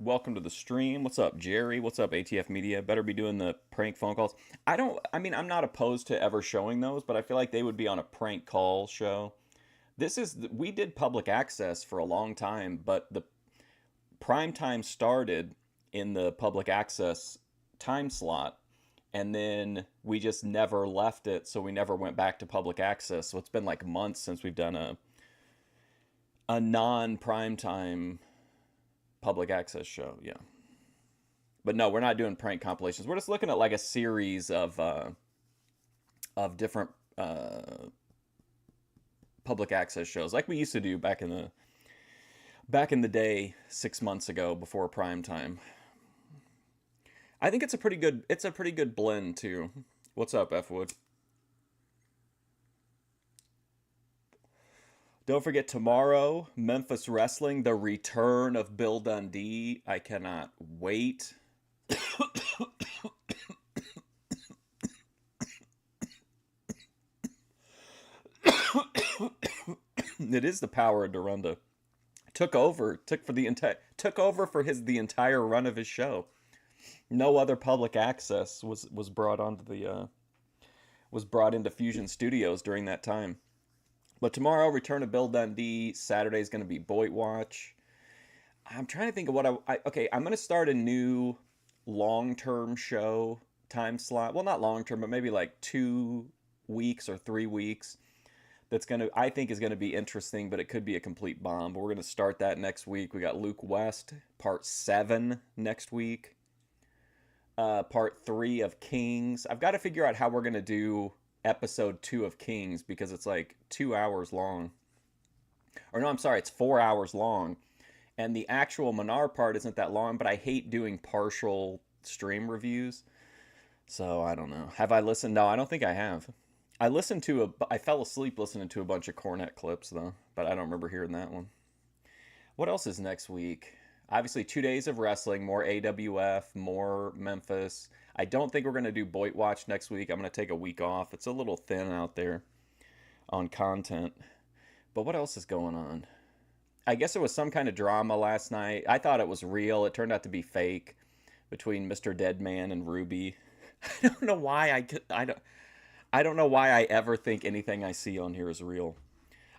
Welcome to the stream. What's up, Jerry? What's up, ATF Media? Better be doing the prank phone calls. I'm not opposed to ever showing those, but I feel like they would be on a prank call show. We did public access for a long time, but the prime time started in the public access time slot, and then we just never left it, so we never went back to public access. So it's been like months since we've done a non prime time public access show. Yeah. But no, we're not doing prank compilations. We're just looking at like a series of different public access shows, like we used to do back in the day, 6 months ago, before prime time. I think it's a pretty good blend too. What's up, F Wood? Don't forget tomorrow, Memphis Wrestling, the return of Bill Dundee. I cannot wait. It is the power of Dorinda. Took over for his the entire run of his show. No other public access was brought onto the was brought into Fusion Studios during that time. But tomorrow, return of Bill Dundee. Saturday is going to be Boyd Watch. I'm trying to think of what okay. I'm going to start a new long-term show time slot. Well, not long-term, but maybe like 2 weeks or 3 weeks. That's going to, I think, is going to be interesting, but it could be a complete bomb. But we're going to start that next week. We got Luke West, part 7 next week. Part 3 of Kings. I've got to figure out how we're going to do episode 2 of Kings, because it's like 2 hours long. Or no, I'm sorry, it's 4 hours long. And the actual Menard part isn't that long, but I hate doing partial stream reviews. So I don't know. Have I listened? No, I don't think I have. I fell asleep listening to a bunch of Cornette clips though, but I don't remember hearing that one. What else is next week? Obviously, 2 days of wrestling, more AWF, more Memphis. I don't think we're going to do Boyd Watch next week. I'm going to take a week off. It's a little thin out there on content. But what else is going on? I guess it was some kind of drama last night. I thought it was real. It turned out to be fake between Mr. Deadman and Ruby. I don't know why I don't know why I ever think anything I see on here is real.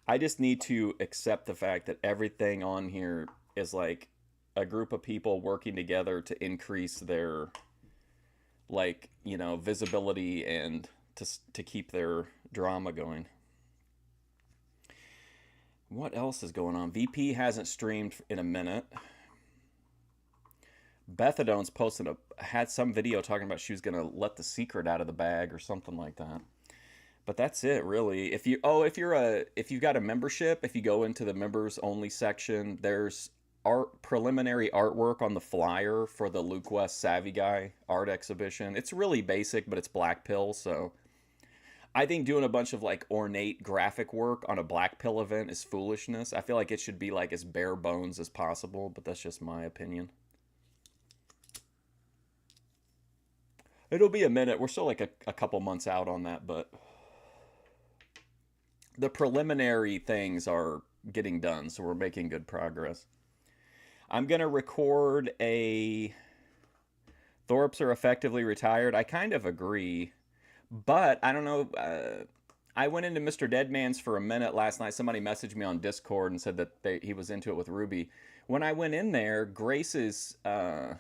I just need to accept the fact that everything on here is like a group of people working together to increase their, like, visibility and to keep their drama going. What else is going on? VP hasn't streamed in a minute. Bethadone's had some video talking about she was gonna let the secret out of the bag or something like that. But that's it, really. If you've got a membership, if you go into the members only section, there's preliminary artwork on the flyer for the Luke West Savvy Guy art exhibition. It's really basic, but it's Black Pill, so I think doing a bunch of like ornate graphic work on a Black Pill event is foolishness. I feel like it should be like as bare bones as possible, but that's just my opinion. It'll be a minute. We're still like a couple months out on that, but the preliminary things are getting done, so we're making good progress. I'm going to record a Thorpes are effectively retired. I kind of agree, but I don't know. I went into Mr. Deadman's for a minute last night. Somebody messaged me on Discord and said that he was into it with Ruby. When I went in there, Grace's pay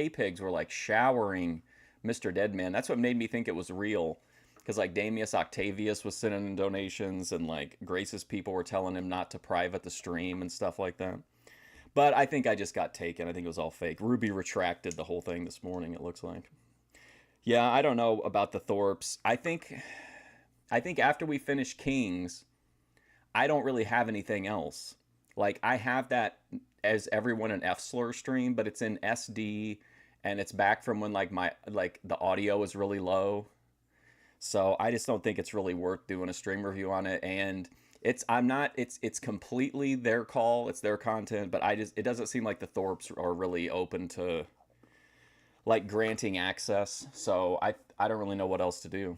pigs were like showering Mr. Deadman. That's what made me think it was real. Because like Damius Octavius was sending in donations, and like Grace's people were telling him not to private the stream and stuff like that. But I think I just got taken. I think it was all fake. Ruby retracted the whole thing this morning, it looks like. Yeah, I don't know about the Thorpes. I think after we finish Kings, I don't really have anything else. Like, I have that as everyone an F slur stream, but it's in SD, and it's back from when like the audio was really low. So I just don't think it's really worth doing a stream review on it. And it's completely their call. It's their content, but it doesn't seem like the Thorpes are really open to like granting access. So I don't really know what else to do.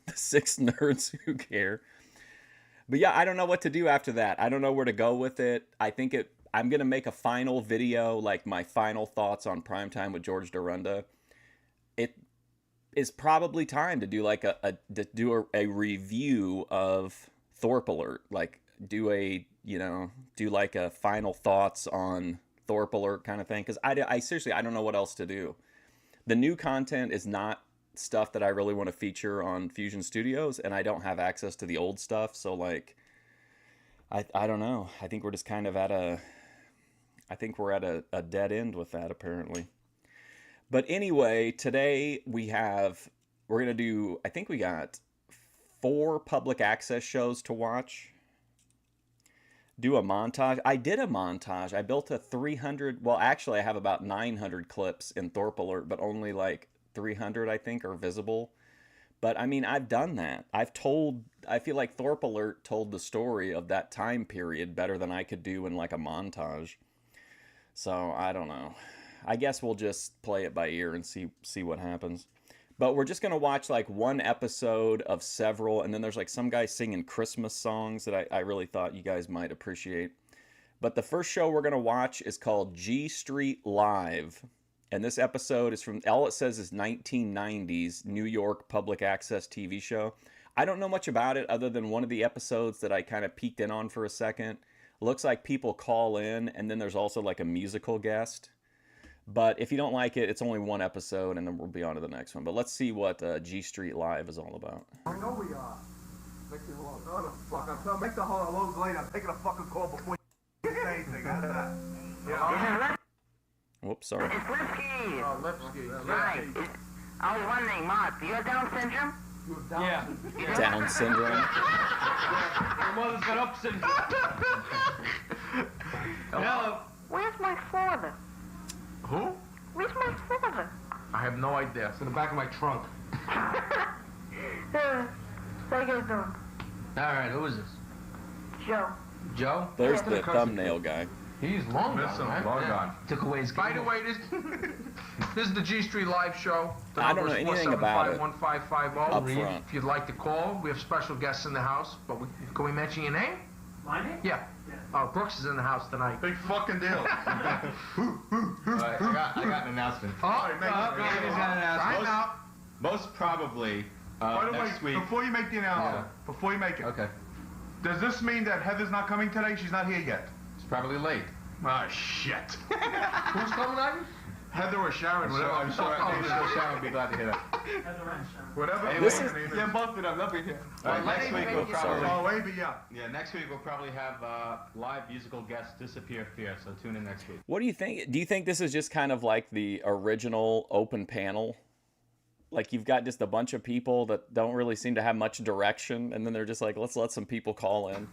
The 6 nerds who care. But yeah, I don't know what to do after that. I don't know where to go with it. I'm gonna make a final video, like my final thoughts on Primetime with George Dorunda. It is probably time to do like a review of Thorpe Alert, like do like a final thoughts on Thorpe Alert kind of thing, because I seriously, I don't know what else to do. The new content is not stuff that I really want to feature on Fusion Studios, and I don't have access to the old stuff, so like I don't know. I think we're just kind of at a dead end with that, apparently. But anyway, today we're gonna do, I think we got 4 public access shows to watch. Do a montage. I did a montage. I built a 300, well actually I have about 900 clips in Thorpe Alert, but only like 300 I think are visible. But I mean, I've done that. I feel like Thorpe Alert told the story of that time period better than I could do in like a montage. So I don't know. I guess we'll just play it by ear and see what happens. But we're just going to watch like one episode of several, and then there's like some guy singing Christmas songs that I really thought you guys might appreciate. But the first show we're going to watch is called G Street Live. And this episode is from, all it says is 1990s New York public access TV show. I don't know much about it other than one of the episodes that I kind of peeked in on for a second. Looks like people call in, and then there's also like a musical guest. But if you don't like it, it's only one episode, and then we'll be on to the next one. But let's see what G Street Live is all about. I know we are. Make the alarm. Oh, the fuck. I'm telling make the whole alarm late. I'm taking a fucking call before you say anything. How's that? Yeah. Whoops, sorry. It's Lipsky. Oh, Lipsky. Right. I was wondering, Mark, do you have Down syndrome? Yeah. Down syndrome. Your mother's got up syndrome. Hello. Where's my father? Who? Where's my father? I have no idea. It's in the back of my trunk. How you guys doing? All right, who is this? Joe. Joe? There's the thumbnail guy. He's long gone, right? Long gone. Took away his By the way, this is the G Street Live show. The I don't number know is anything about it 475-1550. up front. If you'd like to call, we have special guests in the house. But can we mention your name? My name? Yeah. Oh, Brooks is in the house tonight. Big fucking deal. I got an announcement. Time out. Most probably By the way, next week. before you make the announcement, before you make it, Okay. does this mean that Heather's not coming today? She's not here yet. It's probably late. Ah, shit. Who's coming on? Heather or Sharon, whatever. I'm sure Sharon would be glad to hear that. Whatever. This is- Yeah, both of them. They'll be here. All right, next week we'll probably. Oh, maybe, yeah. Yeah, next week we'll probably have live musical guest Disappear Fear. So tune in next week. What do you think? Do you think this is just kind of like the original open panel? Like you've got just a bunch of people that don't really seem to have much direction, and then they're just like, let's let some people call in.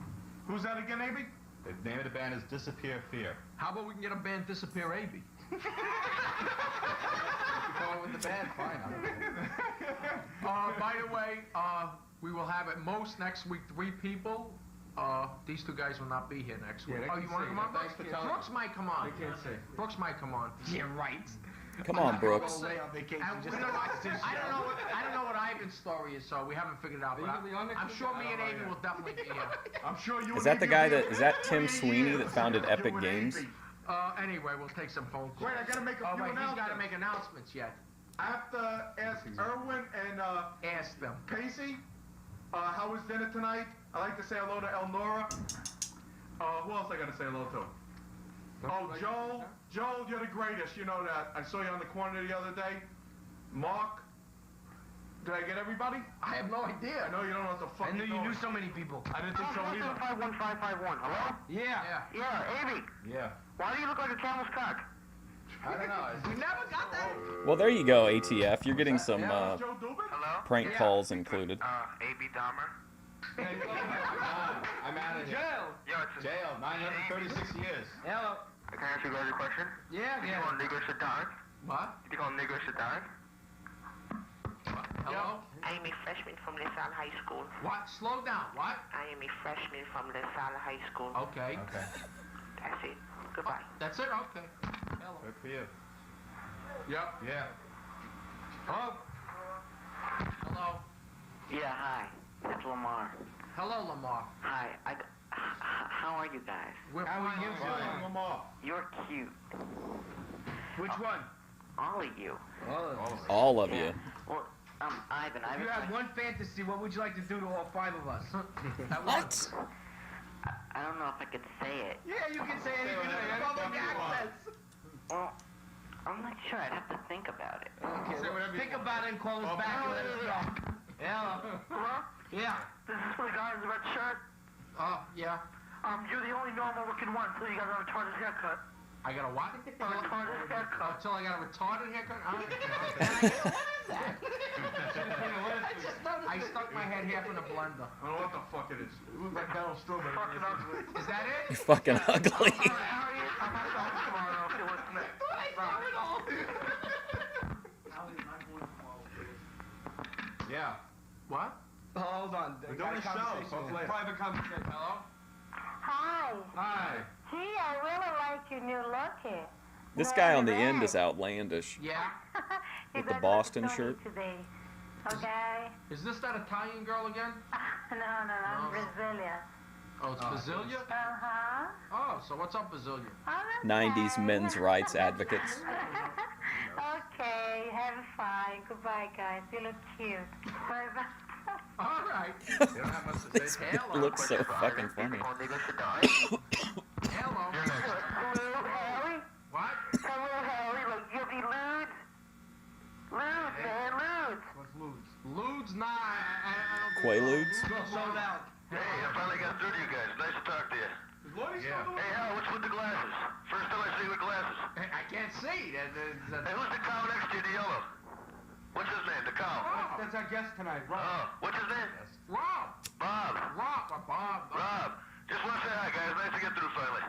Who's that again, Amy? The name of the band is Disappear Fear. How about we can get a band Disappear AB? If you call it with the band, fine. By the way, we will have at most next week 3 people. These 2 guys will not be here next week. they Oh, can you want to see. come on? Thanks for telling Brooks might come on. They can't see. Brooks might come on. Yeah, right. Come on, Brooks. And we don't know, I don't know what Ivan's story is, so we haven't figured it out. But I'm sure me and Amy will definitely be here. I'm sure you Is that the guy that is that Tim You Sweeney and that founded you Epic and Games? Amy. Anyway, we'll take some phone calls. Wait, I gotta make a few Wait, he's got to announcements. make announcements yet. I have to ask Erwin and Ask them. Casey, how was dinner tonight? I like to say hello to Elnora. Who else I gotta say hello to? Oh, Joel. Joel, you're the greatest. You know that. I saw you on the corner the other day. Mark. Did I get everybody? I have no idea. I know you don't know what the fuck. I knew you knew doing. so many people. I didn't think so either. 51551. Hello? Yeah. Yeah, Amy. Yeah. Why do you look like a camel's cock? I don't know. We never got that. Well, there you go, ATF. You're getting some Joe Dubin? Hello? prank calls included. A.B. Dahmer. I'm out of here. Yo, it's Jail, 936 years. Hello. Can I ask you guys a question? Yeah, You call nigger Satan? What? You call nigger Satan? Hello? I am a freshman from LaSalle High School. What? Slow down. What? I am a freshman from LaSalle High School. Okay. Okay. That's it. Goodbye. That's it? Okay. Hello. Good for you. Yep. Yeah. Oh. Hello. Yeah, hi. It's Lamar. Hello, Lamar. Hi. How How are you guys? How are you doing? Lamar. You're cute. Which one? All of you. All of you. Well, Ivan. If you had one fantasy, what would you like to do to all 5 of us? What? I don't know if I could say it. Yeah, you can say anything in public access. Well, I'm not sure. I'd have to think about it. Okay, think about it and call us back and let us know. Yeah. Hello? Yeah. This is for the guy in the red shirt. Yeah. You're the only normal looking one, so you got a retarded haircut. I got a what? A retarded haircut. Until I got a retarded haircut? What is that? I stuck my head half in a blender. I don't know what the fuck it is. It looks like Donald Strawberry. Fucking ugly. Is that it? You're fucking ugly. Alright, how are you? I'm not home tomorrow if you're listening. Yeah. What? Hold on. We're doing a show. Private conversation. Hello? Hi. Hi. Gee, I really like your new look here. This guy on the end is outlandish. Yeah. You With the got Boston Tony shirt. Today. Okay? Is this that Italian girl again? No, I'm Brazilian. Oh, it's Basilia? Uh-huh. Oh, so what's up, Basilia? Oh, that's 90s fine. men's rights advocates. Okay, have fun. Goodbye, guys. You look cute. Bye-bye. All right. You don't have much to This say. looks so fucking funny. Hello. Hello, Harry. What? Hello, Harry. Like, you'll be lewd. Lewd, man, lewd. What's Ludes? Ludes? Nah, I don't Quaaludes? Sold out. Hey, I finally got through to you guys. Nice to talk to you. Is Lloydie Yeah. still Hey, Al, what's with the glasses? First time I see you with glasses. I can't see. Hey, who's the cow next to you, the yellow? What's his name, the cow? That's our guest tonight, Rob. What's his name? Rob. Bob. Bob. Rob. Just want to say hi, guys. Nice to get through finally.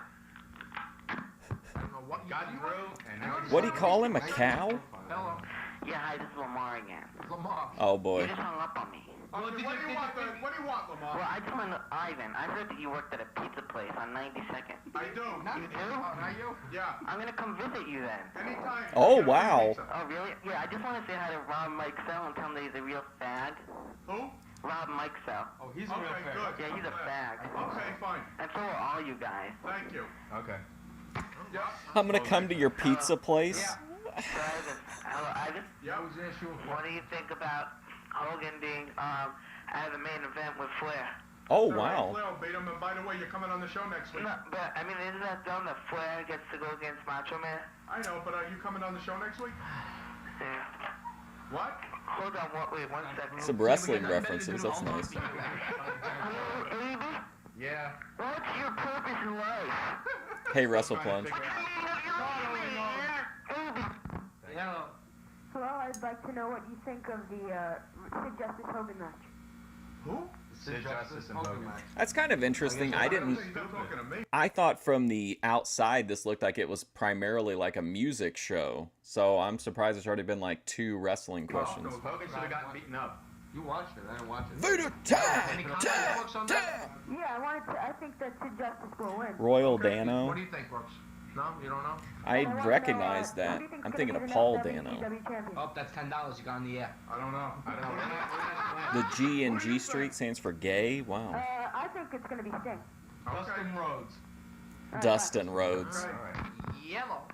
I don't know what you Got through, and now What do you call him? A cow? Hello. Yeah, hi, this is Lamar again. Lamar. Oh You boy. just hung up on me. What do you want, Lamar? Well, I just want to, Ivan, I heard that you worked at a pizza place on 92nd. I do. You do? Oh, not you? Yeah. I'm going to come visit you then. Anytime. Oh, Yeah, wow. pizza. Oh, really? Yeah, I just want to say hi to Rob Mikesell and tell him that he's a real fag. Who? Rob Mikesell. Oh, he's a Okay, real fan. good. Yeah, he's a fag. Okay, fine. And so are all you guys. Thank you. Okay. Yeah. I'm gonna come to your pizza place. So, Ivan, hello, Ivan. Yeah. Who's the issue? What do you think about Hogan being at the main event with Flair? Oh All right, wow. Flair will beat him, and by the way, you're coming on the show next week. No, but, I mean, isn't that dumb that Flair gets to go against Macho Man? I know, but are you coming on the show next week? Yeah. What? Hold on, wait 1 second. Some wrestling references. That's nice. Hello, Avery? Yeah. What's your purpose in life? Hey, Wrestle Plunge. Yeah. Hello, I'd like to know what you think of the Sid Justice Hogan match. Who? Sid Justice and Hogan. That's kind of interesting. I didn't. You're talking to me. I thought from the outside this looked like it was primarily like a music show. So I'm surprised there's already been like 2 wrestling questions. Hogan should have gotten beaten up. You watched it. I didn't watch it. Vader Any comic books on that? Yeah, I think that Sid Justice will win. Royal What do Dano. you think, Brooks? No, you don't know? I And I wanna recognize know, that. who do you think's I'm gonna thinking be of the Paul next Dano. WCW champion? Oh, that's $10 you got on the air. I don't know. I don't know. The G in G Street stands for gay. Wow. I think it's going to be Sting. Dustin Rhodes. Dustin Rhodes. All right. Yellow.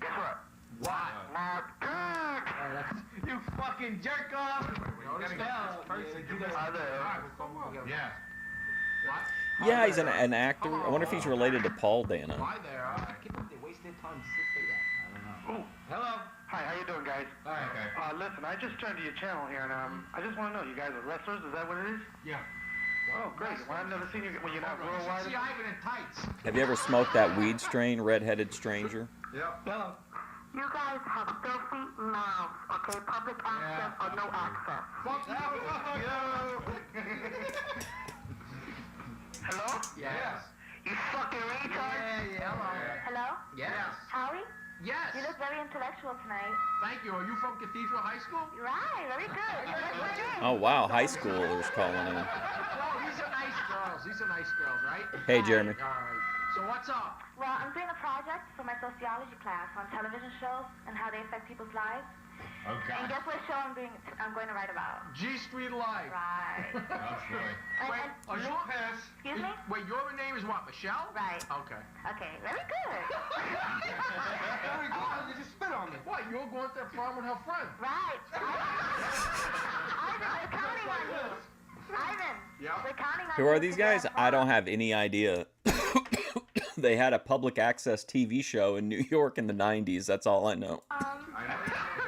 Guess what? What? Not good. You fucking jerk off! Notice that? Yeah. What? Yeah, he's an actor. I wonder if he's related to Paul Dano. Why there? They waste their time to sit there. Hello. Hi, how you doing, guys? All right. Okay. Listen, I just turned to your channel here, and I just want to know, you guys are wrestlers? Is that what it is? Yeah. Oh, great. Well, I've never seen you when you're not worldwide. See Ivan in tights. Have you ever smoked that weed strain, Redheaded Stranger? Yep. Hello. You guys have filthy mouths, okay? Public access or no access. Fuck Hello? Yes. You fucking retard. Hello. Hello? Yes. Howie? Yes. You look very intellectual tonight. Thank you. Are you from Cathedral High School? Right, very good. Very good. Oh wow, high schoolers calling in. Well, these are nice girls. These are nice girls, right? Hey Jeremy. All right. So what's up? Well, I'm doing a project for my sociology class on television shows and how they affect people's lives. Okay. And guess what show I'm going to write about? G Street Live. Right. Oh, boy. Wait, Are you pass? Excuse me? Wait, your name is what, Michelle? Right. Okay. Okay, very good. Very good. You just spit on me. What, you're going to the prom with her friend? Right. Ivan, they're counting on you. Ivan, Yeah. they're counting on Who you are to these go guys? to I don't prom. have any idea. They had a public access TV show in New York in the 90s. That's all I know. I know.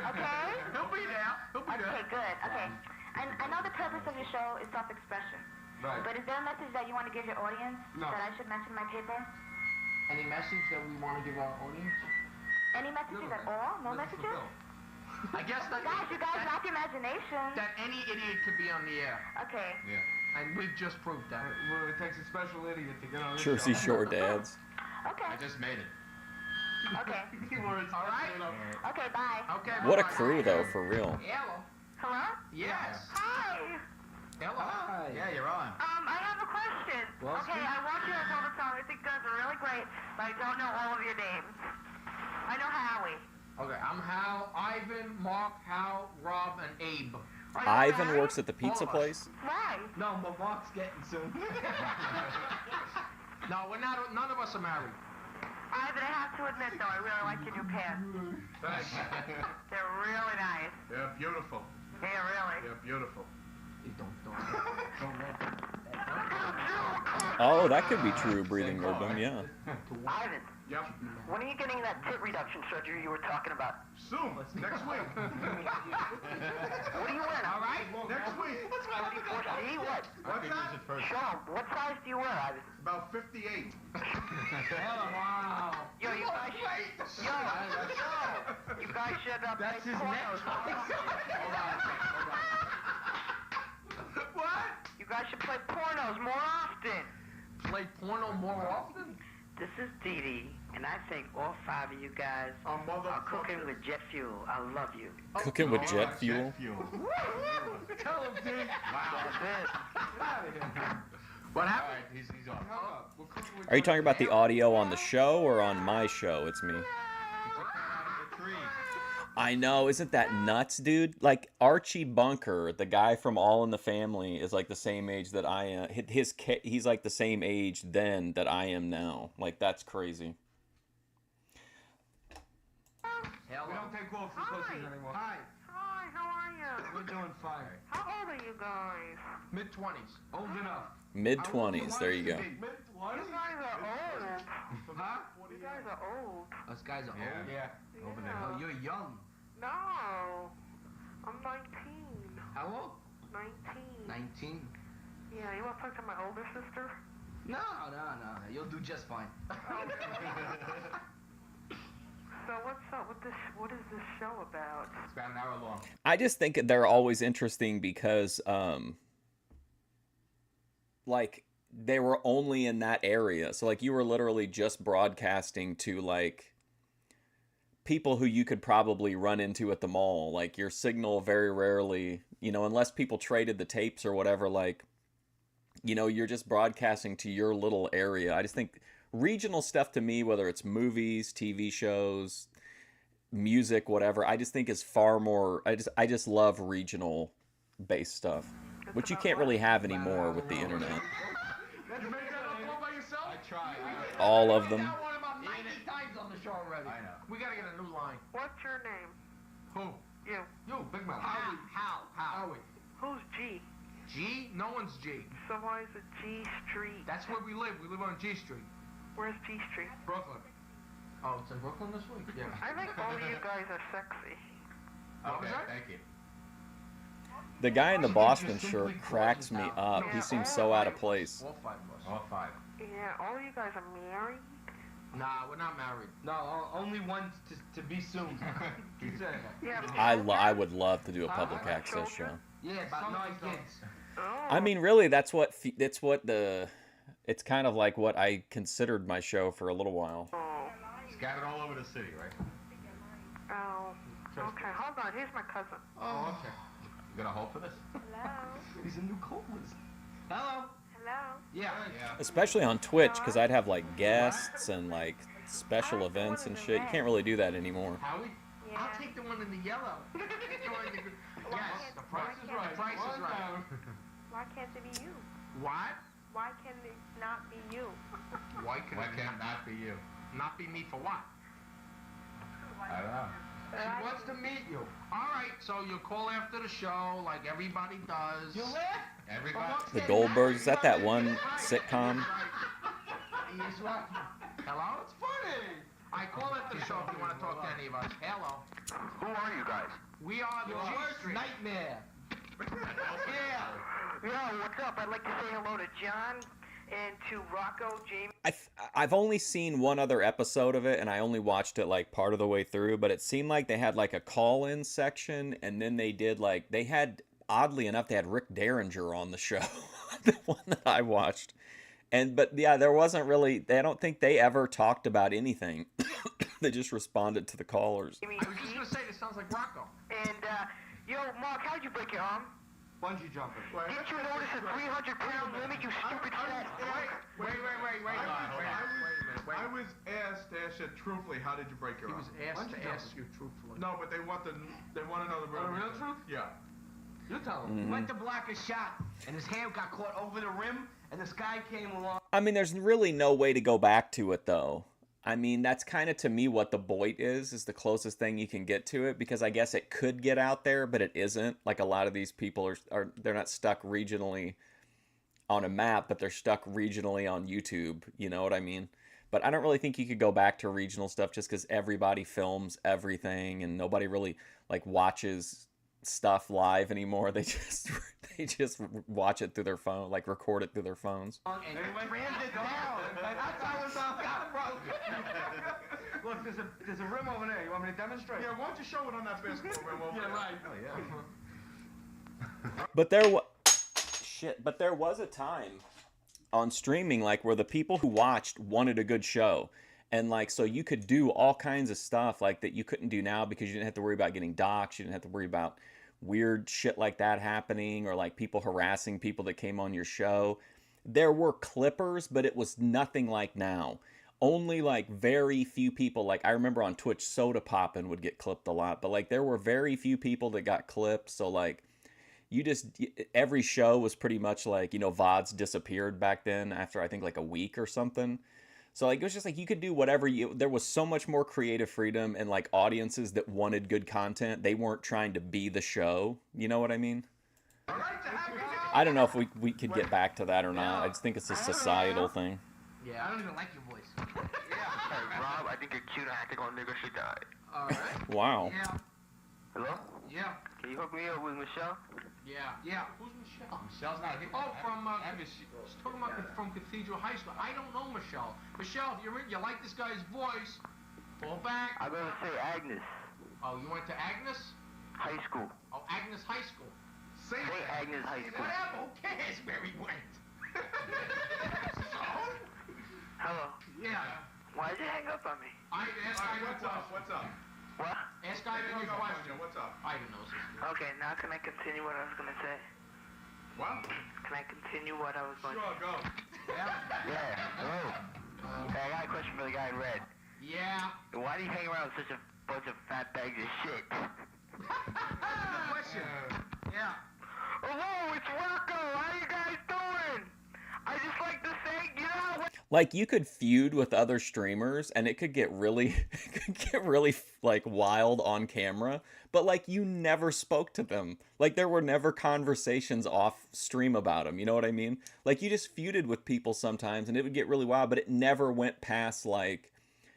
Okay. He'll be there. He'll be Okay, there. good. Okay. And I know the purpose of your show is self-expression. Right. But is there a message that you want to give your audience No. that I should mention in my paper? Any message that we want to give our audience? Any messages at all? No messages? I guess that, Guys, you guys lack imagination. that any idiot could be on the air. Okay. Yeah. And we've just proved that. Well, it takes a special idiot to get on this Jersey show. Shore dads. Okay. I just made it. Okay. Keywords. All right? Okay, bye. Okay. What a bye-bye. crew, though, for real. Hello. Hello? Yes. Hi. Hello. Yeah, you're on. I have a question. Okay, I watch you guys all the time. I think you guys are really great, but I don't know all of your names. I know Howie. Okay, I'm Hal, Ivan, Mark, Hal, Rob, and Abe. Are you Ivan married? works at the pizza All of us. place. Why? No, my Mark's getting soon. No, we're not. None of us are married. Ivan, I have to admit, though, I really like your new pants. Thanks. They're really nice. They're beautiful. Yeah, really. They're beautiful. Oh, that could be true, breathing rhythm, yeah. Ivan, Yep. when are you getting that tit reduction surgery you were talking about? Soon. Next week. What do you wear, all right? Next week. 34C, what? What's that? Sean, what size do you wear, Ivan? About 58. Wow. Yo, you guys you guys should play pornos. What? You guys should play pornos more often. Play porno more often? This is Dee Dee, and I think all 5 of you guys Our mother are cooking with jet fuel. I love you. Cooking with jet fuel. Tell him, Dick. That's it. What All happened? right, he's off. Are you talking about the audio on the show or on my show? It's me. I know, isn't that nuts, dude? Like Archie Bunker, the guy from All in the Family, is like the same age that I am. He's like the same age then that I am now. Like that's crazy. We don't take calls from pussies anymore. Hi. Hi, how are you? We're doing fine. How old are you guys? Mid-20s. Old enough. Mid-20s. There you go. You guys are old. Huh? You guys are old. Us guys are old. Yeah. Yeah. You're young. No. I'm 19. How old? 19. 19. Yeah, you want to talk to my older sister? No. You'll do just fine. So what's up with this? What is this show about? It's about an hour long. I just think they're always interesting because, like, they were only in that area. So, like, you were literally just broadcasting to, like, people who you could probably run into at the mall. Like, your signal very rarely, unless people traded the tapes or whatever, like, you're just broadcasting to your little area. I just think regional stuff to me, whether it's movies, TV shows, music, whatever, I just think is far more. I just love regional based stuff, which you can't really have anymore with the internet. You made that up all by yourself? I tried. All of them. That one about 90 times on the show already. I know. We gotta get a new line. What's your name? Who? You. You, Big Mouth. Howie. Who's G? G? No one's G. So why is it G Street? That's where we live. We live on G Street. Where's G Street? Brooklyn. Oh, it's in Brooklyn this week? Yeah. I think all of you guys are sexy. Okay, thank you. The guy in the Boston shirt cracks me up. He seems so out of place. All 5 of us. All 5. Yeah, all of you guys are married? Nah, we're not married. No, only one to be soon. He said. Yeah. I would love to do a public access show. Yeah, about 9 kids. Oh. I mean, really, it's kind of like what I considered my show for a little while. Scattered all over the city, right? Oh. Okay, hold on. Here's my cousin. Oh, okay. You gonna hold for this? Hello. He's a new coolest. Hello. Hello. Yeah. Especially on Twitch, because I'd have like guests and like special events and shit. You can't really do that anymore. Howie? Yeah. I'll take the one in the yellow. Yes, The Price is Right. The Price is Right. Why can't it be you? What? Why can it not be you? Why can it not be you? not be me for what? I don't know. She wants to meet you. All right, so you call after the show like everybody does. You laugh? Everybody. The Goldbergs, is that one sitcom? He's right. Hello? It's funny. I call after the show if you want to talk to any of us. Hello. Who are you guys? We are the Your worst Street. nightmare. Yeah. Yo, what's up? I'd like to say hello to John and to Rocco, Jamie. I've only seen one other episode of it, and I only watched it like part of the way through, but it seemed like they had like a call-in section, and then they did like, oddly enough, they had Rick Derringer on the show, the one that I watched. But yeah, there wasn't really, I don't think they ever talked about anything. They just responded to the callers. I was just going to say, this sounds like Rocco. And, yo, Mark, how'd you break your arm? Bungee jumping. Didn't you notice a 300-pound limit, you stupid fat fuck? Wait. I was asked to ask you truthfully, how did you break your He arm? was asked to ask you truthfully. No, but they want to know the real real reason. truth? Yeah. You tell him. Mm-hmm. He went to block a shot, and his hand got caught over the rim, and this guy came along. I mean, there's really no way to go back to it, though. I mean, that's kind of, to me, what the Boit is the closest thing you can get to it, because I guess it could get out there, but it isn't. Like, a lot of these people they're not stuck regionally on a map, but they're stuck regionally on YouTube, you know what I mean? But I don't really think you could go back to regional stuff just because everybody films everything, and nobody really, like, watches stuff live anymore. They just watch it through their phone, like record it through their phones. And he rammed it down. That's how it's all got, bro. Look, there's a rim over there. You want me to demonstrate? Yeah, why don't you show it on that basketball rim over there? right. Oh, yeah. But there was a time on streaming like where the people who watched wanted a good show. And like, so you could do all kinds of stuff like that you couldn't do now because you didn't have to worry about getting doxxed. You didn't have to worry about weird shit like that happening, or like people harassing people that came on your show. There were clippers, but it was nothing like now. Only like very few people, like I remember on Twitch, Soda Poppin' would get clipped a lot, but like there were very few people that got clipped. So like every show was pretty much like, you know, VODs disappeared back then after I think like a week or something. So like it was just like you could do whatever there was so much more creative freedom, and like audiences that wanted good content, they weren't trying to be the show. You know what I mean? I don't know if we could get back to that or not. I just think it's a societal thing. Yeah, I don't even like your voice. Hey, Rob, I think you're cute. I think on nigga she died. All right. Wow. Yeah. Hello? Yeah. Can you hook me up with Michelle? Yeah. Who's Michelle? Michelle's not here. Oh, she's talking about from Cathedral High School. I don't know Michelle. Michelle, if you like this guy's voice, fall back. I'm gonna say Agnes. Oh, you went to Agnes? High school. Oh, Agnes High School. Say Agnes High School. Whatever, who cares where he went? Hello. Yeah. Why'd you hang up on me? I asked Ivan a question. What's up? What? Ask Ivan your question. What's up? Ivan knows this. Okay, now can I continue what I was gonna say? What? Can I continue what I was going Sure, go. Yeah. Hello. Hey, I got a question for the guy in red. Yeah. Why do you hang around with such a bunch of fat bags of shit? Question. Yeah. Hello, it's Rocco. How you guys doing? I just like to say, you know, Like you could feud with other streamers and it could get really like wild on camera, but like you never spoke to them. Like there were never conversations off stream about them, you know what I mean? Like you just feuded with people sometimes and it would get really wild, but it never went past like,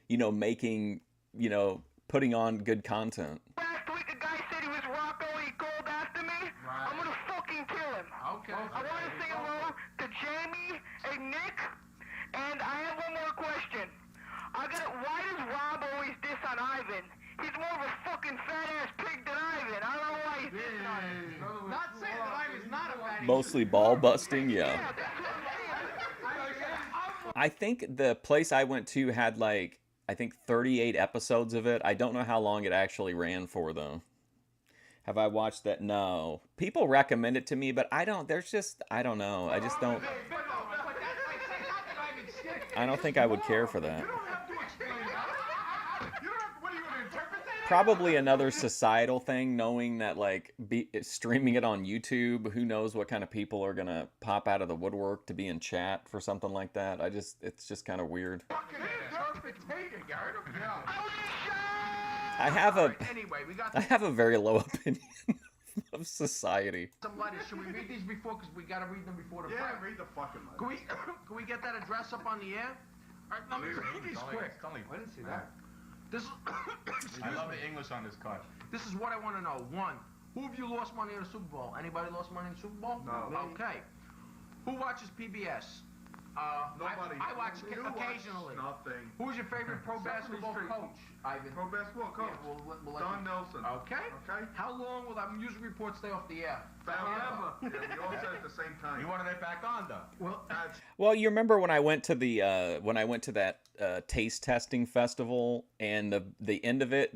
you know, making, you know, putting on good content. last week a guy said he was Rocco and he called after me. Right. I'm gonna fucking kill him. Okay. I want to say hello to Jamie and Nick, and I have one more question. Why does Rob always diss on Ivan? He's more of a fucking fat ass pig than Ivan. I don't know why he's dissing on him. Not saying that Ivan's not a fatty. Mostly ball busting, yeah. Yeah, that's what I'm saying. I think the place I went to had like, I think 38 episodes of it. I don't know how long it actually ran for though. Have I watched that? No. People recommend it to me, but I don't know. I just don't. I don't think I would care for that. You don't have to explain that. What are you gonna interpret that? probably another societal thing, knowing that like streaming it on YouTube, who knows what kind of people are gonna pop out of the woodwork to be in chat for something like that. It's just kind of weird. I have a very low opinion of society. Some letters. Should we read these before? Because we gotta read them before the Yeah, fight. read the fucking letter. Can we get that address up on the air? All right, let me read these quick. I didn't see that. This is. I love the English on this card. This is what I want to know. One, who have you lost money in the Super Bowl? Anybody lost money in the Super Bowl? No. Okay. Who watches PBS? Nobody. I watch You occasionally. Watch nothing. Who's your favorite pro basketball coach, Ivan? Pro basketball coach. Yeah, we'll Don Nelson. Okay. Okay. How long will that music report stay off the air? Forever. Yeah, we all said at the same time. You wanted it back on though. Well, Well, you remember when I went to the that taste testing festival, and the end of it,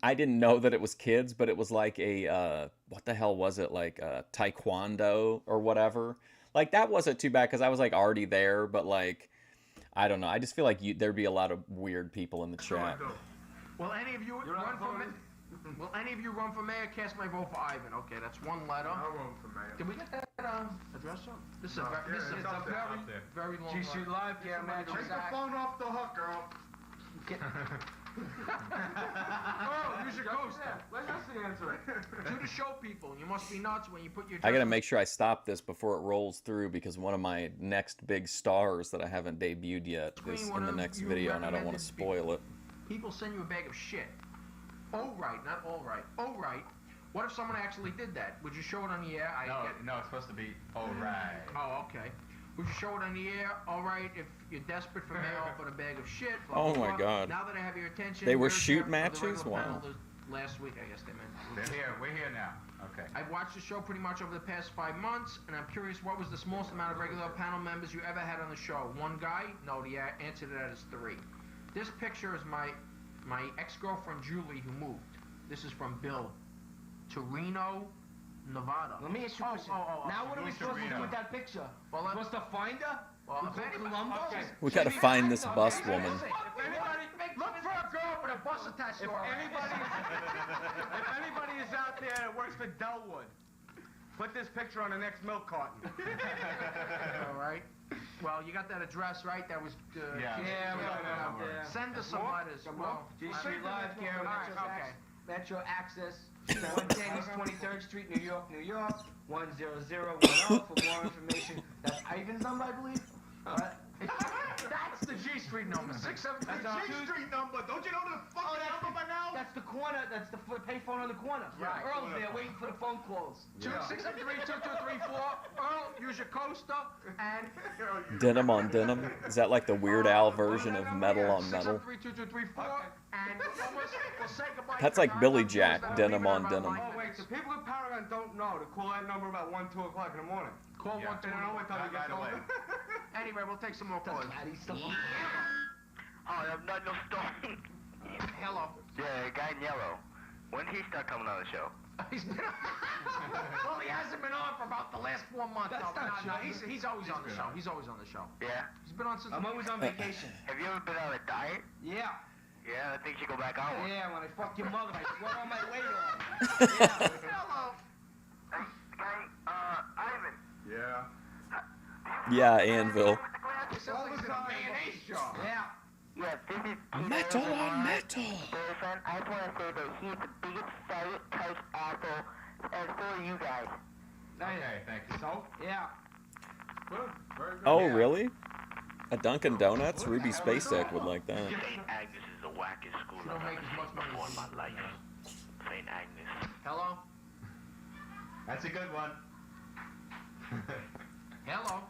I didn't know that it was kids, but it was like a what the hell was it, like taekwondo or whatever. Like that wasn't too bad because I was like already there, but like I don't know. I just feel like there'd be a lot of weird people in the chat. will any of you run for mayor? Will any of you run for mayor? Cast my vote for Ivan. Okay, that's one letter. I'll run for mayor. Did we get that address up? This is No, this yeah, is it's a up there, very up there. very long. G Street Live, yeah, man. Take the phone off the hook, girl. Oh, use your coaster. Let us answer it. To the show people, you must be nuts when you put your. I gotta make sure I stop this before it rolls through because one of my next big stars that I haven't debuted yet is in the next video, and I don't want to spoil it. People send you a bag of shit. Oh right, not all right. Oh right. What if someone actually did that? Would you show it on the air? No, it's supposed to be alright. Oh, okay. Would you show it on the air? All right, if you're desperate for mail, for a bag of shit. Oh my God. Now that I have your attention. They were here's shoot the matches? regular Wow. panel last week, I guess they meant. They're here. We're here now. Okay. I've watched the show pretty much over the past 5 months, and I'm curious, what was the smallest amount of regular panel members you ever had on the show? One guy? No, the answer to that is 3. This picture is my ex-girlfriend Julie, who moved. This is from Bill to Reno, Nevada. Let me ask you a question. Now what are we supposed to do with that picture? Well, supposed to find her? Well, We if go to anybody- Columbus? okay. We gotta find this bus woman. If anybody, look for a girl with a bus attached to her. If anybody is out there that works for Delwood, put this picture on the next milk carton. All right. Well, you got that address, right? That was. Yeah. Yeah, we got it out there. Send us some letters. Well, G Street Live, Gary. all right, okay. Metro Access, 110 East 23rd Street, New York, New York, 10010. For more information, that's Ivan's number, I believe. That's the G Street number. 673. That's our G Street number. Don't you know the fucking number by now? That's the corner. That's the payphone on the corner. Right. Earl's there waiting for the phone calls. 673-2234. Earl, use your coaster and. Denim on denim. Is that like the Weird Al version of metal on metal? 673-2234. And we'll say goodbye. That's like Billy Jack, denim on denim. Oh, wait, so people in Paragon don't know to call that number about 1, 2 o'clock in the morning. Call Yeah. 1 2 They don't know what time to get Right away. Anyway, we'll take some more calls. Hi, I'm Nigel Stone. Hello. Yeah, guy in yellow. When did he start coming on the show? He's been well, he hasn't been on for about the last 4 months. That's not true. He's always on the show. He's always on the show. Yeah? He's been on since. I'm always on vacation. Have you ever been on a diet? Yeah. Yeah, I think you should go back on one. Yeah, when I fuck your mother, I swear on my weight off. Hello. Hey, guy, Ivan. Yeah. Yeah, Anvil. This sounds like it's a mayonnaise jar. Yeah. Yeah, this is Metal on metal. boyfriend. I just want to say that he's the biggest faggot type asshole as for you guys. Okay, thank you. So? Yeah. Good. Very good. Oh, really? A Dunkin' Donuts? Ruby Spacek would like that. St. Agnes is the wackest school You don't make as much money before as in my life. St. Agnes. Hello. That's a good one. Hello.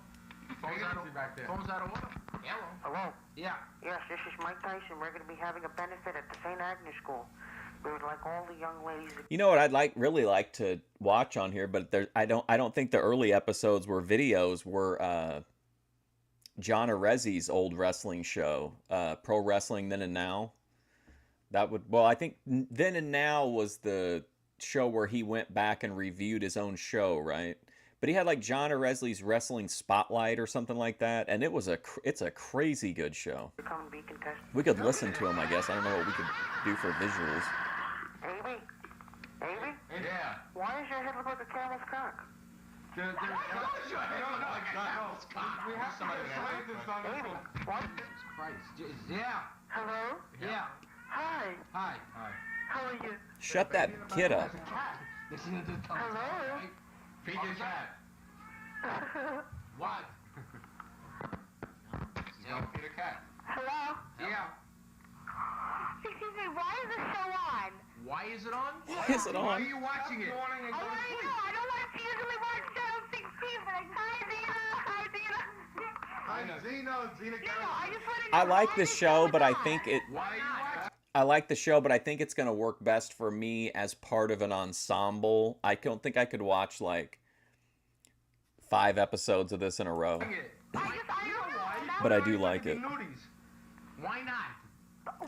Phone's out of, back there. phone's out of order. Hello. Hello? Yeah. Yes, this is Mike Tyson. We're going to be having a benefit at the St. Agnes School. We would like all the young ladies. You know what I'd really like to watch on here, but I don't think the early episodes were videos. Were John Arezzi's old wrestling show, Pro Wrestling Then and Now. That would I think Then and Now was the show where he went back and reviewed his own show, right? But he had like John Arezzi's Wrestling Spotlight or something like that, and it's a crazy good show. Come and be contestant. We could listen to him, I guess. I don't know what we could do for visuals. Amy? Amy? Yeah. Why is your head look like a camel's cock? We have to explain this on Amy? this. What? Christ. Yeah. Hello? Yeah. Hi. Hi. How are you? Shut that kid up. Listen to the tongue. Hello? Feed your cat. What? Yeah. Feed a cat. Hello? Yeah. Excuse me, why is this show on? Why is it on? Why is it Why are on? you watching it? I already know. I don't want to usually watch Channel 16, but hi, Zena. Hi, Zeno. Zena No, I just want to know I like why this this show, show's but I on. think it. Why are you watching? I like the show, but I think it's gonna work best for me as part of an ensemble. I don't think I could watch like 5 episodes of this in a row. I don't know. But I do like it. Why not?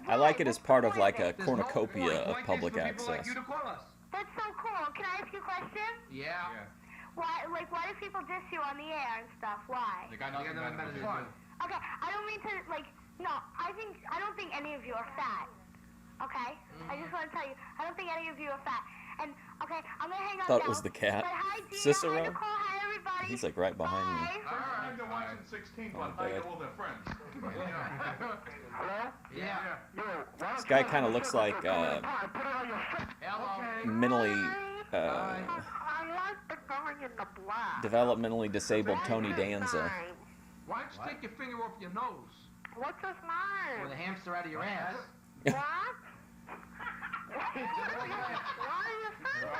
I like it as part of like a There's no cornucopia point. of Why public takes for people like access. you to call us? That's so cool. Can I ask you a question? Yeah. Why do people diss you on the air and stuff? Why? They got You nothing got better nothing to better do. to do. Okay, I don't mean to no. I don't think any of you are fat. Okay, I just want to tell you, I don't think any of you are fat. And okay, I'm gonna hang up Thought now. it was the cat. But hi, Gina. Cicero? Hi, Nicole. Hi, everybody. He's like right behind me. Bye. First time they're watching 16, but I know all their friends. Hello? Yeah. Yo, why This guy kind of looks like put it on your shit. Hello. mentally I like the guy in the black. developmentally disabled Tony What's his Danza. name? Why don't you take your finger off your nose? What's his With a name? hamster out of your ass. What? Why are you saying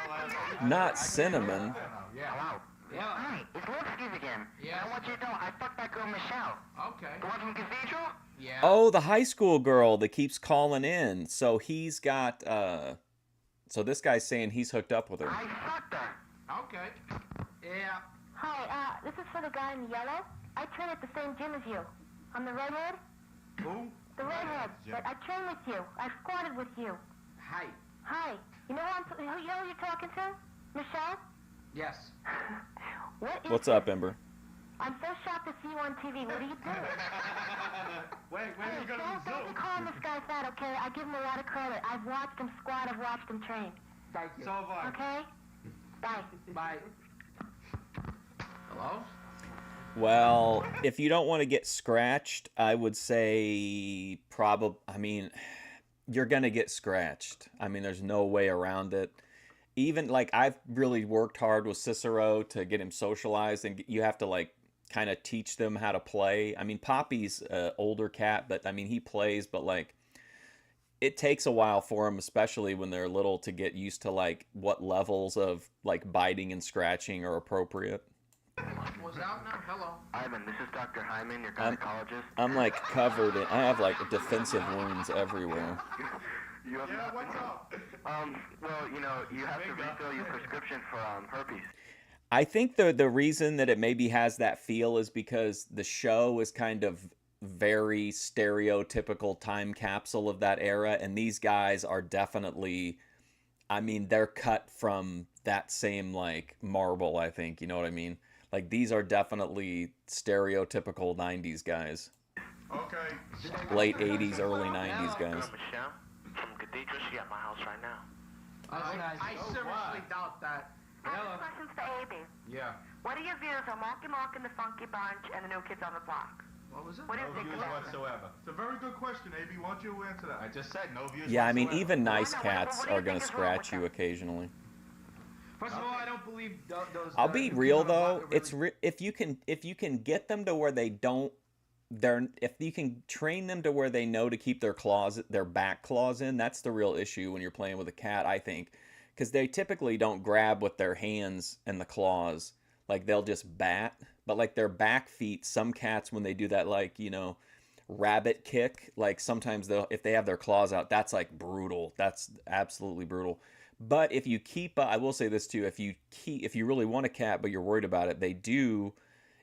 that? Not cinnamon. Hello? Yeah. Hi, it's Lord Steve again. Yes. I want you to know I fucked that girl Michelle. Okay. The one from Cathedral? Yeah. Oh, the high school girl that keeps calling in. So he's got so this guy's saying he's hooked up with her. I fucked her. Okay. Yeah. Hi, this is for the guy in yellow. I train at the same gym as you. I'm the redhead. Who? The redhead. But I train with you. I squatted with you. Hi. Hi. You know who you're talking to? Michelle? Yes. What is What's up, Ember? I'm so shocked to see you on TV. What do you do? Wait, when are you gonna Don't be calling this guy fat, okay? I give him a lot of credit. I've watched him squat. I've watched him train. Thank you. So have I. Okay? Bye. Bye. Hello? Well, if you don't want to get scratched, I would say you're going to get scratched. I mean, there's no way around it. Even like I've really worked hard with Cicero to get him socialized, and you have to like kind of teach them how to play. I mean, Poppy's an older cat, but I mean, he plays, but like it takes a while for them, especially when they're little, to get used to like what levels of like biting and scratching are appropriate. Was out now? Hello. Ivan, this is Dr. Hyman, your I'm- gynecologist. I'm like covered in, I have like defensive wounds everywhere. You have Yeah, what's up? well, you know, you have to refill your prescription for herpes. I think the reason that it maybe has that feel is because the show is kind of very stereotypical time capsule of that era, and these guys are definitely, I mean, they're cut from that same like marble, I think, you know what I mean? Like these are definitely stereotypical 90s guys. Okay. Late 80s, early 90s guys. Michelle from Cathedral, she at my house right now. I seriously doubt that. I have questions for Amy. Yeah. What are your views on Marky Mark and the Funky Bunch and the New Kids on the Block? What was it? What do you No think views about them? whatsoever. It's a very good question, AB. Why don't you answer that? I just said no views Yeah, I mean, whatsoever. even nice What cats do you are going to think is wrong with scratch you them? occasionally. First of all, I don't believe those. I'll be real though. Really... It's if you can get them to where they don't, if you can train them to where they know to keep their back claws in, that's the real issue when you're playing with a cat, I think, because they typically don't grab with their hands and the claws, like they'll just bat, but like their back feet. Some cats, when they do that, like rabbit kick, like sometimes if they have their claws out, that's like brutal. That's absolutely brutal. But if you keep, I will say this too, if you really want a cat but you're worried about it, they do,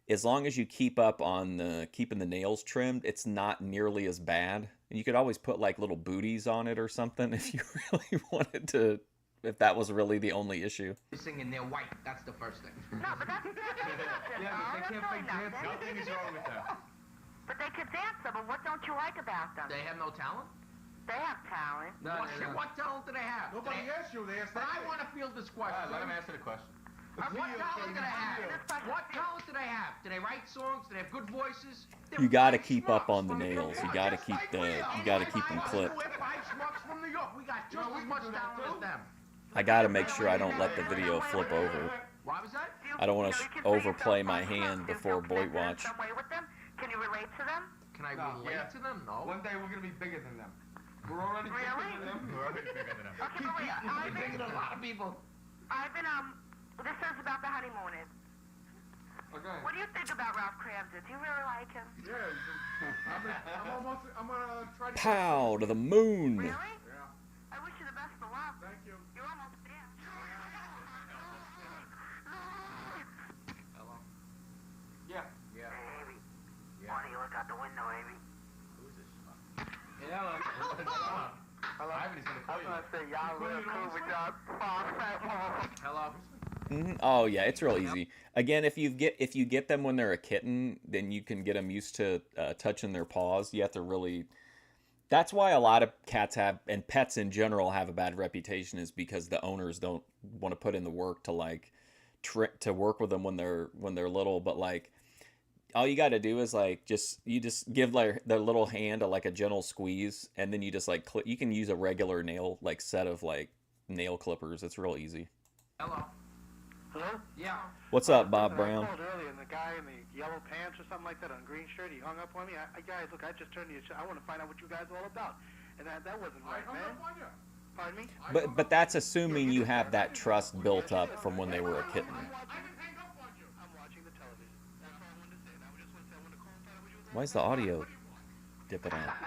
as long as you keep up on keeping the nails trimmed, it's not nearly as bad. And you could always put like little booties on it or something if you really wanted to, if that was really the only issue. Singing, they're white. That's the first thing. No, but that's nothing. Yeah, but they can't play dance. Nothing is wrong with that. But they could dance, though, but what don't you like about them? They have no talent? They have talent. What talent do they have? Nobody asked you. They asked But that. I want to field this question. Let him answer the question. What talent do they have? What talent do they have? Do they write songs? Do they have good voices? You got to keep up on the nails. You got to keep them clipped. We're 5 schmucks from New York. We got just as much talent as them. I got to make sure I don't let the video flip over. What was that? I don't want to overplay my hand before Boyd watch. Can you relate to them? Can I relate to them? No. One day we're gonna be bigger than them. We're already bigger than them. We're already bigger than him. Okay, but wait, We're bigger than a lot of people. I've been, this is about the honeymooners. Okay. What do you think about Ralph Kramden? Do you really like him? Yeah, I'm gonna try to. Pow to the moon. Really? Yeah. I wish you the best of luck. Thank you. You're almost there. Hello. Yeah. Yeah. Hey, Amy. Why don't you look out the window, Amy? Who's this? Yeah. Ivan, he's gonna I call was you. gonna say, y'all real cool with y'all fat motherfuckers. Hello. Oh yeah, it's real easy. Again, if you get them when they're a kitten, then you can get them used to touching their paws. You have to really. That's why a lot of cats have, and pets in general have a bad reputation, is because the owners don't want to put in the work to like to work with them when they're little. But like, all you got to do is like just give like their little hand a gentle squeeze, and then you just like you can use a regular nail set of like nail clippers. It's real easy. Hello. Hello? Yeah. What's up, Bob I Brown? called earlier, and the guy in the yellow pants or something like that on green shirt, he hung up on me. Guys, look, I just turned to your show. I want to find out what you guys are all about. And that wasn't I right, hung man. up on you. Pardon me? But that's assuming you have that trust built up from when they were a kitten. I didn't hang up on you. I'm watching the television. That's all I wanted to say. And I just want to say, I want to call and find out what you was all Why's the audio dipping out?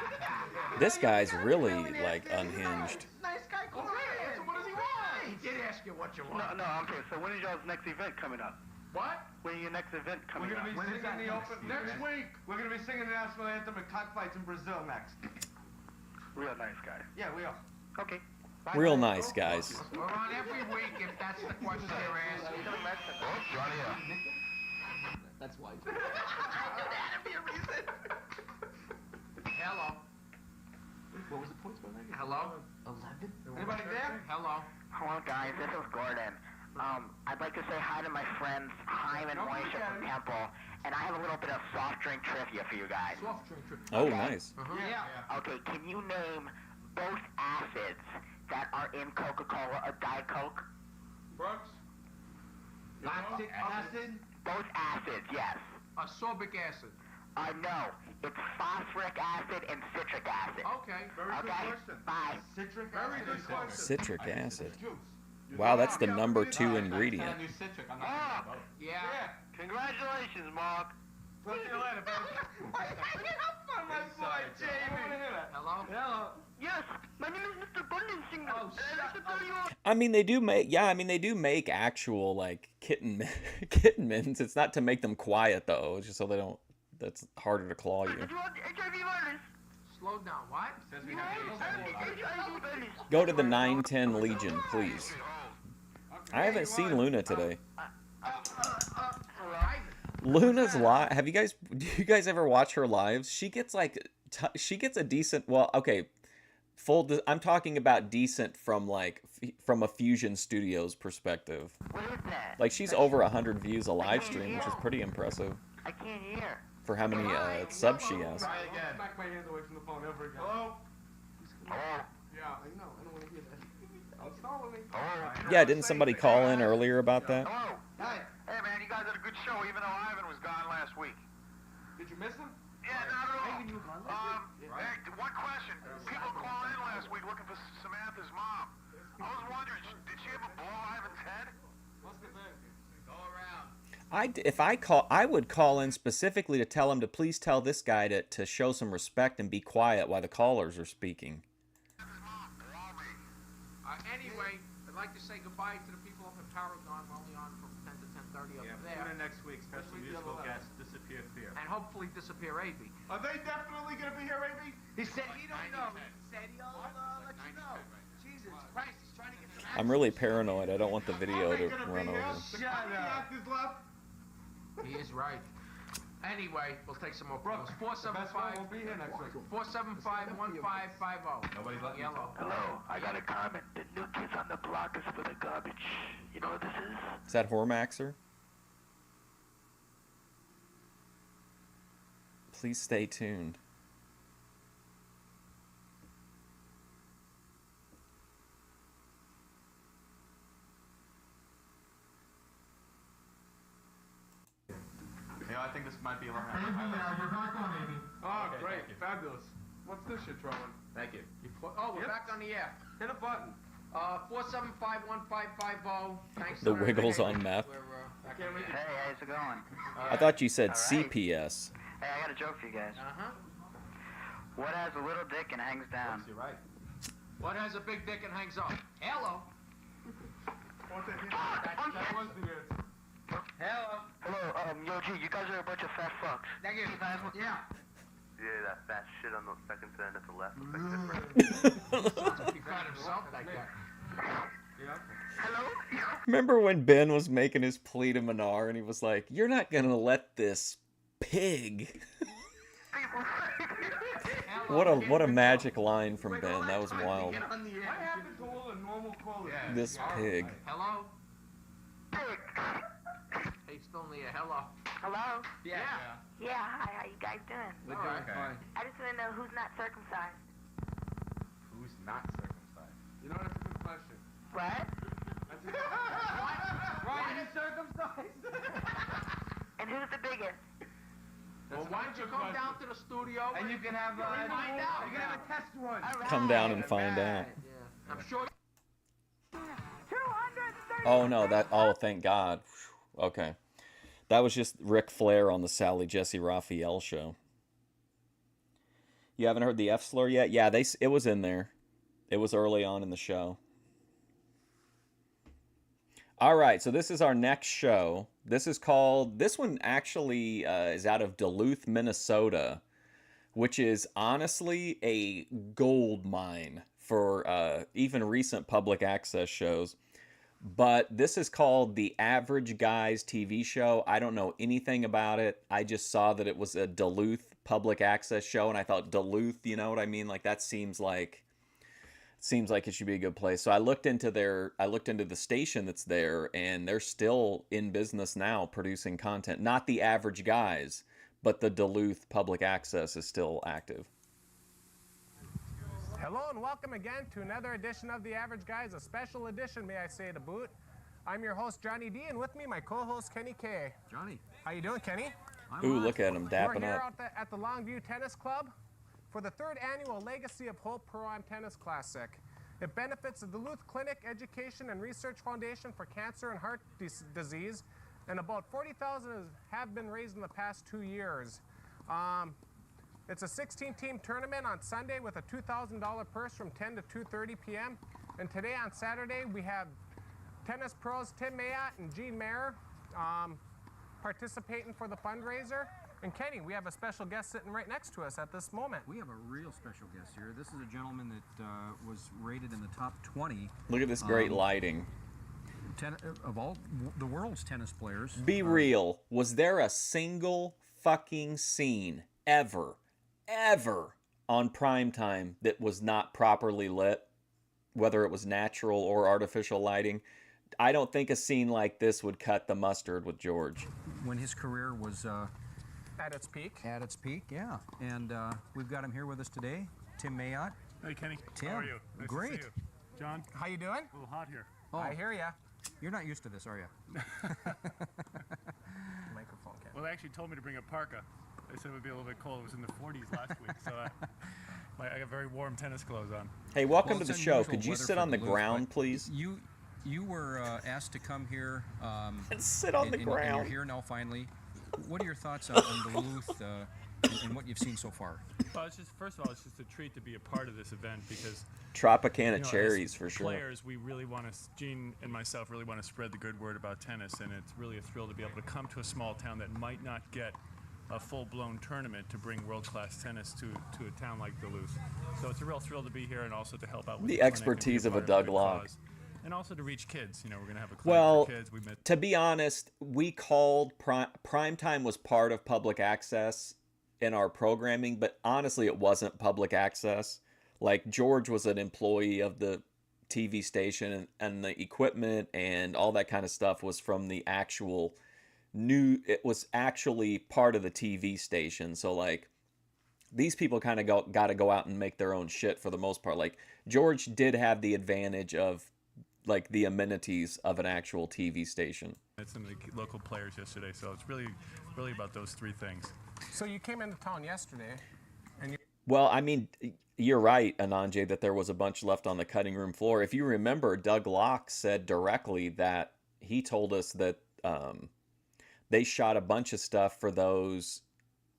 This guy's really like unhinged. Nice guy. Go ahead. What does he want? He did ask you what you want. No, okay, so when is y'all's next event coming up? What? When is your next event coming We're gonna up? be singing the open next week. We're gonna be singing the national anthem at cockfights in Brazil next. Real nice guy. Yeah, we are. Okay. Bye. Real nice guys. We're on every week if that's the question you're asking. That's why. That'd be a reason. Hello. What was the points by that? Hello. 11. Anybody there? Hello. Hello, guys. This is Gordon. I'd like to say hi to my friends Chaim and Moishe from Temple, and I have a little bit of soft drink trivia for you guys. Soft drink trip. Oh, nice. Yeah. Okay, can you name both acids that are in Coca-Cola or Diet Coke? Brooks? Lactic acid. Both acids, yes. Ascorbic acid. No, it's phosphoric acid and citric acid. Okay. Very good Okay, question. bye. Citric Very acid. good question. Citric acid. Juice. Wow, that's the number Yeah, 2 I ingredient. use citric. I'm not gonna vote. Yeah. Congratulations, Mark. Talk to you later, baby. Hanging up on my boy, Jamie. Hello. Hello. Yes, my name is Mr. Bunyan Singer. Oh, I'd like to tell you all. I mean, they do make actual like kitten mints. It's not to make them quiet though. It's just so they don't. That's harder to claw you. Did you want HIV virus? Slow down. What? Says we have HIV virus. Go to the 910 Legion, please. I haven't seen Luna today. Luna's live. Do you guys ever watch her lives? She gets she gets a decent. Well, okay. I'm talking about decent from from a Fusion Studios perspective. What is that? Like she's over 100 views a live stream, which is pretty impressive I can't hear. for how many subs she has. Try again. Back my hands away from the phone ever again. Hello? Hello? Yeah. I know. I don't want to hear that. Don't start with me. Hello? Yeah, didn't somebody call in earlier about that? Hello? Hi. Hey, man, you guys had a good show, even though Ivan was gone last week. Did you miss him? Yeah, not at all. Ivan, you were gone last week? Hey, one question. People called in last week looking for Samantha's mom. I was wondering, did she ever blow Ivan's head? Must have been. Go around. I would call in specifically to tell him to please tell this guy to show some respect and be quiet while the callers are speaking. Anyway, I'd like to say goodbye to the people up in Paragon. We're only on from 10 to 10:30 up Yeah, there. tune in next week. Special musical guest, Disappear Fear. And hopefully disappear AB. Are they definitely gonna be here, AB? He said he don't know. He said he'll let you know. Jesus Christ, he's trying to get some I'm really paranoid. I don't want the video Are they to gonna run be here? over. The comedy actors left? He is right. Anyway, we'll take some more Brooks, calls. the best one will be here next week. 475-1550. Nobody's letting Yellow. Hello, I got a comment. The new kids on the block is for the garbage. You know what this is? Is that Hormaxer? Please stay tuned. I think this might be a little. Oh, great, fabulous. What's this shit throwing? Thank you. We're back on the air. Hit a button. 475-1550. Thanks. The to our Wiggles Renee. on meth. We're, back Can't on read the Hey, air. how's it going? I thought you said All right. CPS. Hey, I got a joke for you guys. Uh-huh. What has a little dick and hangs down? You're right. What has a big dick and hangs up? Hello. What the hell? That was the answer. Hello. Hello, Yo G, you guys are a bunch of fat fucks. Thank you. Yeah. Yeah, that fat shit on the second stand at the left. He caught himself like that. Hello? Remember when Ben was making his plea to Minar and he was like, "You're not gonna let this pig." What a magic line from Ben. That was wild. What happened to all the normal callers? This pig. Hello? Hey, still in the air. Hello. Hello? Yeah. Yeah, hi, how you guys doing? We're All doing right. fine. I just want to know who's not circumcised. Who's not circumcised? You know, that's a good question. What? That's a good question. Ryan is circumcised. And who's the biggest? Well, why don't you come down to the studio And you can have find out. You can have a test one. Come down and find out. Yeah. I'm sure. 230. Oh no, oh thank God. Okay. That was just Ric Flair on the Sally Jesse Raphael show. You haven't heard the F slur yet? Yeah, it was in there. It was early on in the show. All right, so this is our next show. This one actually is out of Duluth, Minnesota, which is honestly a gold mine for even recent public access shows. But this is called The Average Guys TV show. I don't know anything about it. I just saw that it was a Duluth public access show, and I thought Duluth, you know what I mean? Like that seems like it should be a good place. So I looked into the station that's there, and they're still in business now producing content. Not The Average Guys, but the Duluth public access is still active. Hello and welcome again to another edition of The Average Guys, a special edition, may I say, to boot. I'm your host, Johnny D, and with me, my co-host, Kenny K. Johnny. How you doing, Kenny? Ooh, look at him We're dapping here up. at the Longview Tennis Club for the 3rd annual Legacy of Hope Pro-Am Tennis Classic. It benefits the Duluth Clinic Education and Research Foundation for Cancer and Heart Disease, and about $40,000 have been raised in the past 2 years. It's a 16-team tournament on Sunday with a $2,000 purse from 10 to 2:30 p.m. And today on Saturday, we have tennis pros Tim Mayotte and Gene Mayer participating for the fundraiser. And Kenny, we have a special guest sitting right next to us at this moment. We have a real special guest here. This is a gentleman that was rated in the top 20 Look at this great lighting. of all the world's tennis players. Be real. Was there a single fucking scene ever on primetime that was not properly lit, whether it was natural or artificial lighting? I don't think a scene like this would cut the mustard with George. When his career was At its peak. at its peak, yeah. And we've got him here with us today, Tim Mayotte. Hey Kenny, Tim, how are you? Nice great. to see you. John, How you doing? a little hot here. Oh, I hear ya. you're not used to this, are you? Microphone, Kenny. Well, they actually told me to bring a parka. They said it would be a little bit cold. It was in the 40s last week, so I got very warm tennis clothes on. Hey, welcome Well, to the it's show. unusual Could you weather sit for on the Duluth, ground, but please? You were asked to come here. And sit on the and you're ground. here now finally. What are your thoughts on Duluth and what you've seen so far? Well, it's just first of all, it's just a treat to be a part of this event because Tropicana you know, cherries as for sure. players, we really want to. Gene and myself really want to spread the good word about tennis, and it's really a thrill to be able to come to a small town that might not get a full-blown tournament to bring world-class tennis to a town like Duluth. So it's a real thrill to be here and also to help out with The clinic and be expertise of a part Doug good Locke. cause. And also to reach kids. You know, we're going to have a clinic Well, for kids. We met. to be honest, we called Primetime was part of public access in our programming, but honestly, it wasn't public access. Like, George was an employee of the TV station, and the equipment and all that kind of stuff was from the actual it was actually part of the TV station. So, like, these people kind of got to go out and make their own shit for the most part. Like, George did have the advantage of, like, the amenities of an actual TV station. Met some of the local players yesterday, so it's really about those three things. So you came into town yesterday, and you... Well, I mean, you're right, Ananje, that there was a bunch left on the cutting room floor. If you remember, Doug Locke said directly that he told us that they shot a bunch of stuff for those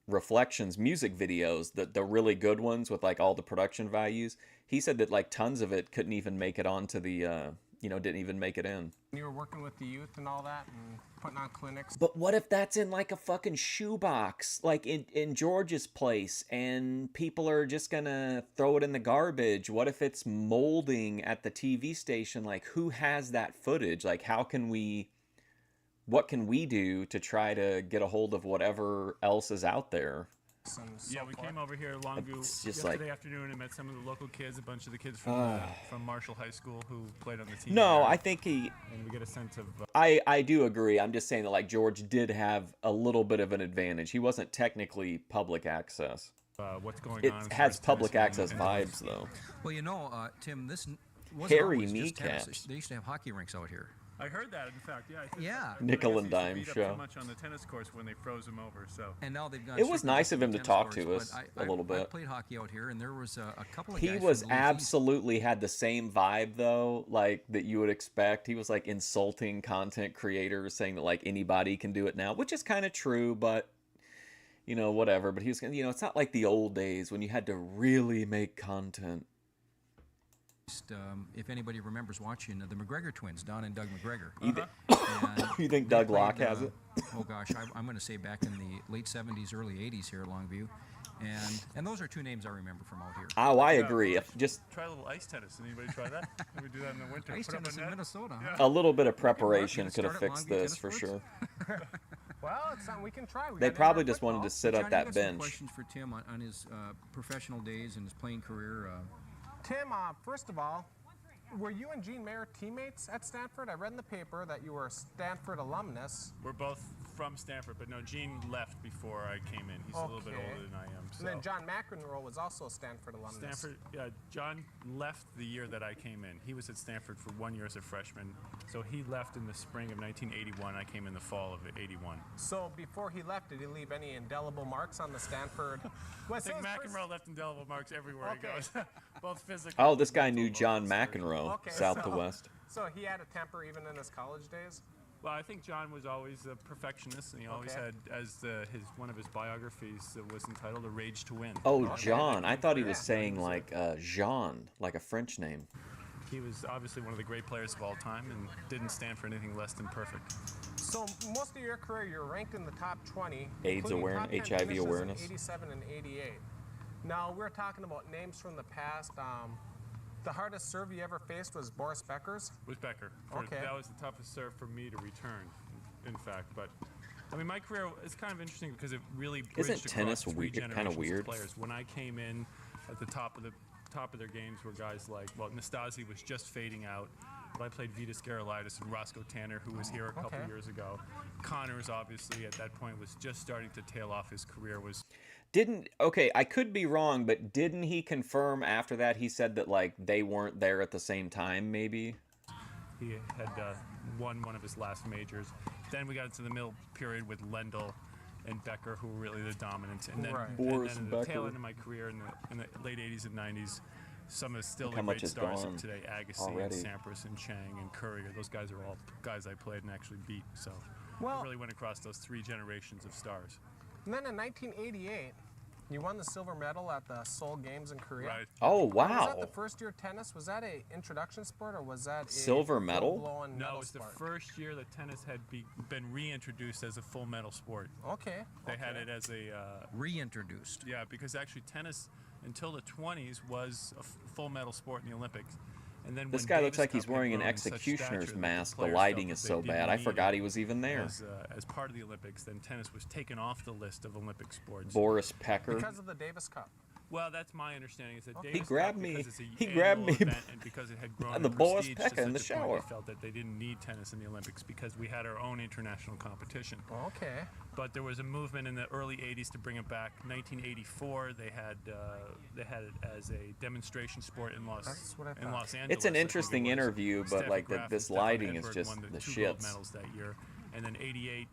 Reflections music videos, the really good ones with, like, all the production values. He said that, like, tons of it couldn't even make it onto the, didn't even make it in. You were working with the youth and all that and putting on clinics. But what if that's in, like, a fucking shoebox, like in George's place, and people are just gonna throw it in the garbage? What if it's molding at the TV station? Like, who has that footage? Like, what can we do to try to get a hold of whatever else is out there? Yeah, we came over here Longview yesterday afternoon and met some of the local kids, a bunch of the kids from Marshall High School who played on the team. No, there. I think and we get a sense of. I do agree. I'm just saying that, like, George did have a little bit of an advantage. He wasn't technically public access. What's going on? It has public access vibes, though. Well, Tim, this wasn't Hairy always just tennis. kneecaps. They used to have hockey rinks out here. I heard that, in fact, yeah. Yeah. Nickel and dime beat show. Up too much on the tennis course when they froze him over, so. And now they've got. It was nice of him to talk to us a little bit. I played hockey out here, and there was a couple of. He guys was from the absolutely had the same vibe, though, like, that you would expect. He was, like, insulting content creators, saying that, like, anybody can do it now, which is kind of true, but, whatever. But he was, it's not like the old days when you had to really make content. If anybody remembers watching the McGregor twins, Don and Doug McGregor. You think Doug Locke has it? Oh gosh, I'm going to say back in the late 70s, early 80s here at Longview, and those are two names I remember from out here. Oh, I agree. Try a little ice tennis. Anybody try that? We do that in the winter. Ice tennis in Minnesota. Huh? A little bit of preparation could have fixed this for sure. Well, it's something we can try. They probably just wanted to sit up that John, bench. Questions for Tim on his professional days and his playing career. Tim, first of all, were you and Gene Mayer teammates at Stanford? I read in the paper that you were a Stanford alumnus. We're both from Stanford, but no, Gene left before I came in. He's a little bit older than I am. So. And then John McEnroe was also a Stanford alumnus. John left the year that I came in. He was at Stanford for 1 year as a freshman. So he left in the spring of 1981. I came in the fall of 81. So before he left, did he leave any indelible marks on the Stanford? I think McEnroe left indelible marks everywhere he goes, both physically. Oh, this guy knew John McEnroe, south to west. So he had a temper even in his college days? Well, I think John was always a perfectionist, and he always had, as one of his biographies was entitled "A Rage to Win." Oh, John. I thought he was saying, like, Jean, like a French name. He was obviously one of the great players of all time and didn't stand for anything less than perfect. So most of your career, you're ranked in the top 20. AIDS awareness, HIV awareness. 87 and 88. Now, we're talking about names from the past. The hardest serve you ever faced was Boris Becker's? Was Becker. Okay. That was the toughest serve for me to return, in fact. But, I mean, my career is kind of interesting because it really bridged Isn't tennis kind of weird? Players. When I came in at the top of their games were guys like, well, Nastase was just fading out. But I played Vitas Gerulaitis and Roscoe Tanner, who was here a couple years ago. Connors, obviously, at that point was just starting to tail off his career. I could be wrong, but didn't he confirm after that? He said that, like, they weren't there at the same time, maybe? He had won one of his last majors. Then we got into the middle period with Lendl and Becker, who were really the dominant. And then, Boris and then at the tail Becker. end of my career in the late 80s and 90s, some of still Look the how much great is stars gone of today, Agassi already. and Sampras and Chang and Courier, those guys are all guys I played and actually beat. So I really went across those three generations of stars. And then in 1988, you won the silver medal at the Seoul Games in Korea. Right. Oh, wow. Was that the first year tennis? Was that a introduction sport, or was that a silver medal? full-blown No, medal it was sport? the first year that tennis had been reintroduced as a full medal sport. Okay. They had it as a reintroduced. Yeah, because actually tennis until the 20s was a full medal sport in the Olympics. And then This when guy looks Davis like he's Cup had wearing an grown in such executioner's stature that mask. The players lighting felt is that so they bad. didn't I need forgot it he was even there. As part of the Olympics, then tennis was taken off the list of Olympic sports. Boris Pecker. Because of the Davis Cup. Well, that's my understanding. Is that Okay. Davis He grabbed Cup, me. because it's a He grabbed annual me event, and because it had grown and the in Boris prestige Pecker to in the such a point, shower. they felt that they didn't need tennis in the Olympics because we had our own international competition. Okay. But there was a movement in the early '80s to bring it back. 1984, they had it as a demonstration sport in Los Angeles. It's an I think interesting it was. interview, but Steffi like Graf this and Stefan lighting is Edberg just won the two gold shits. medals that year, and then '88.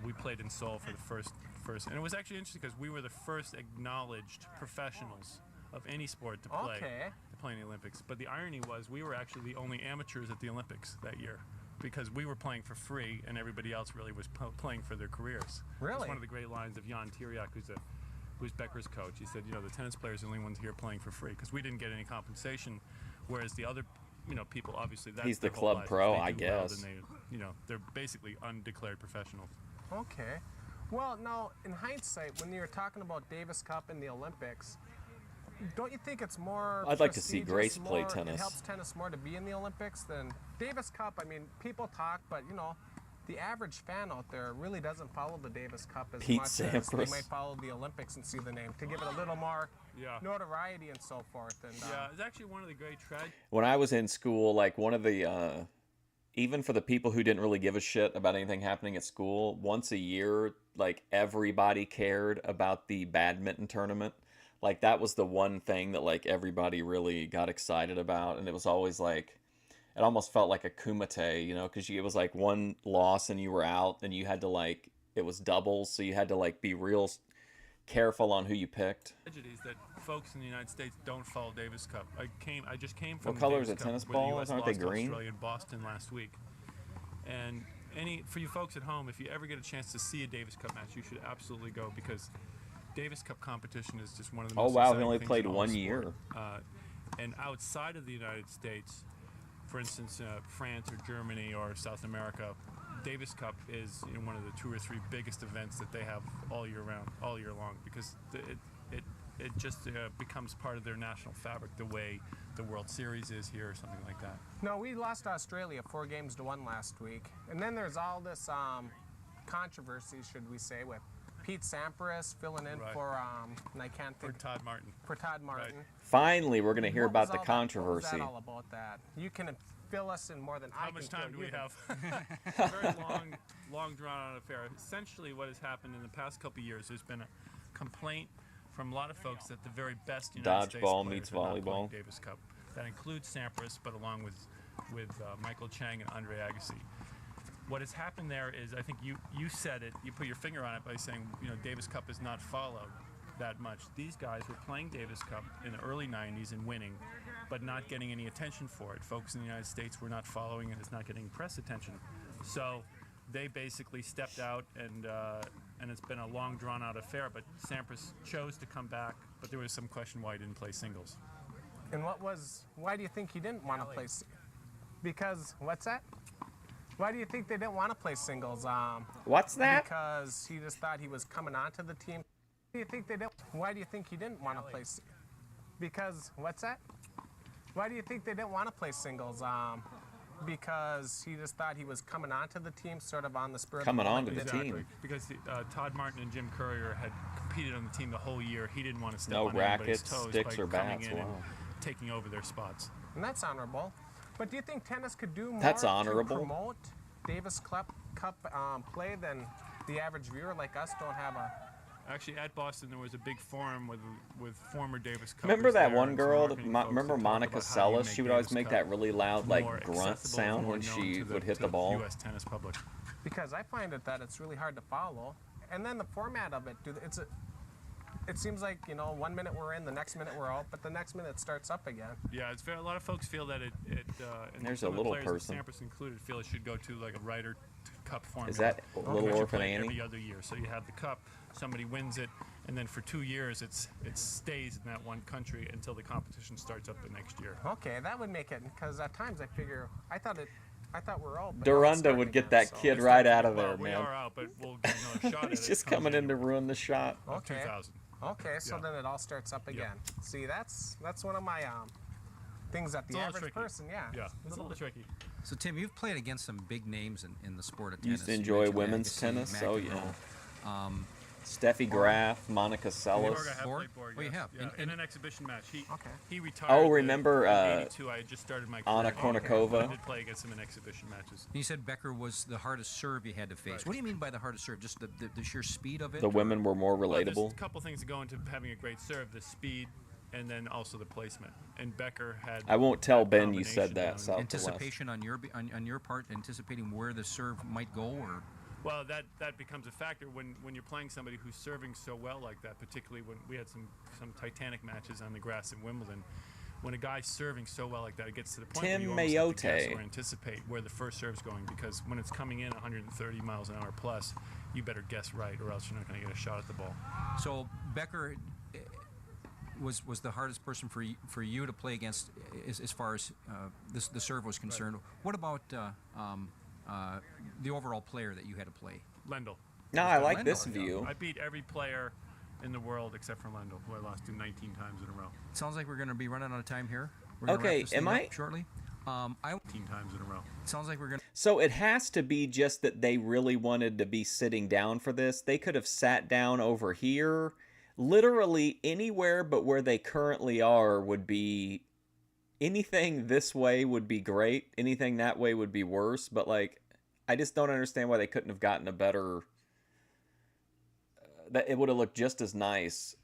We played in Seoul for the first, and it was actually interesting because we were the first acknowledged professionals of any sport to play in the Olympics. But the irony was we were actually the only amateurs at the Olympics that year because we were playing for free and everybody else really was playing for their careers. Really? It's one of the great lines of Jan Tiriak, who's Becker's coach. He said, the tennis players are the only ones here playing for free because we didn't get any compensation, whereas the other people, obviously, that's He's the their whole club life. pro, They I do well, guess. then they're basically undeclared professionals. Okay. Well, now, in hindsight, when you're talking about Davis Cup and the Olympics, don't you think it's more I'd like to see prestigious, Grace play more- tennis. It helps tennis more to be in the Olympics than Davis Cup. I mean, people talk, but, the average fan out there really doesn't follow the Davis Cup as Pete much as they Sampras. might follow the Olympics and see the name to give it a little more notoriety and so forth. And Yeah, it's actually one of the great tragedies. When I was in school, like one of the, even for the people who didn't really give a shit about anything happening at school, once a year, like everybody cared about the badminton tournament. Like that was the one thing that like everybody really got excited about, and it was always like, it almost felt like a kumite, because it was like one loss and you were out, and you had to like, it was doubles, so you had to like be real careful on who you picked. Tragedies that folks in the United States don't follow Davis Cup. I just came from What color Davis is a Cup tennis where the ball? US Aren't they lost to green? Australia in Boston last week. And for you folks at home, if you ever get a chance to see a Davis Cup match, you should absolutely go because Davis Cup competition is just one of the most Oh wow, exciting they only things played in all one sport. year. And outside of the United States, for instance, France or Germany or South America, Davis Cup is one of the 2 or 3 biggest events that they have all year long, because it just becomes part of their national fabric, the way the World Series is here or something like that. No, we lost to Australia 4-1 last week. And then there's all this controversy, should we say, with Pete Sampras filling in for, and I can't think. For Todd Martin. For Todd Martin. Finally, we're going to hear What was about the all that- controversy. What was that all about that? You can fill us in more than I How can. much time do fill we you. have? Very long drawn-out affair. Essentially, what has happened in the past couple of years, there's been a complaint from a lot of folks that the very best United States Dodgeball players meets are not playing volleyball. Davis Cup. That includes Sampras, but along with Michael Chang and Andre Agassi. What has happened there is, I think you said it, you put your finger on it by saying, Davis Cup is not followed that much. These guys were playing Davis Cup in the early 90s and winning, but not getting any attention for it. Folks in the United States were not following it. It's not getting press attention. So they basically stepped out, and it's been a long, drawn-out affair, but Sampras chose to come back, but there was some question why he didn't play singles. And why do you think he didn't want to play? Because, what's that? Why do you think they didn't want to play singles? What's that? Because he just thought he was coming onto the team. Why do you think he didn't want to play? Because, what's that? Why do you think they didn't want to play singles? Because he just thought he was coming onto the team, sort of on the spur of the moment. Exactly. Because Todd Martin and Jim Courier had competed on the team the whole year. He didn't want to step No on anybody's rackets, toes sticks, by or coming bats. in Wow. and taking over their spots. And that's honorable. But do you think tennis could do more That's to honorable. promote Davis Cup play than the average viewer like us don't have a... Actually, at Boston, there was a big forum with former Davis Cuppers. Remember that there one and some girl, marketing folks remember that talked Monica about how you Seles? She would always Davis make Cup that really loud, like, more grunt accessible, sound more when known she to would hit to the ball. U.S. tennis public. Because I find that it's really hard to follow. And then the format of it, it seems like, 1 minute we're in, the next minute we're out, but the next minute it starts up again. Yeah, it's a lot of folks feel that and There's some a of the little players, person. Sampras included, feel it should go to like a Ryder Cup formula. Is that Little which you Orphan play Annie? Every other year. So you have the cup, somebody wins it, and then for 2 years it stays in that one country until the competition starts up the next year. Okay, that would make it, because at times I figure, I thought we're out. but now it's Duranda starting would get again, that so- kid right out of Well, there, we man. are out, but we'll get another shot at He's it just come coming in to January ruin the shot. of Okay. 2000. Okay, so Yeah. then it all starts up again. See, that's one of my things that It's the a little average tricky. person, yeah. Yeah, It's it's a little tricky. So Tim, you've played against some big names in the sport of You tennis. used to enjoy mentioned women's Agassi, tennis? Oh, yeah. McEnroe. Steffi Graf, Monica Borg, Seles. I have played Borg, Oh, you yes. have? Yeah, In- in an exhibition match. He retired. Oh, in remember, 82. I had just started my career. Anna Kournikova? I did play against him in exhibition matches. You said Becker was the hardest serve you had to face. Right. What do you mean by the hardest serve? Just the sheer speed of it? The women were more Well, relatable. there's a couple things that go into having a great serve: the speed, and then also the placement. And Becker had. I won't tell that Ben you said combination that, down. South to West. Anticipation on your part, anticipating where the serve might go, or Well, that becomes a factor when you're playing somebody who's serving so well like that. Particularly when we had some Titanic matches on the grass in Wimbledon. When a guy's serving so well like that, it gets to the point Tim where you almost have to Mayotte. guess or anticipate where the first serve's going, because when it's coming in 130 miles an hour plus, you better guess right, or else you're not going to get a shot at the ball. so Becker was the hardest person for you to play against as far as the serve was concerned. Right. What about the overall player that you had to play? Lendl. No, I like Lendl, this yeah. view. I beat every player in the world except for Lendl, who I lost to 19 times in a row. Sounds like we're going to be running out of time here. We're gonna Okay, wrap this thing am up I- shortly? 19 times in a row. Sounds like we're going to. So it has to be just that they really wanted to be sitting down for this. They could have sat down over here. Literally anywhere but where they currently are would be... Anything this way would be great. Anything that way would be worse. But, like, I just don't understand why they couldn't have gotten a better... that it would have looked just as nice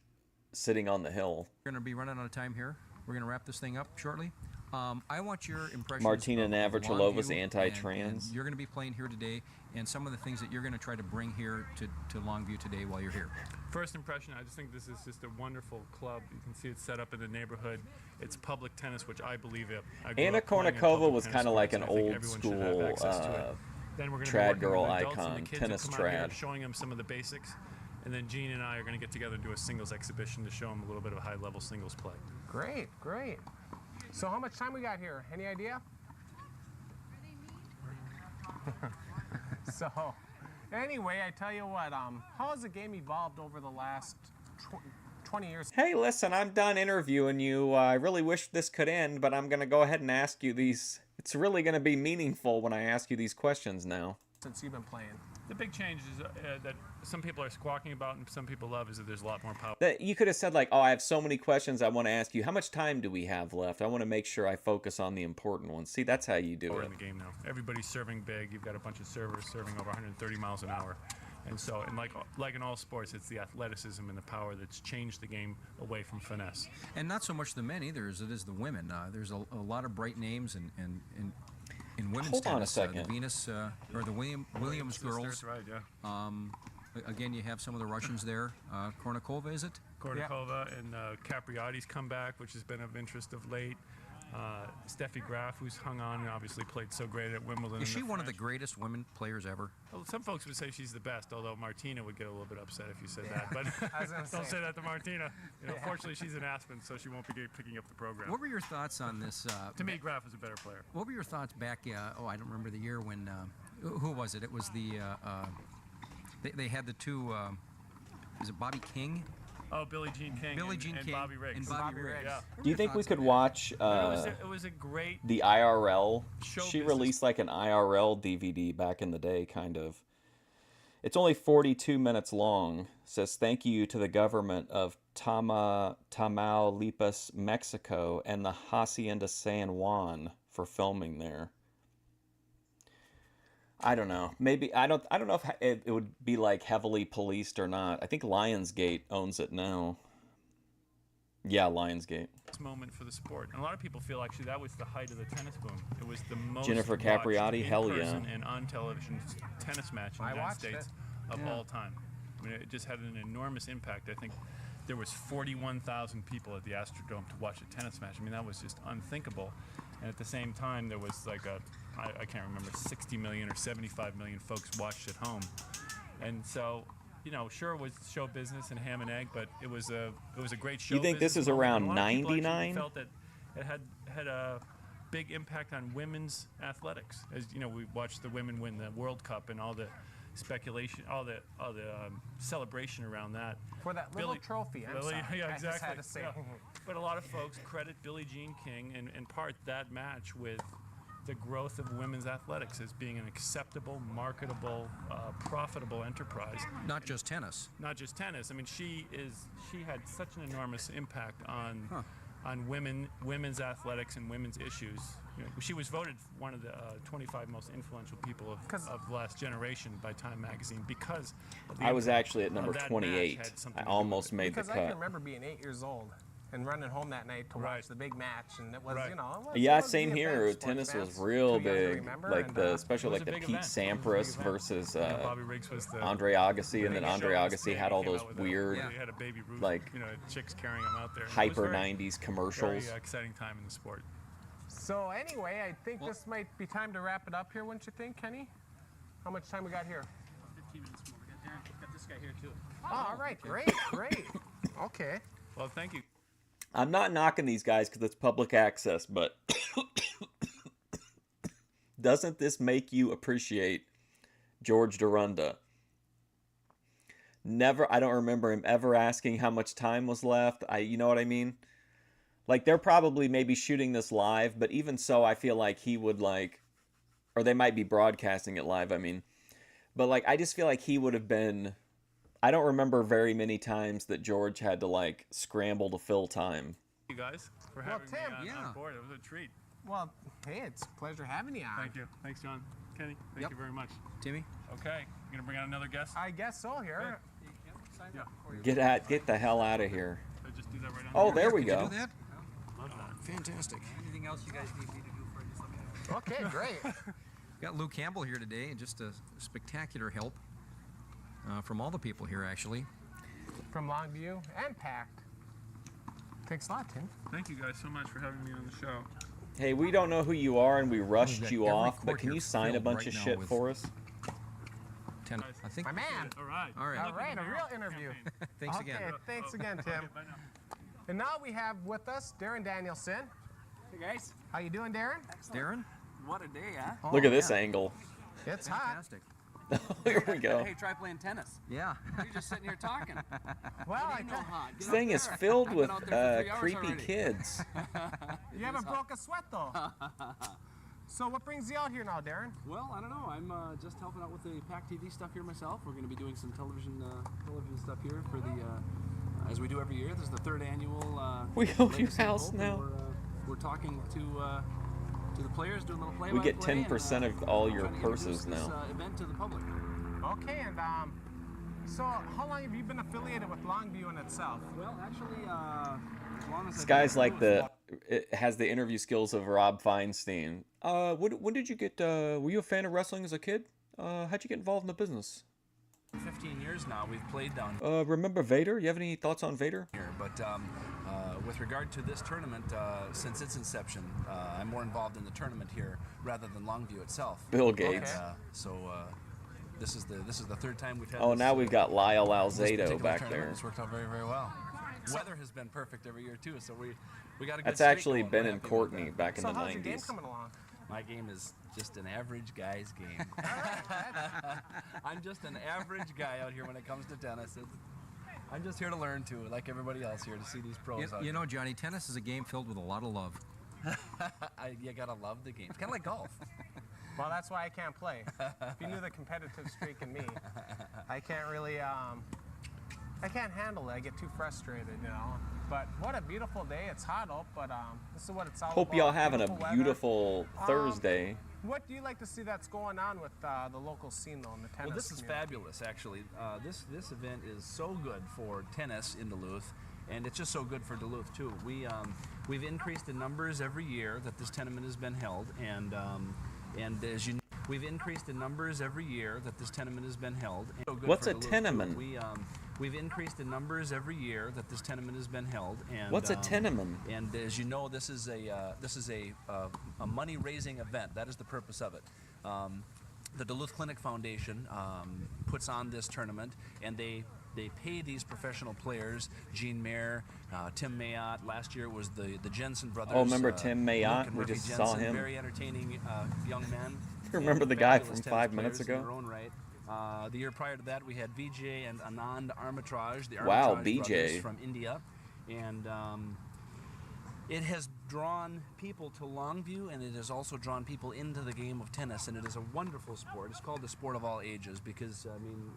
sitting on the hill. We're going to be running out of time here. We're going to wrap this thing up shortly. I want your impressions. Martina of Navrachilova's Longview, anti-trans. and you're going to be playing here today, and some of the things that you're going to try to bring here to Longview today while you're here. First impression, I just think this is just a wonderful club. You can see it's set up in the neighborhood. It's public tennis, which I believe it. I grew Anna up playing in Kournikova public was tennis kind of like an courts, and I think old everyone should have school access to it. Then we're gonna be trad working girl with adults and the icon, kids tennis who come out here, trad. showing them some of the basics. And then Gene and I are going to get together and do a singles exhibition to show them a little bit of high-level singles play. Great, great. So how much time we got here? Any idea? So, anyway, I tell you what, how has the game evolved over the last 20 years? Hey, listen, I'm done interviewing you. I really wish this could end, but I'm going to go ahead and ask you these. It's really going to be meaningful when I ask you these questions now. Since you've been playing. The big change is that some people are squawking about and some people love is that there's a lot more power. That you could have said, like, oh, I have so many questions I want to ask you. How much time do we have left? I want to make sure I focus on the important ones. See, that's how you do Power it. in the game now. Everybody's serving big. You've got a bunch of servers serving over 130 miles an hour. And so, and like in all sports, it's the athleticism and the power that's changed the game away from finesse. And not so much the men either as it is the women. There's a lot of bright names in women's Hold on a tennis. second. The Venus or the Williams girls. That's right, yeah. Again, you have some of the Russians there. Kournikova, is it? Kournikova and Capriati's comeback, which has been of interest of late. Steffi Graf, who's hung on and obviously played so great at Wimbledon. Is she one of the greatest women players ever? Well, some folks would say she's the best, although Martina would get a little bit upset if you said that. But don't say that to Martina. You know, fortunately, she's in Aspen, so she won't be picking up the program. What were your thoughts on this? To me, Graf is a better player. What were your thoughts back? I don't remember the year when. Who was it? It was the. They had the two. Is it Bobby King? Oh, Billie Jean King. Billie Jean and King Bobby Riggs. and Bobby Riggs. Yeah. Do you think we could watch it was a great the IRL? show She business. released like an IRL DVD back in the day, kind of. It's only 42 minutes long. Says thank you to the government of Tamaulipas, Mexico, and the Hacienda San Juan for filming there. I don't know. Maybe I don't know if it would be like heavily policed or not. I think Lionsgate owns it now. Yeah, Lionsgate. Moment for the sport. And a lot of people feel actually that was the height of the tennis boom. It was the most Jennifer watched Capriati, in hell yeah. person and on television tennis match in the United States of all time. I mean, it just had an enormous impact. I think there was 41,000 people at the Astrodome to watch a tennis match. I mean, that was just unthinkable. And at the same time, there was like I can't remember, 60 million or 75 million folks watched at home. And so, you know, sure it was show business and ham and egg, but it was a great show. You think this is around 99? Felt that it had a big impact on women's athletics. As you know, we watched the women win the World Cup and all the speculation, all the celebration around that. For that little trophy, I'm sorry. Yeah, I exactly. just had to say. Yeah. But a lot of folks credit Billie Jean King, in part, that match with the growth of women's athletics as being an acceptable, marketable, profitable enterprise. Not just tennis. Not just tennis. I mean, she had such an enormous impact on women's athletics and women's issues. You know, she was voted one of the 25 most influential people of the last generation by Time magazine because of the I was impact actually at number that match 28. had something I to do with almost it. made the Because I can cut. remember being 8 years old and running home that night to watch the big match, and it was, you know, it was, Yeah, it was same the here. event, sports Tennis was fans, real too young to big, remember, like and, especially it was like a the big Pete event. It was a big Sampras event. versus Bobby Riggs was the Andre Agassi, and then big Andre show. Agassi Yeah, had he all came those out with a- weird, He had a Baby Ruth, like, you know, chicks carrying him out there. It was hyper very- 90s commercials. Very exciting time in the sport. So anyway, I think this might be time to wrap it up here, wouldn't you think, Kenny? How much time we got here? 15 minutes more. Got this guy here too. Oh, all right, great, great. Okay. Well, thank you. I'm not knocking these guys because it's public access, but doesn't this make you appreciate George Derunda? Never, I don't remember him ever asking how much time was left. You know what I mean? Like, they're probably maybe shooting this live, but even so, I feel like he would or they might be broadcasting it live, I mean. But like, I just feel like he would have been, I don't remember very many times that George had to scramble to fill time. Thank you guys for Well, having Tim, me on board. It was a treat. Well, hey, it's a pleasure having you on. Thank you. Thanks, John. Kenny, thank you very much. Timmy? Okay, you gonna bring out another guest? I guess so here. Yeah. Get the hell out of here. So just do that right Oh, on there we Did you go. do that? Love that. Fantastic. Anything else you guys need me to do for just let me know. Okay, great. Got Lou Campbell here today, and just a spectacular help from all the people here, actually. From Longview and Pact. Thanks a lot, Tim. Thank you guys so much for having me on the show. Hey, we don't know who you are and we We've rushed got you every off, but court can here you sign a filled bunch right of now shit with for us? I think. My man. All right. All right. All right, a real interview. Thanks Okay, again. thanks again, Tim. And now we have with us Darren Danielson. Hey guys. How you doing, Darren? Darren? What a day, huh? Look at this angle. It's hot. Fantastic. Here we go. Hey, try playing tennis. Yeah. You're just sitting here talking. Well, It ain't no hot. Get This out thing is there. filled I've with been out there for 3 hours creepy already. kids. You haven't broke a sweat though. So what brings you out here now, Darren? Well, I don't know. I'm just helping out with the PAC TV stuff here myself. We're going to be doing some television stuff here for the as we do every year. This is the 3rd annual. We own your Legacy of house Hope, now. and we're talking to the players, doing a little play. We get 10% of all your purses now. This event to the public. Okay, and so how long have you been affiliated with Longview in itself? Well, actually, as long as This guy's like it has the interview skills of Rob Feinstein. When did you get, were you a fan of wrestling as a kid? How'd you get involved in the business? 15 years now we've played down Remember Vader? You have any thoughts on Vader? here, but with regard to this tournament, since its inception, I'm more involved in the tournament here rather than Longview itself. Bill Gates. So this is the 3rd time we've had. Oh, this, now we've got Lyle this Alzado particular back tournament. there. It's worked out very, very well. Weather has been perfect every year too, so we got a good. That's streak actually going. Ben We're and happy about Courtney that. back in So the how's your game 90s. coming along? My game is just an average guy's game. I'm just an average guy out here when it comes to tennis. I'm just here to learn too, like everybody else here, to see these pros out You here. know, Johnny, tennis is a game filled with a lot of love. You gotta love the game. It's kind of like golf. Well, that's why I can't play. If you knew the competitive streak in me, I can't really, I can't handle it. I get too frustrated, you know. But what a beautiful day. It's hot out, but this is what it's all about. Hope y'all having a Beautiful weather. beautiful Thursday. What do you like to see that's going on with the local scene, though, in the tennis Well, this is community? fabulous, actually. This event is so good for tennis in Duluth, and it's just so good for Duluth too. We've increased in numbers every year that this tournament has been held, and as you know, we've increased in numbers every year that this tournament has been held. And so good What's for a Duluth, too. tenement? We've increased in numbers every year that this tournament has been held. And What's a tenement? And as you know, this is a money-raising event. That is the purpose of it. The Duluth Clinic Foundation puts on this tournament, and they pay these professional players. Gene Mayer, Tim Mayotte. Last year it was the Jensen brothers. Oh, remember Tim Luke Mayotte? and We Murphy just Jensen, saw him. Very entertaining young men. Remember and the guy fabulous from tennis 5 minutes players in ago? their own right. The year prior to that, we had Vijay and Anand Armitage, the Wow, Armitage brothers Vijay. from India. And it has drawn people to Longview, and it has also drawn people into the game of tennis, and it is a wonderful sport. It's called the sport of all ages because, I mean,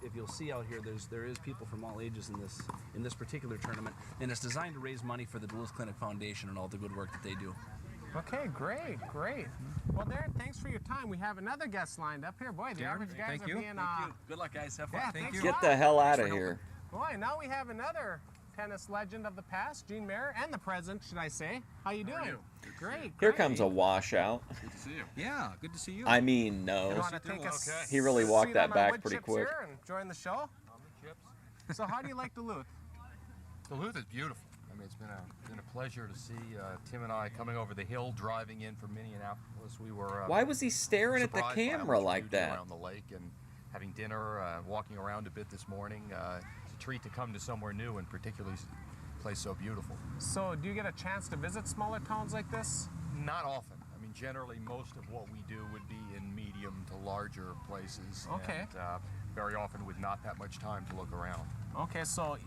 if you'll see out here, there is people from all ages in this particular tournament, and it's designed to raise money for the Duluth Clinic Foundation and all the good work that they do. Okay, great. Well, Darren, thanks for your time. We have another guest lined up here. Boy, the Darren, average guys thank are you. being... Thank you. Good luck, guys. Have fun. Yeah, Thank thanks you. a Get lot. the hell out of here. Boy, now we have another tennis legend of the past, Gene Mayer, and the present, should I say. How you doing? Great. Here comes a washout. Good to see you. Yeah, good to see you. I mean, You no. want to take a He really walked seat that on my back wood pretty chips quick. here and join the show? So how do you like Duluth? Duluth is beautiful. I mean, it's been a pleasure to see Tim and I coming over the hill, driving in from Minneapolis. We were. Why was he staring at the surprised by how camera much like we do that? around the lake and having dinner, walking around a bit this morning. It's a treat to come to somewhere new, and particularly a place so beautiful. So do you get a chance to visit smaller towns like this? Not often. I mean, generally, most of what we do would be in medium to larger places. Okay. And, very often with not that much time to look around. Okay, so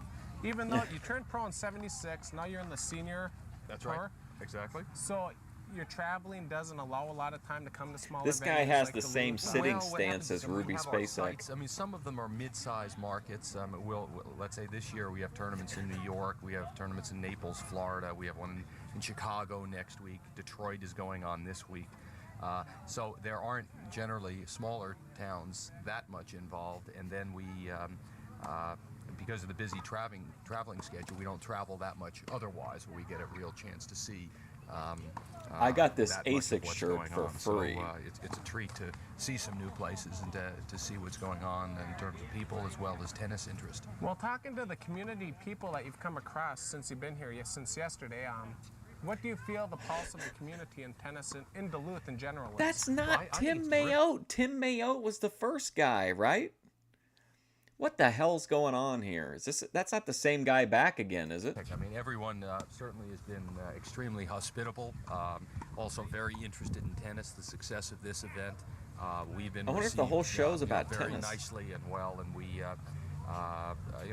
even though you turned pro in '76, now you're in the senior That's tour. right. Exactly. So your traveling doesn't allow a lot of time to come to smaller This guy venues has like the Duluth? same sitting Well, what stance happens as is when we Ruby have our SpaceX. sites, I mean, some of them are mid-sized markets. Let's say this year we have tournaments in New York, we have tournaments in Naples, Florida, we have one in Chicago next week. Detroit is going on this week. So there aren't generally smaller towns that much involved, and then we, because of the busy traveling schedule, we don't travel that much otherwise, where we get a real chance to see. I got this that much of ASICS what's shirt going for on. free. So, it's a treat to see some new places and to see what's going on in terms of people as well as tennis interest. Well, talking to the community people that you've come across since you've been here, since yesterday, what do you feel the pulse of the community in tennis in Duluth in general is? That's not I think Tim it's Mayotte. Tim Mayotte was the first guy, right? What the hell's going on here? That's not the same guy back again, is it? I mean, everyone certainly has been extremely hospitable. Also very interested in tennis, the success of this event. We've been I wonder if the whole show's about very tennis. nicely and well, and we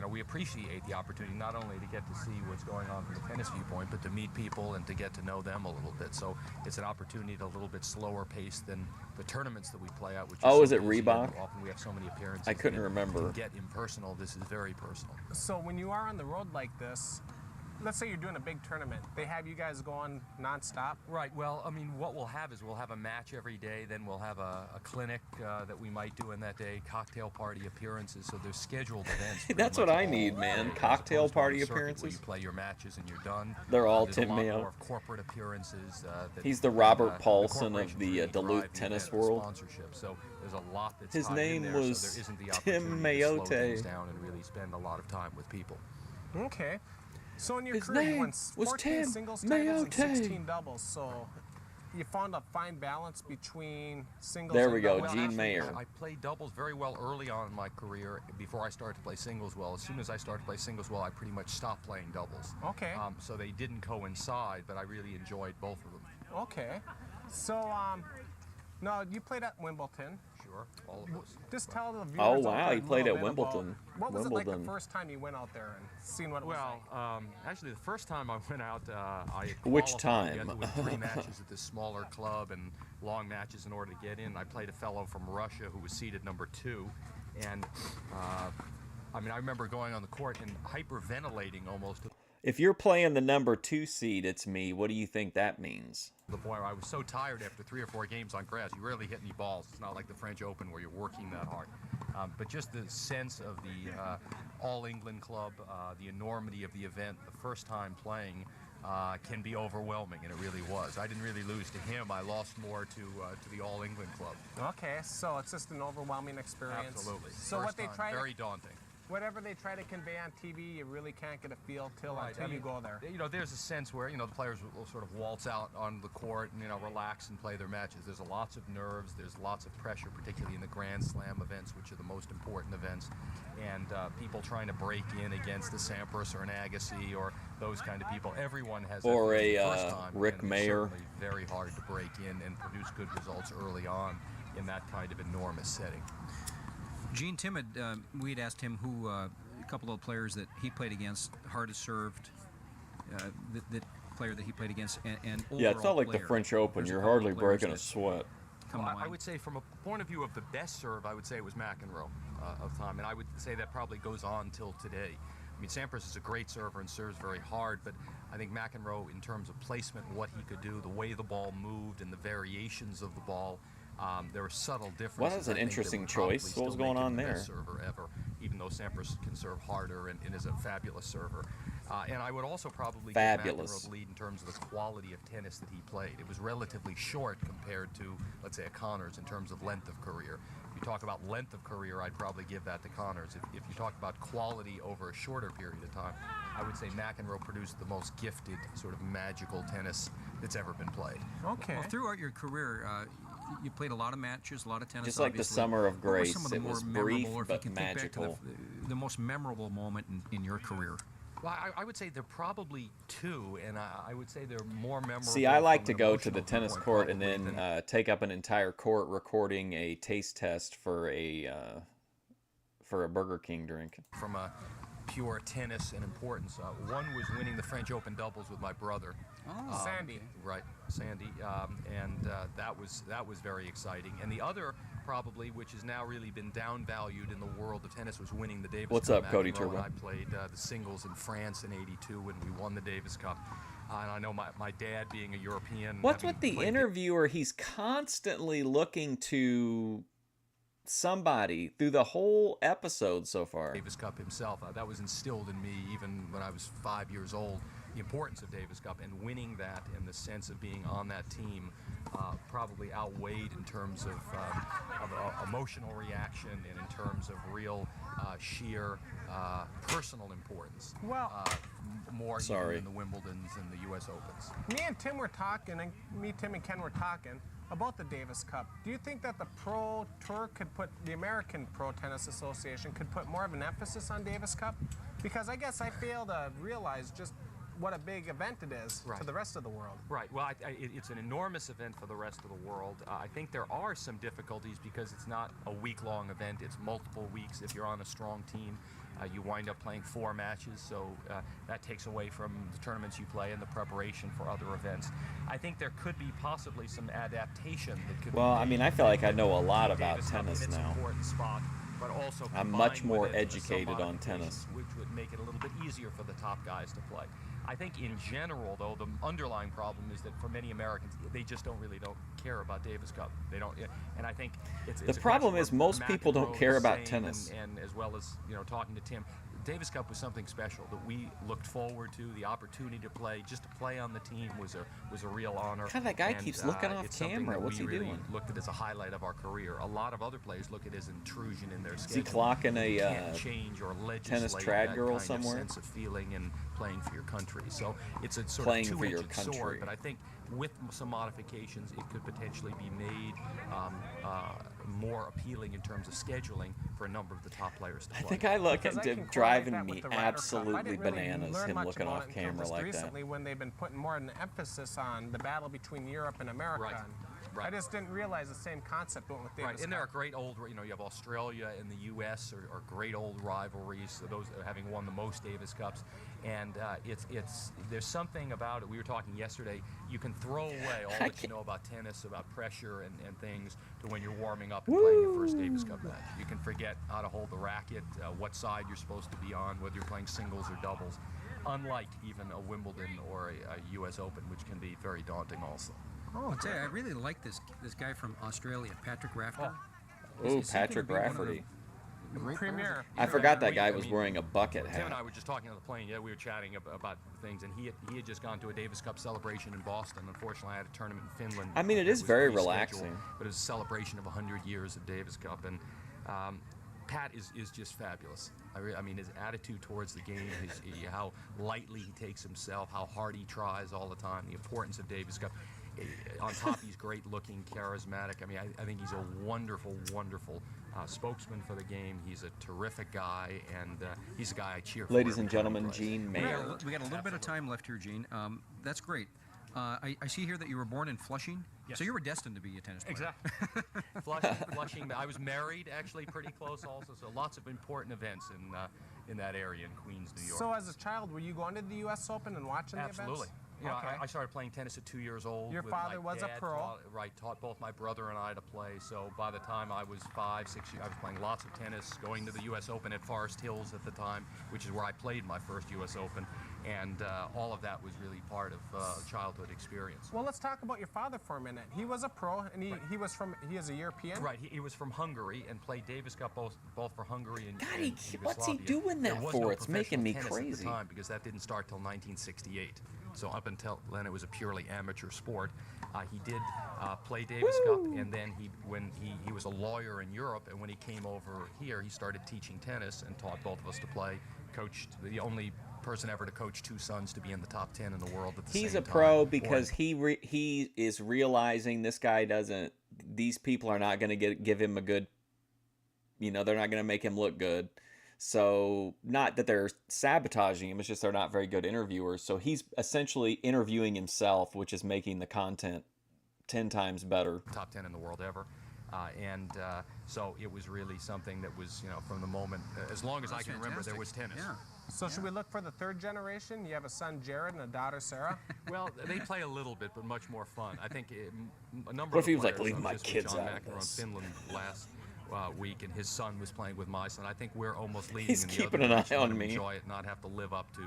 we appreciate the opportunity not only to get to see what's going on from the tennis viewpoint, but to meet people and to get to know them a little bit. So it's an opportunity at a little bit slower pace than the tournaments that we play out. Which Oh, is so it busy, and Reebok? Often we have so many appearances. I couldn't that it remember. can get impersonal. This is very personal. So when you are on the road like this, let's say you're doing a big tournament, they have you guys going nonstop? Right. Well, I mean, what we'll have is we'll have a match every day. Then we'll have a clinic that we might do in that day, cocktail party appearances. So there's scheduled events. pretty That's much what I all need, day, man. as Cocktail opposed to on party the circuit where appearances. You play your matches and you're done. They're all There's Tim a lot Mayotte. more of corporate appearances. He's the Robert the Paulson of corporations the really Duluth drive the tennis event, the world. Sponsorship. So there's a lot that's His tied name in there, was so there isn't the Tim opportunity to slow Mayotte. things down and really spend a lot of time with people. Okay. So in your His career, you name won was 14 Tim singles titles and Mayotte. 16 doubles. So you found a fine balance between singles There and we go, doubles? Gene Mayer. I played doubles very well early on in my career before I started to play singles well. As soon as I started to play singles well, I pretty much stopped playing doubles. Okay. So they didn't coincide, but I really enjoyed both of them. Okay. So, no, you played at Wimbledon. Sure, all of those. Just tell the viewers. Oh, out wow, there he a played little at bit about Wimbledon. What was it like Wimbledon. the first time you went out there and seen what it was Well, like? actually, the first time I went out, I had Which qualified. You had time? to win 3 matches at this smaller club and long matches in order to get in. I played a fellow from Russia who was seeded number 2, and I mean, I remember going on the court and hyperventilating almost. If you're playing the number 2 seed, it's me. What do you think that means? The point where I was so tired after 3 or 4 games on grass, you rarely hit any balls. It's not like the French Open where you're working that hard. But just the sense of the All England Club, the enormity of the event, the first time playing, can be overwhelming, and it really was. I didn't really lose to him. I lost more to the All England Club. Okay, so it's just an overwhelming experience. Absolutely. So First what they time, try very daunting. whatever they try to convey on TV, you really can't get a feel until you go there. You know, there's a sense where, the players will sort of waltz out on the court and, relax and play their matches. There's lots of nerves, there's lots of pressure, particularly in the Grand Slam events, which are the most important events. And people trying to break in against the Sampras or an Agassi or those kind of people. Everyone has Or that a, first time, Rick and it's Mayer. certainly very hard to break in and produce good results early on in that kind of enormous setting. Gene Timmett, we'd asked him who a couple of players that he played against hardest served, that player that he played against, and yeah, it's not like the player. French Open. There's a You're couple hardly of players breaking a that sweat. come to I mind. would say from a point of view of the best serve, I would say it was McEnroe of time, and I would say that probably goes on till today. I mean, Sampras is a great server and serves very hard, but I think McEnroe, in terms of placement, what he could do, the way the ball moved, and the variations of the ball, there were subtle differences. Well, that's an I think, that interesting would probably choice. What was still going make him on the there? best server ever, even though Sampras can serve harder and is a fabulous server. And I would also probably give Fabulous. McEnroe the lead in terms of the quality of tennis that he played. It was relatively short compared to, let's say, a Connors in terms of length of career. If you talk about length of career, I'd probably give that to Connors. If you talk about quality over a shorter period of time, I would say McEnroe produced the most gifted, sort of magical tennis that's ever been played. Okay. Well, throughout your career, you played a lot of matches, a lot of tennis. Just like the obviously. Summer of What were Grace, some of the it more was memorable, brief or if but you can think magical. back to the most memorable moment in your career? Well, I would say there are probably two, and I would say they're more memorable. See, I like from to an go to the emotional tennis viewpoint court and probably then take up an entire court recording a taste test for a Burger King drink. From a pure tennis and importance. One was winning the French Open doubles with my brother. Sandy. Right, Sandy, and that was very exciting. And the other, probably, which has now really been downvalued in the world of tennis, was winning the Davis What's Cup. up, Cody McEnroe Turbo? and I played the singles in France in '82 when we won the Davis Cup. And I know my dad, being a European. What's having with the played interviewer? He's constantly looking to somebody through the whole episode so far. Davis Cup himself. That was instilled in me even when I was 5 years old. The importance of Davis Cup and winning that and the sense of being on that team probably outweighed in terms of emotional reaction and in terms of real sheer personal importance. Well, more Sorry. even than the Wimbledons and the U.S. Opens. Me and Tim were talking, and Tim and Ken were talking about the Davis Cup. Do you think that the Pro Tour could put, the American Pro Tennis Association could put more of an emphasis on Davis Cup? Because I guess I fail to realize just what a big event it is to the rest of the world. Right. Well, it's an enormous event for the rest of the world. I think there are some difficulties because it's not a week-long event. It's multiple weeks. If you're on a strong team, you wind up playing 4 matches, so that takes away from the tournaments you play and the preparation for other events. I think there could be possibly some adaptation that could Well, be I mean, made I feel like I know a lot Davis about Cup in tennis its now. important spot, but also I'm combined much more with it educated some on tennis. modifications, which would make it a little bit easier for the top guys to play. I think in general, though, the underlying problem is that for many Americans, they just don't care about Davis Cup. They don't, and I think it's The a problem question is where most people don't McEnroe care is about saying, tennis. and as well as talking to Tim, Davis Cup was something special that we looked forward to. The opportunity to play, just to play on the team, was a real honor. God, that guy And, keeps looking off it's something camera. that What's we he really doing? Looked at as a highlight of our career. A lot of other players look at it as intrusion in their Is schedule. he clocking a You can't change or tennis legislate trad that girl kind somewhere? of sense of feeling and playing for your country. So it's a sort Playing of for your two-edged country. sword. But I think with some modifications, it could potentially be made more appealing in terms of scheduling for a number of the top players to play. I think I look Because at I him can correlate driving that me with the Ryder Cup. I absolutely didn't really bananas, learn him much looking about off it until camera just like that. recently when they've been putting more of an emphasis on the battle between Europe and America. Right. And Right. I just didn't realize the same concept went with Davis Right, and there are Cup. great old, you have Australia and the U.S. are great old rivalries. Those having won the most Davis Cups, and there's something about it. We were talking yesterday. You can throw away all that you know about tennis, about pressure and things, to when you're warming up and playing your first Davis Cup match. You can forget how to hold the racket, what side you're supposed to be on, whether you're playing singles or doubles. Unlike even a Wimbledon or a U.S. Open, which can be very daunting also. I'll tell you, I really like this guy from Australia, Patrick Rafter. Ooh, Patrick Rafferty. Premier. I forgot that guy was wearing a bucket Tim and I hat. were just talking on the plane. Yeah, we were chatting about things, and he had just gone to a Davis Cup celebration in Boston. Unfortunately, I had a tournament in Finland. I mean, it that is was very rescheduled, relaxing. But it was a celebration of 100 years of Davis Cup, and Pat is just fabulous. I mean, his attitude towards the game, how lightly he takes himself, how hard he tries all the time, the importance of Davis Cup. On top, he's great looking, charismatic. I mean, I think he's a wonderful, wonderful spokesman for the game. He's a terrific guy, and he's a guy I cheer for. Ladies every and time he gentlemen, plays. Gene We Mayer. got a little bit of time left here, Gene. That's great. I see here that you were born in Flushing. Yes. So you were destined to be a tennis player. Exactly. Flushing. I was married, actually, pretty close also. So lots of important events in that area in Queens, New York. So as a child, were you going to the U.S. Open and watching the events? Absolutely. You know, Okay. I started playing tennis at 2 years old. Your with father my was a dad pro. Taught both my brother and I to play. So by the time I was 5, 6 years, I was playing lots of tennis, going to the U.S. Open at Forest Hills at the time, which is where I played my first U.S. Open. And all of that was really part of childhood experience. Well, let's talk about your father for a minute. He was a pro, and he is a European. Right, he was from Hungary and played Davis Cup both for Hungary and God, and what's he Yugoslavia. doing that There was for? no It's making me professional tennis crazy. At the time because that didn't start till 1968. So up until then, it was a purely amateur sport. He did play Davis Cup, and then when he was a lawyer in Europe, and when he came over here, he started teaching tennis and taught both of us to play. Coached the only person ever to coach 2 sons to be in the top 10 in the world at the same time. He's a pro because he is realizing this guy doesn't. These people are not going to give him a good. They're not going to make him look good. So not that they're sabotaging him, it's just they're not very good interviewers. So he's essentially interviewing himself, which is making the content 10 times better. Top 10 in the world ever. So it was really something that was, from the moment, as long as I can remember, there was tennis. Yeah. So should we look for the 3rd generation? You have a son, Jared, and a daughter, Sarah? Well, they play a little bit, but much more fun. I think a number What of if he was like, players, leave my just with kids John out of McEnroe this? in Finland last week, and his son was playing with my son. I think we're almost leading He's in the keeping other an eye direction, let on them me. Enjoy it, not have to live up to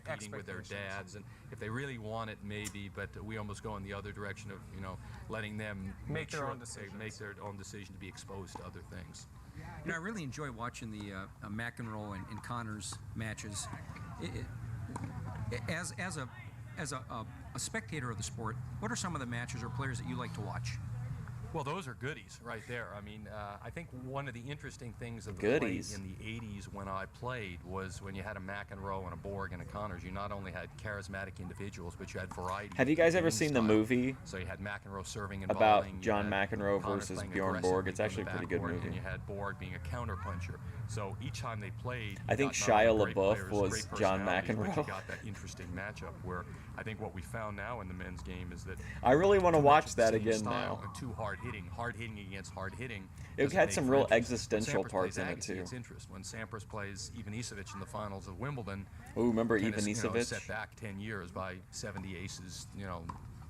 competing with their dads. And if they really want it, maybe, but we almost go in the other direction of, letting them Make their sure own they decisions. make their own decision to be exposed to other things. I really enjoy watching the McEnroe and Connors matches. As a spectator of the sport, what are some of the matches or players that you like to watch? Well, those are goodies right there. I mean, I think one of the interesting things of the Goodies. play in the 80s when I played was when you had a McEnroe and a Borg and a Connors, you not only had charismatic individuals, but you had variety. Have you guys in ever game seen the style. movie So you had McEnroe serving and about volleying, you John had McEnroe Connors versus playing Bjorn Borg? It's aggressively actually a from pretty the good backcourt, movie. And you had Borg being a counterpuncher. So each time they played, I think you got not Shia only great LaBeouf players, was great John personalities, but McEnroe. you got that interesting matchup where I think what we found now in the men's game is that I really want to too watch much of the that same again style now. and too hard hitting against hard hitting. It doesn't had make some for real interest. When existential Sampras parts plays in it, Agassi, too. It's interest. When Sampras plays Ivanisevic in the finals of Wimbledon. Oh, remember tennis, Ivanisevic? Set back 10 years by 70 aces.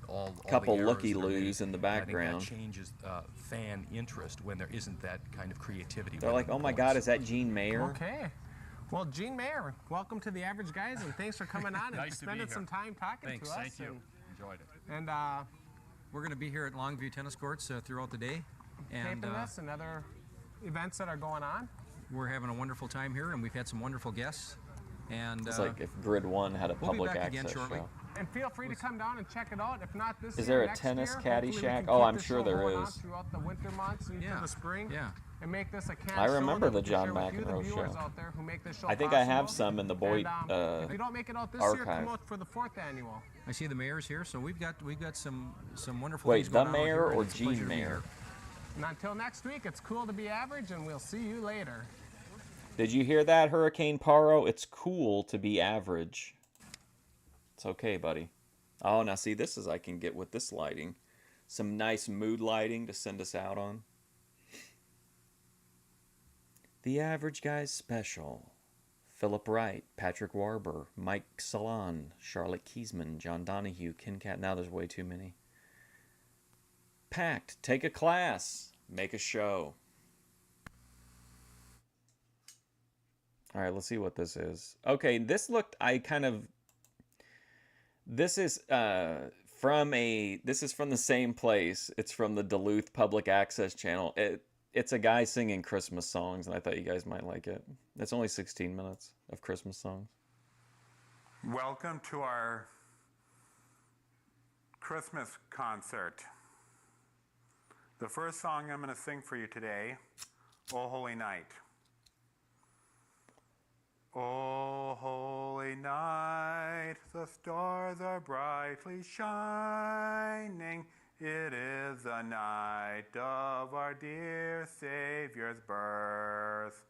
All Couple the errors looky that are made. loos in the And I think background. that changes fan interest when there isn't that kind of creativity. They're like, oh my God, is that Gene Mayer? Okay. Well, Gene Mayer, welcome to the Average Guys, and thanks for coming on and Nice to be spending here. some time talking Thanks. to us. Thank you. Enjoyed it. And We're going to be here at Longview Tennis Courts throughout the day. And taping this and other events that are going on. we're having a wonderful time here, and we've had some wonderful guests. And It's like if Grid 1 had a we'll be public back again access shortly. show. And feel free to come down and check it out. If not this Is year, there a next tennis year, caddy hopefully we shack? can Oh, keep I'm this sure show there going on is. throughout the winter months into the spring. Yeah. And make this a canned I show remember that the we can John share with you, the McEnroe viewers show. out there who make this show I think I have possible. some in the Boyd And, if you don't make it out this year, archive. come out for the 4th annual. I see the mayor's here, so we've got some wonderful Wait, things the going on mayor here, and or it's a pleasure Gene to be Mayer? here. And until next week, it's cool to be average, and we'll see you later. Did you hear that, Hurricane Paro? It's cool to be average. It's okay, buddy. Oh, now see, this is I can get with this lighting. Some nice mood lighting to send us out on. The Average Guys Special. Philip Wright, Patrick Warburg, Mike Salon, Charlotte Kiesman, John Donahue, Ken Cat. Now there's way too many. Packed. Take a class. Make a show. All right, let's see what this is. Okay, this looked, this is from the same place. It's from the Duluth Public Access Channel. It's a guy singing Christmas songs, and I thought you guys might like it. It's only 16 minutes of Christmas songs. Welcome to our Christmas concert. The first song I'm going to sing for you today, O Holy Night. O holy night, the stars are brightly shining. It is the night of our dear Savior's birth.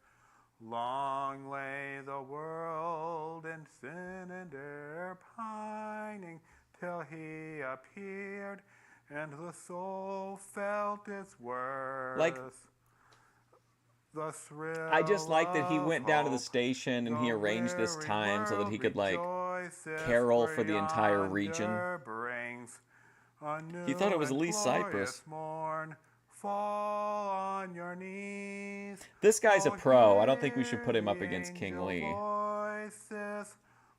Long lay the world in sin and error pining, till he appeared, and the soul felt its worth. Like, the thrill I just like that he of went down to the hope, station and he the arranged this weary time so that he could, like, rejoices, carol for the entire yonder region. brings a new He thought it was and Lee glorious Cypress. morn. Fall on your knees. This guy's a Oh, pro. I don't think we should hear put him up the against King angel Lee. Voices.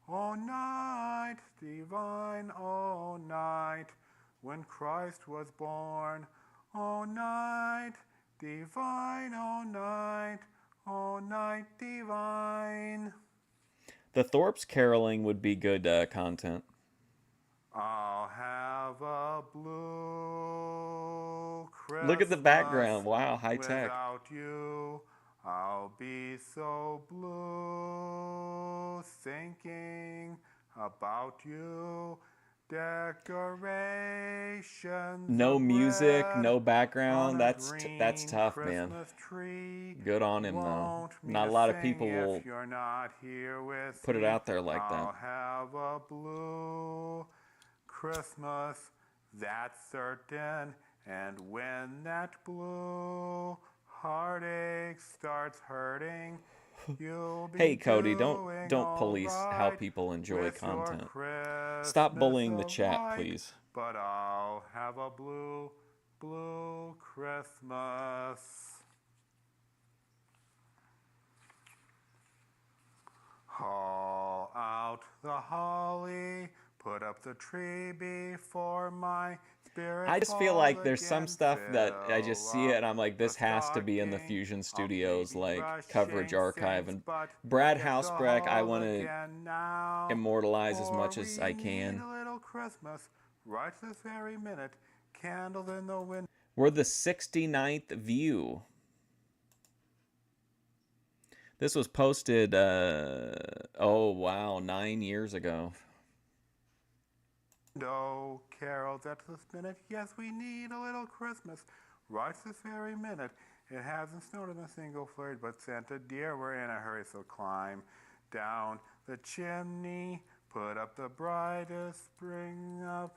O night divine, O night when Christ was born. O night divine, O night, O night divine. The Thorpe's caroling would be good content. I'll have a blue Christmas. Look at the background. Wow, high tech. Without you, I'll be so blue, thinking about you. Decorations. No of music, red no on background. a That's green tough, man. Christmas tree. Good on him, though. Want me Not a to lot of sing people if will you're not here with put it me? out there like I'll that. have a blue Christmas, that's certain. And when that blue heartache starts hurting, you'll be Hey, Cody, doing don't police how alright people enjoy with your content. Stop bullying the Christmas chat, of light. please. But I'll have a blue, blue Christmas. Haul out the holly, put up the tree before my spirit. I just feel like there's some again, stuff that I just see fill it and I'm like, this the has to be in the stocking Fusion of Studios, maybe like, coverage brushing archive. things, And but Brad it's Housebreck, I all want to again now. immortalize as For much as I we can. need a little Christmas right this very minute. Candles in the window. We're the 69th view. This was posted, oh wow, 9 years ago. No carols at this minute. Yes, we need a little Christmas right this very minute. It hasn't snowed in a single flurry, but Santa dear, we're in a hurry, so climb down the chimney, put up the brightest spring up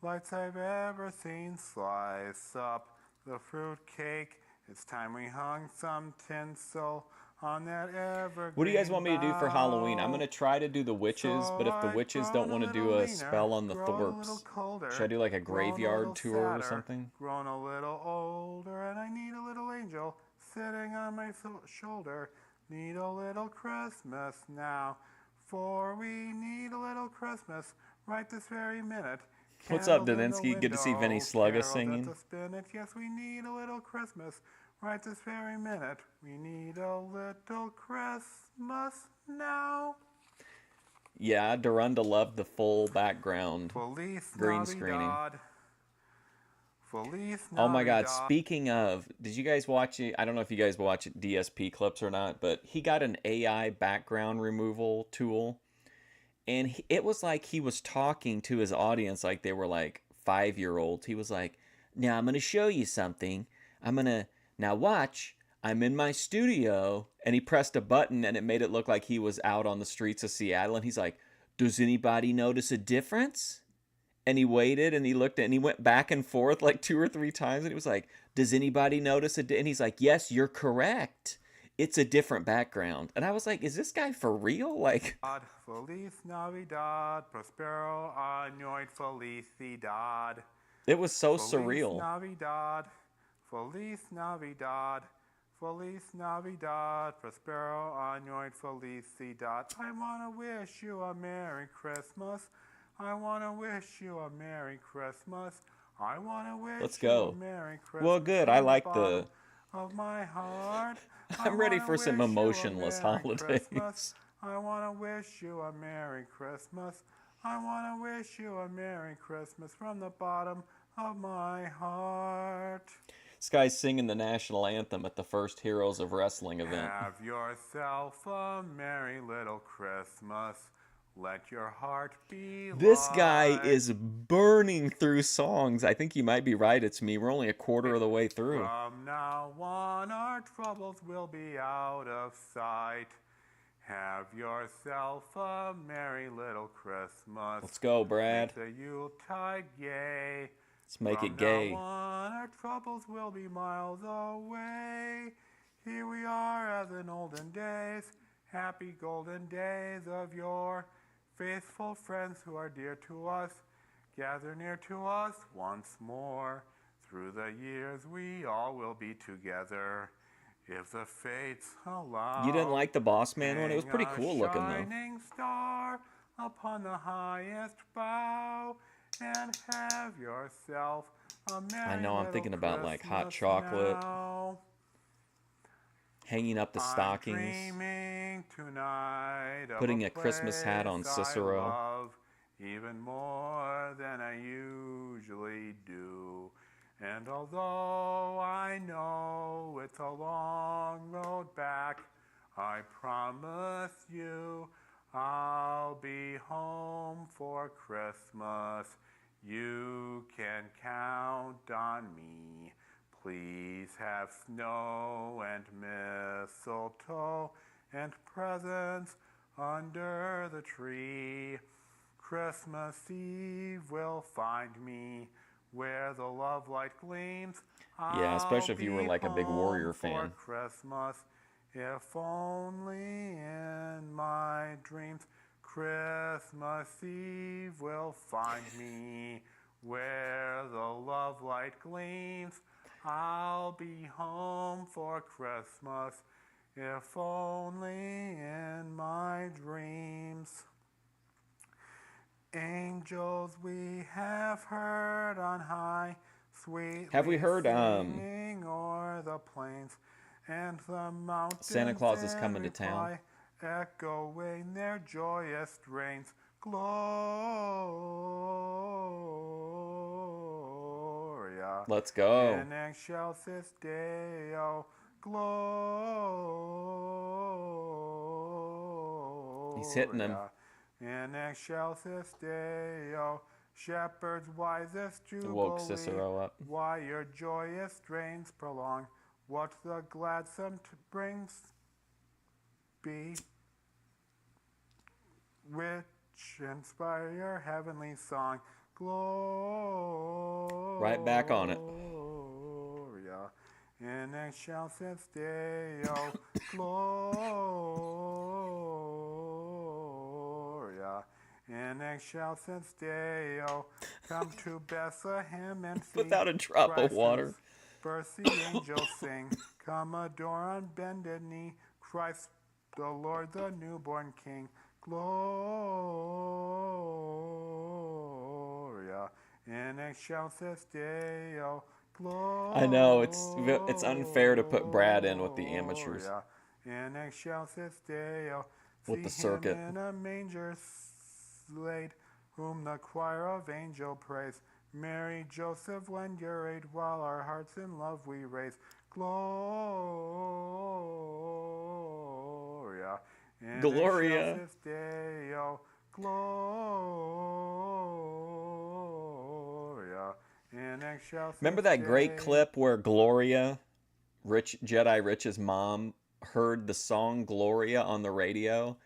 lights I've ever seen. Slice up the fruit cake. It's time we hung some tinsel on that evergreen. What do you guys want me to do for Halloween? I'm going to try to do the witches, but if the I witches grown don't a want to little do a leaner, spell on the grown a Thorpes, little colder, should I do like a grown a graveyard little tour or sadder, something? Grown a little older, and I need a little angel sitting on my shoulder. Need a little Christmas now, for we need a little Christmas right this very minute. What's up, Candles in the Dadinsky? Good to see Vinny window, Slugga carols at singing. the spinet. Yes, we need a little Christmas right this very minute. We need a little Christmas now. Yeah, Dorinda loved the full background Feliz green screening. Navidad. Feliz Oh my God! Navidad. Speaking of, did you guys watch it? I don't know if you guys watch DSP clips or not, but he got an AI background removal tool, and it was like he was talking to his audience like they were like 5-year-olds. He was like, "Now I'm gonna show you something. Now watch. I'm in my studio," and he pressed a button and it made it look like he was out on the streets of Seattle. And he's like, "Does anybody notice a difference?" And he waited and he looked and he went back and forth like 2 or 3 times. And he was like, "Does anybody notice a And he's like, "Yes, you're correct. It's a different background." And I was like, is this guy for real? Like, Feliz Navidad, Prospero Año Felicidad. it was so Feliz surreal. Navidad, Feliz Navidad, Feliz Navidad, Prospero Año Felicidad. I want to wish you a Merry Christmas. I want to wish you a Merry Christmas. I want to wish Let's you go. a Merry Christmas. Well, good. from I like bottom the... of my heart. I'm ready wanna for some wish you a emotionless Merry holidays. Christmas. I want to wish you a Merry Christmas. I want to wish you a Merry Christmas from the bottom of my heart. This guy's singing the national anthem at the first Heroes of Wrestling event. Have yourself a merry little Christmas. Let your heart be This guy light. is burning through songs. I think you might be right. It's me. We're only a quarter of the way through. From now on, our troubles will be out of sight. Have yourself a merry little Christmas. Let's go, Brad. Make the Yuletide gay. Let's make it From gay. now on, our troubles will be miles away. Here we are as in olden days, happy golden days of yore. Faithful friends who are dear to us, gather near to us once more. Through the years we all will be together, if the fates allow. You didn't like the Boss Man one? It was pretty Hang a cool looking though. shining star upon the highest bough, and have yourself a merry I know, I'm little thinking about like hot Christmas chocolate, now. hanging up the I'm stockings, dreaming tonight of putting a Christmas hat on place I Cicero. love even more than I usually do. And although I know it's a long road back, I promise you I'll be home for Christmas. You can count on me. Please have snow and mistletoe and presents under the tree. Christmas Eve will find me where the love light gleams. Yeah, especially if you were like a big Warrior fan. For Christmas, if only in my dreams. Christmas Eve will find me where the love light gleams. I'll be home for Christmas, if only in my dreams. Angels we have heard on high, sweetly Have we heard, singing o'er the plains, and the mountains Santa Claus is in coming to town? reply, echoing their joyous strains. Gloria. Let's go. In excelsis Deo. Gloria. He's hitting them. In excelsis Deo. Shepherds wisest jubilee. Woke Cicero up. Why your joyous strains prolong? What the gladsome brings be, which inspire your heavenly song. Gloria. Right back on it. In excelsis Deo. Gloria. In excelsis Deo. Come to Bethlehem and see Without a drop of Christ's water. birth the angels sing. Come adore on bended knee Christ the Lord, the newborn King. Gloria in excelsis Deo. Gloria. I know, it's unfair to put Brad in with the amateurs. In excelsis Deo. With the See circuit. him in a manger laid, whom the choir of angel praise. Mary, Joseph, lend your aid, while our hearts in love we raise. Gloria. In Gloria. excelsis Deo. Gloria. In excelsis Remember that great Deo. clip where Gloria, Jedi Rich's mom, heard the song Gloria on the radio?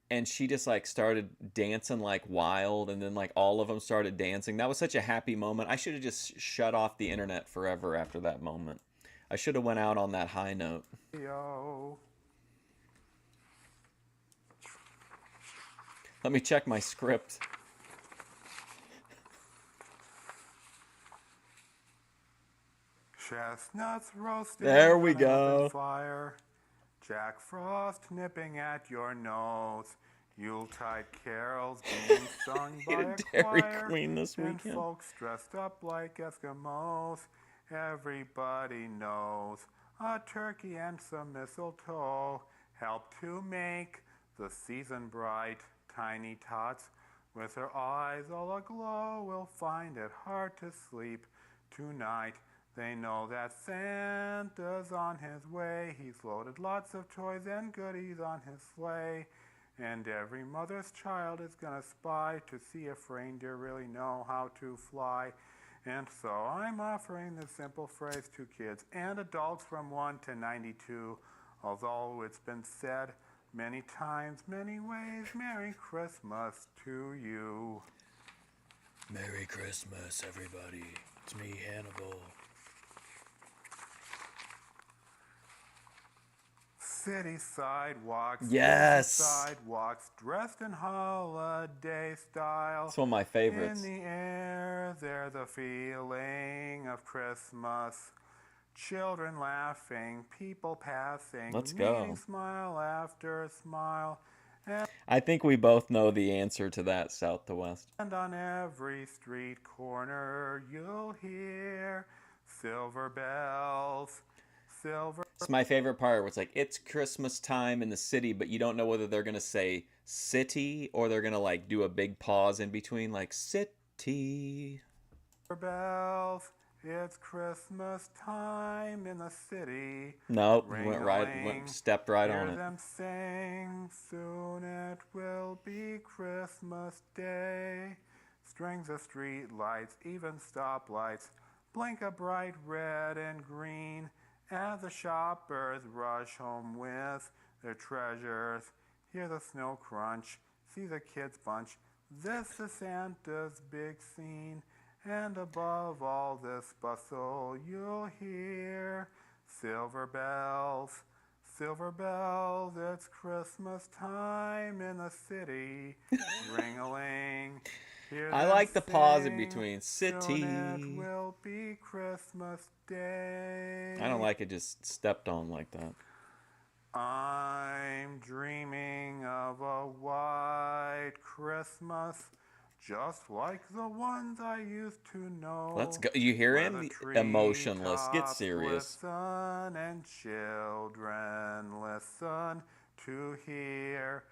And she just like started dancing like wild, and then like all of them started dancing. That was such a happy moment. I should have just shut off the internet forever after that moment. I should have went out on that high note. Yo. Let me check my script. Chestnuts roasting There we on an open go. fire. Jack Frost nipping at your nose. Yuletide carols being sung by Ate a a Dairy choir. Queen this and weekend. folks dressed up like Eskimos. Everybody knows a turkey and some mistletoe help to make the season bright. Tiny tots with her eyes all aglow will find it hard to sleep tonight. They know that Santa's on his way. He's loaded lots of toys and goodies on his sleigh. And every mother's child is gonna spy to see if reindeer really know how to fly. And so I'm offering this simple phrase to kids and adults from 1 to 92. Although it's been said Many times, many ways, Merry Christmas to you. Merry Christmas, everybody. It's me, Hannibal. City sidewalks, Yes. city sidewalks, dressed in holiday style. It's one of my favorites. In the air, there's a feeling of Christmas. Children laughing, people passing, Let's go. meeting smile after smile. I think we both know the answer to that, South to West. And on every street corner, you'll hear silver bells, silver. It's my favorite part where it's like, it's Christmas time in the city, but you don't know whether they're going to say city or they're going to like do a big pause in between, like city. Bells, it's Christmas time in the city. Nope, Ring-a-ling, stepped right hear on it. them sing, soon it will be Christmas Day. Strings of street lights, even stoplights, blink a bright red and green as the shoppers rush home with their treasures. Hear the snow crunch, see the kids bunch. This is Santa's big scene. And above all this bustle, you'll hear silver bells, it's Christmas time in the city. Ring-a-ling, hear I them like the pause in sing, between soon city. it will be Christmas Day. I don't like it just stepped on like that. I'm dreaming of a white Christmas, just like the ones I used to know. Let's go. You hear where him? the Emotionless. Get treetops serious. Listen and children listen to hear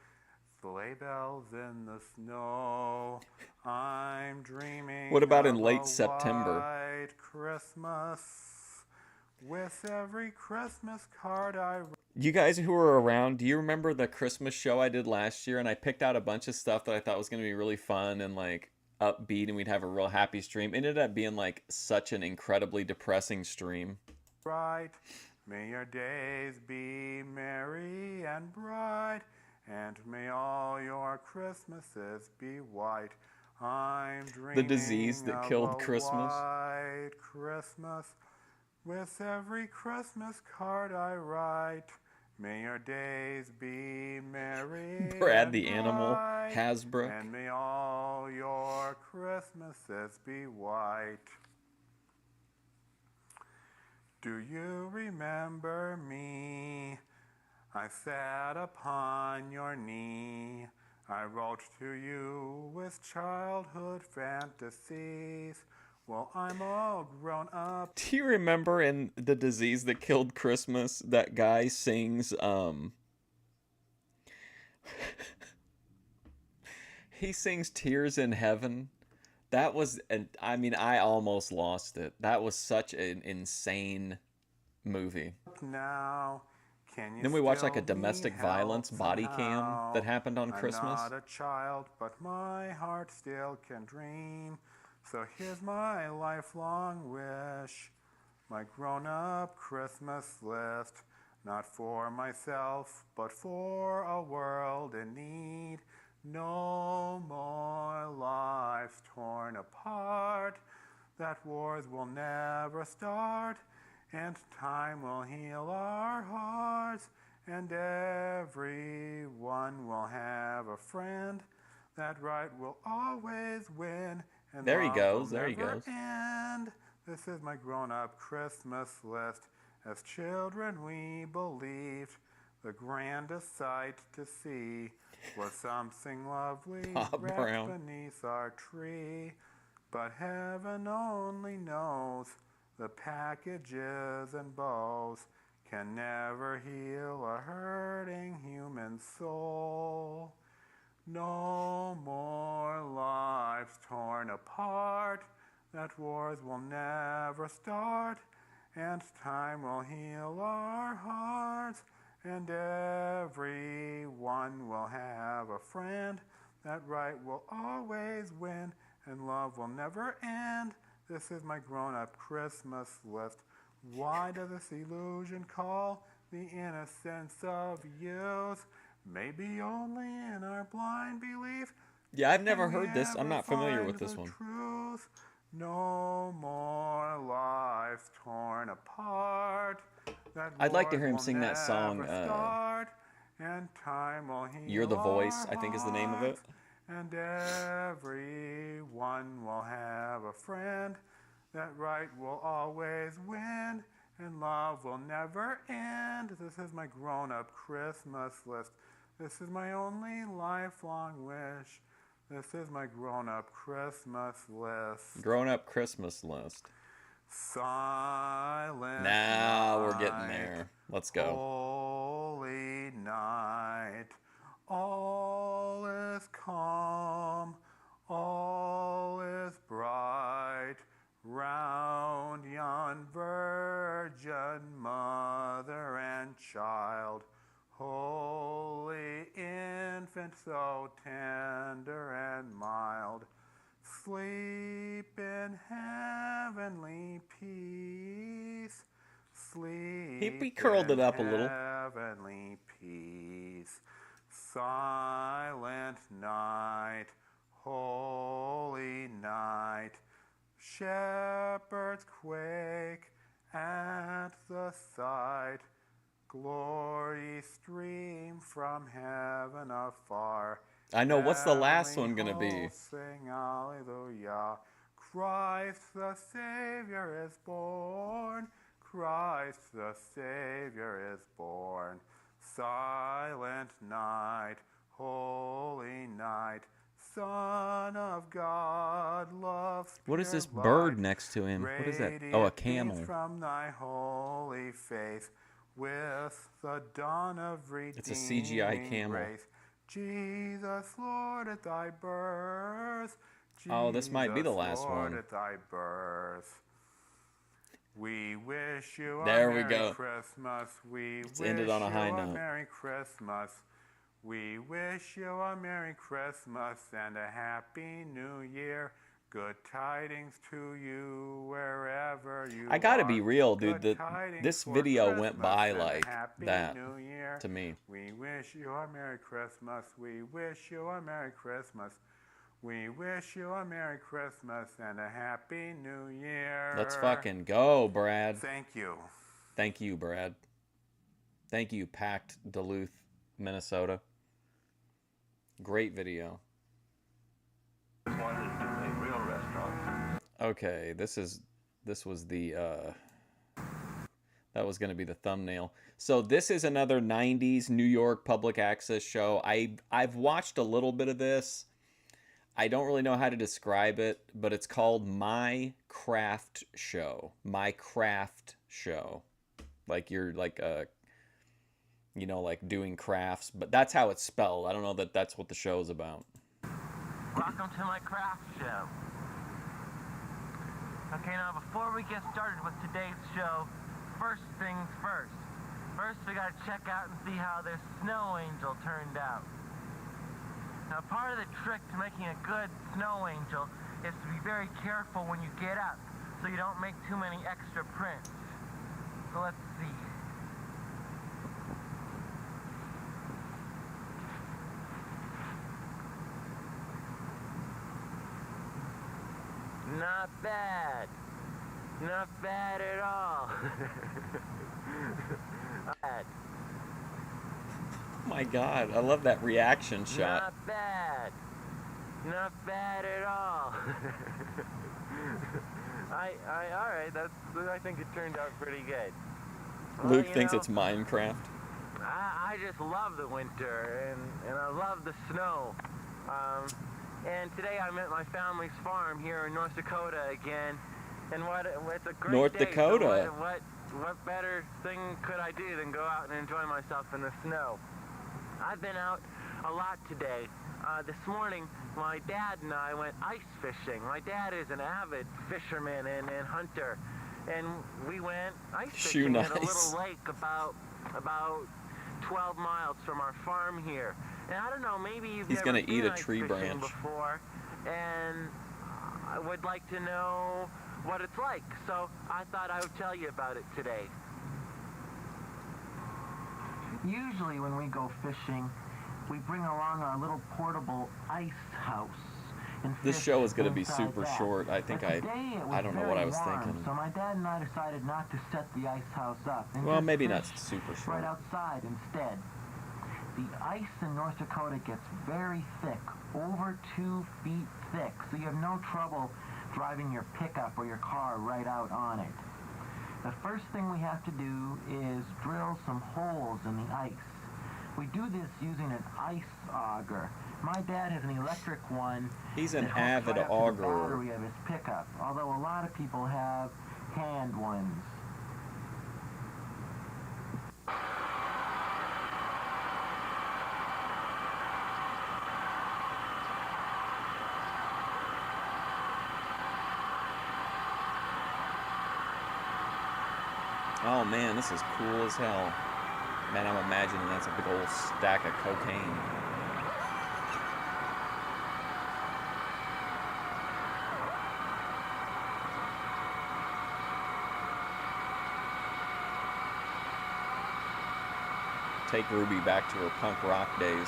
sleigh bells in the snow. I'm dreaming. What about in of late a September? white Christmas. With every Christmas card I write. You guys who were around, do you remember the Christmas show I did last year? And I picked out a bunch of stuff that I thought was going to be really fun and like upbeat, and we'd have a real happy stream. It ended up being like such an incredibly depressing stream. Right. May your days be merry and bright, and may all your Christmases be white. I'm dreaming The disease that of killed a Christmas. white Christmas. With every Christmas card I write, may your days be merry. Brad and the Animal bright, Hasbrook. and may all your Christmases be white. Do you remember me? I sat upon your knee. I wrote to you with childhood fantasies. Well, I'm all grown up. Do you remember in The Disease That Killed Christmas, that guy sings, he sings Tears in Heaven? That was, I almost lost it. That was such an insane movie. Now, can you Then we watched still like a domestic need violence help body cam somehow? that happened on I'm Christmas. not a child, but my heart still can dream. So here's my lifelong wish, my grown-up Christmas list, not for myself, but for a world in need. No more lives torn apart, that wars will never start, and time will heal our hearts, and everyone will have a friend. That right will always win. And There he love goes, will there he never goes. end. This is my grown-up Christmas list. As children we believed the grandest sight to see was something lovely Bob wrapped Brown. beneath our tree. But heaven only knows the packages and bows can never heal a hurting human soul. No more lives torn apart, that wars will never start, and time will heal our hearts, and everyone will have a friend. That right will always win, and love will never end. This is my grown-up Christmas list. Why does this illusion call the innocence of youth? Maybe only in our blind belief. Yeah, I've never can we heard this. I'm ever not familiar find with this the one. Truth. No more lives torn apart. That I'd like to hear wars him will sing that song, never start, and time will heal You're the Voice, our I think is the name of it. hearts, and everyone will have a friend. That right will always win, and love will never end. This is my grown-up Christmas list. This is my only lifelong wish. This is my grown-up Christmas list. Grown-up Christmas list. Silent Now we're getting night, there. Let's go. Holy night, all is calm, all is bright, round yon virgin mother and child, holy infant so tender and mild, sleep in heavenly peace, sleep He curled it up a in little. heavenly peace, silent night, holy night, shepherds quake at the sight, glory stream from heaven afar. I know, what's the last Heavenly one gonna be? hosts sing hallelujah. Christ the Savior is born. Christ the Savior is born. Silent night, holy night, Son of God, love's What is this pure bird light, next to him? What is that? radiant Oh, a beams camel. from thy holy faith, with the dawn of redeeming It's a CGI camel. grace. Jesus, Lord, at thy birth. Oh, this might be the Jesus, last Lord, one. at thy birth. We wish you There a we Merry go. Christmas. We It's wish ended on a high you note. Merry Christmas. We wish you a Merry Christmas and a Happy New Year. Good tidings to you wherever you I gotta are. be real, dude. Good tidings This for video went Christmas by and a like Happy that New Year. to me. We wish you a Merry Christmas. We wish you a Merry Christmas. We wish you a Merry Christmas and a Happy New Year. Let's fucking go, Brad. Thank you. Thank you, Brad. Thank you, Packed Duluth, Minnesota. Great video. Okay, this was the that was going to be the thumbnail. So this is another 90s New York public access show. I've watched a little bit of this. I don't really know how to describe it, but it's called My Craft Show. My Craft Show. Like you're like you know, like doing crafts, but that's how it's spelled. I don't know that that's what the show's about. Welcome to my craft show. Okay, now before we get started with today's show, first things first. First, we gotta check out and see how this snow angel turned out. Now, part of the trick to making a good snow angel is to be very careful when you get up, so you don't make too many extra prints. So let's see. Not bad. Not bad at all. Bad. Oh my god, I love that reaction shot. Not bad. Not bad at all. Alright, I think it turned out pretty good. Luke Well, thinks know, it's Minecraft. I just love the winter, and I love the snow. And today I'm at my family's farm here in North Dakota again, and it's a great North day. Dakota. So what better thing could I do than go out and enjoy myself in the snow? I've been out a lot today. This morning, my dad and I went ice fishing. My dad is an avid fisherman and hunter, and we went ice fishing at a little lake about 12 miles from our farm here. And I don't know, maybe you've He's never gonna been eat a ice tree fishing branch. before, and I would like to know what it's like. So I thought I would tell you about it today. Usually when we go fishing, we bring along our little portable ice house. And This fish show is going to be inside super that. short. I think But today it I don't know what I was very warm, thinking. So my dad and I decided not to set the ice house up. And Well, just maybe not fish super short. right outside instead. The ice in North Dakota gets very thick, over 2 feet thick, so you have no trouble driving your pickup or your car right out on it. The first thing we have to do is drill some holes in the ice. We do this using an ice auger. My dad has an electric one. He's an that hooks avid right up to the augurer. battery of his pickup, although a lot of people have hand ones. Oh man, this is cool as hell. Man, I'm imagining that's a big old stack of cocaine. Take Ruby back to her punk rock days.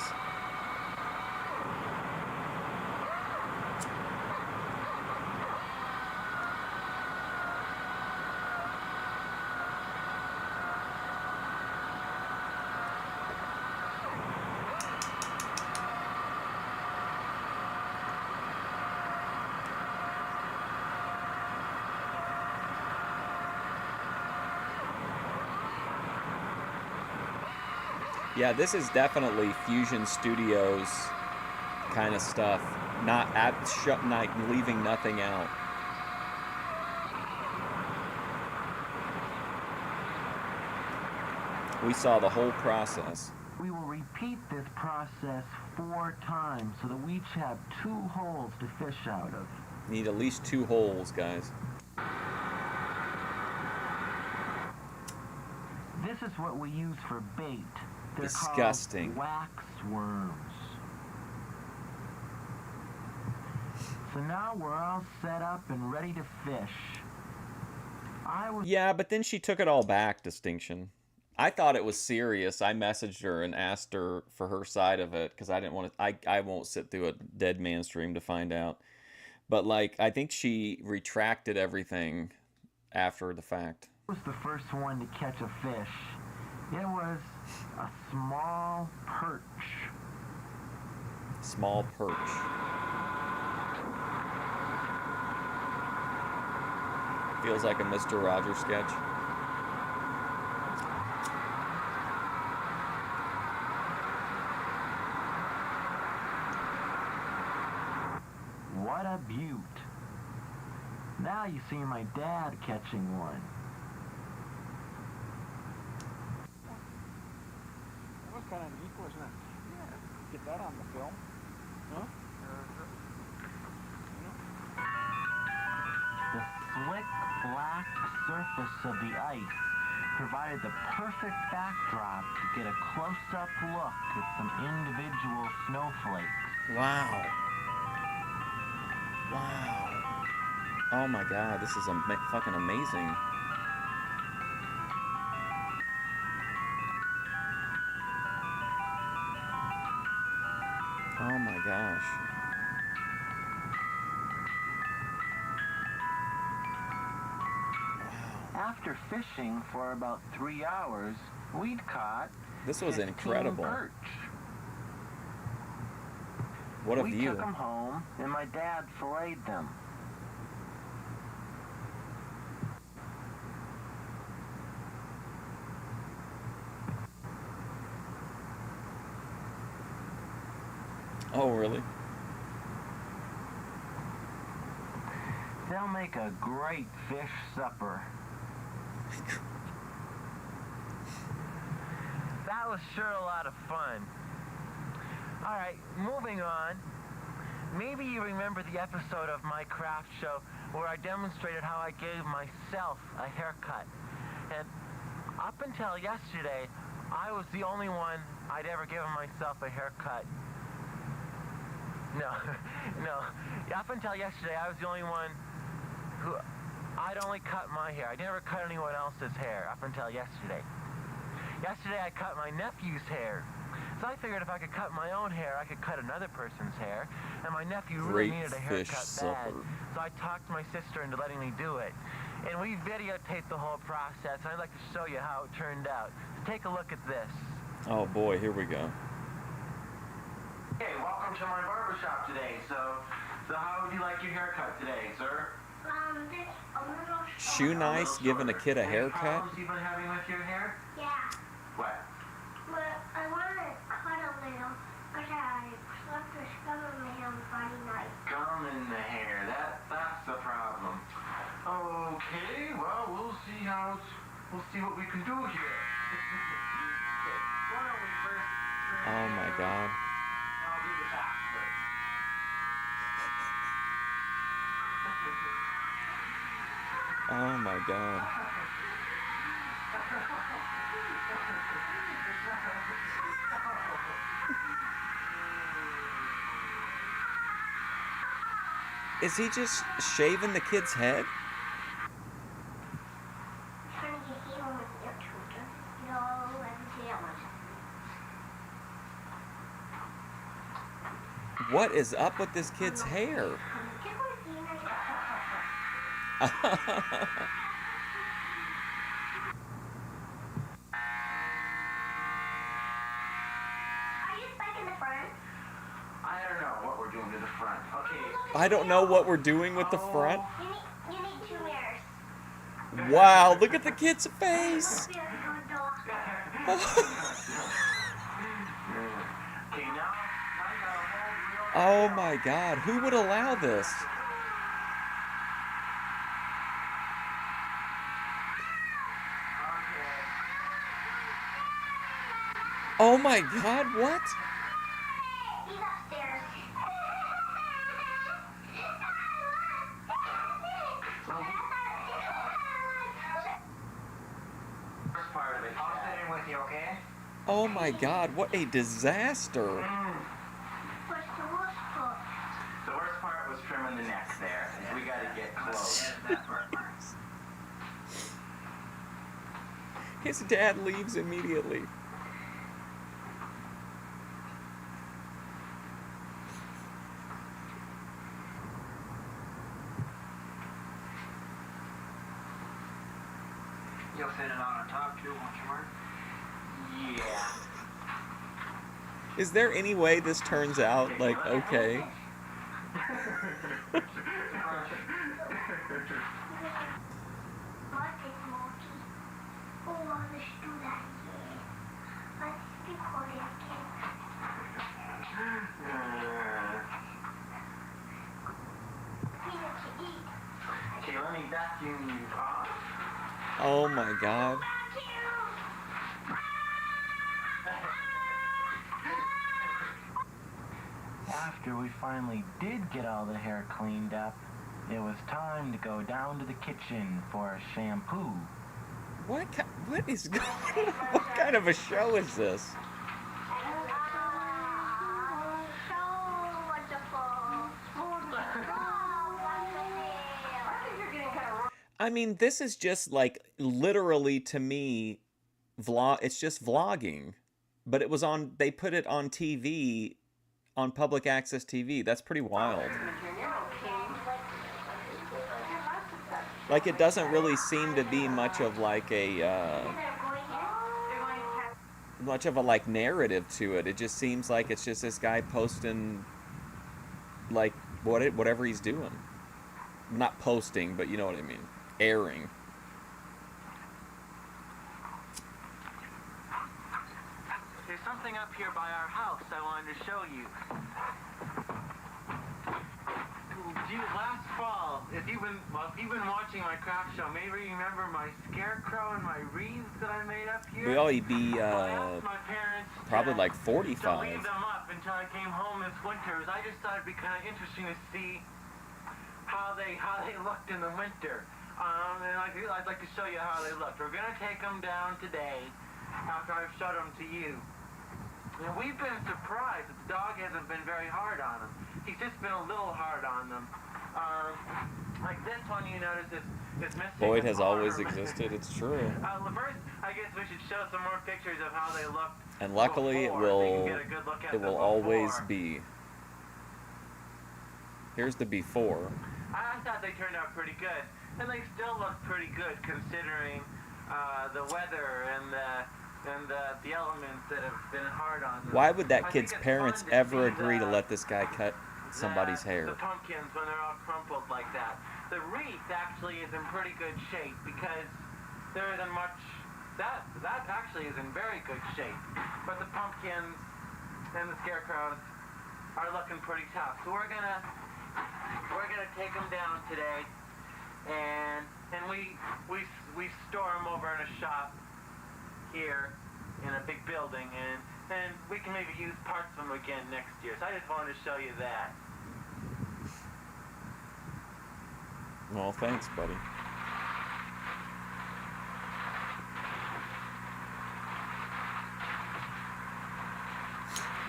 Yeah, this is definitely Fusion Studios kind of stuff. Not leaving nothing out. We saw the whole process. We will repeat this process 4 times so that we each have 2 holes to fish out of. Need at least 2 holes, guys. This is what we use for bait. They're Disgusting. called wax worms. So now we're all set up and ready to fish. Yeah, but then she took it all back, Distinction. I thought it was serious. I messaged her and asked her for her side of it because I didn't want to. I won't sit through a dead man stream to find out. But like, I think she retracted everything after the fact. I was the first one to catch a fish. It was a small perch. Small perch. Feels like a Mr. Rogers sketch. What a beaut. Now you see my dad catching one. That was kind of neat, wasn't it? Yeah. Get that on the film. Huh? The slick black surface of the ice provided the perfect backdrop to get a close-up look at some individual snowflakes. Wow. Wow. Oh my god, this is fucking amazing. Oh my gosh. After fishing for about 3 hours, we'd caught This was 15 incredible. perch. What a We view. took them home, and my dad filleted them. Oh, really? They'll make a great fish supper. That was sure a lot of fun. Alright, moving on. Maybe you remember the episode of my craft show where I demonstrated how I gave myself a haircut. And up until yesterday, I was the only one I'd ever given myself a haircut. No, no. Up until yesterday, I was the only one who I'd only cut my hair. I never cut anyone else's hair up until yesterday. Yesterday, I cut my nephew's hair. So I figured if I could cut my own hair, I could cut another person's hair. And my nephew really needed a Great fish haircut bad. supper. So I talked my sister into letting me do it. And we videotaped the whole process, and I'd like to show you how it turned out. So take a look at this. Oh boy, here we go. Hey, welcome to my barbershop today. So how would you like your haircut today, sir? There's a little... Shoe Nice giving a kid a haircut? Problems you've been having with your hair? Yeah. What? But I want to cut a little, because I left the scum in my hair on Friday night. Gum in the hair. That's the problem. Okay, well, we'll see what we can do here. Why don't we first... Oh my God. I'll do the top first. Oh my God. Is he just shaving the kid's head? Trying to get even with your tutor. No, everything else. What is up with this kid's hair? Are you spiking the front? I don't know what we're doing to the front. Okay. I don't know what we're doing with the front. You need 2 mirrors. Wow, look at the kid's face. Okay, now Oh my God, who would allow this? Oh my God, what? He's upstairs. first part of it. I'll sit in with you, okay? Oh my God, what a disaster. What's the worst part? The worst part was trimming the neck there. We gotta get close. His dad leaves immediately. You'll fit it on top too, won't you, Mark? Yeah. Is there any way this turns out like okay? Okay, let me vacuum you off. Oh my God. After we finally did get all the hair cleaned up, it was time to go down to the kitchen for a shampoo. What is going on? What kind of a show is this? I mean, this is just like literally to me it's just vlogging. But it was on they put it on TV, on public access TV. That's pretty wild. Like it doesn't really seem to be much of like a like narrative to it. It just seems like it's just this guy posting like whatever he's doing. Not posting, but you know what I mean. Airing. There's something up here by our house I wanted to show you. Last fall, if you've been watching my craft show, maybe you remember my scarecrow and my wreaths that I made up here. Well, he'd be I asked my parents probably like to 45. leave them up until I came home this winter. I just thought it'd be kind of interesting to see how they looked in the winter. And I'd like to show you how they looked. We're gonna take them down today after I've showed them to you. And we've been surprised that the dog hasn't been very hard on them. He's just been a little hard on them. Like this one, you notice is missing. Boyd an has always arm. existed. It's true. First, I guess we should show some more pictures of how they looked. And luckily, before, so you can get a good look at it them will always before. be. Here's the before. I thought they turned out pretty good, and they still look pretty good considering the weather and the elements that have been hard on them. Why would that I kid's think it's parents fun to ever see agree to let this guy cut somebody's hair? The pumpkins when they're all crumpled like that. The wreath actually is in pretty good shape because there isn't much. That actually is in very good shape, but the pumpkins and the scarecrows are looking pretty tough. So we're gonna take them down today, and we store them over in a shop here in a big building, and we can maybe use parts of them again next year. So I just wanted to show you that. Well, thanks, buddy.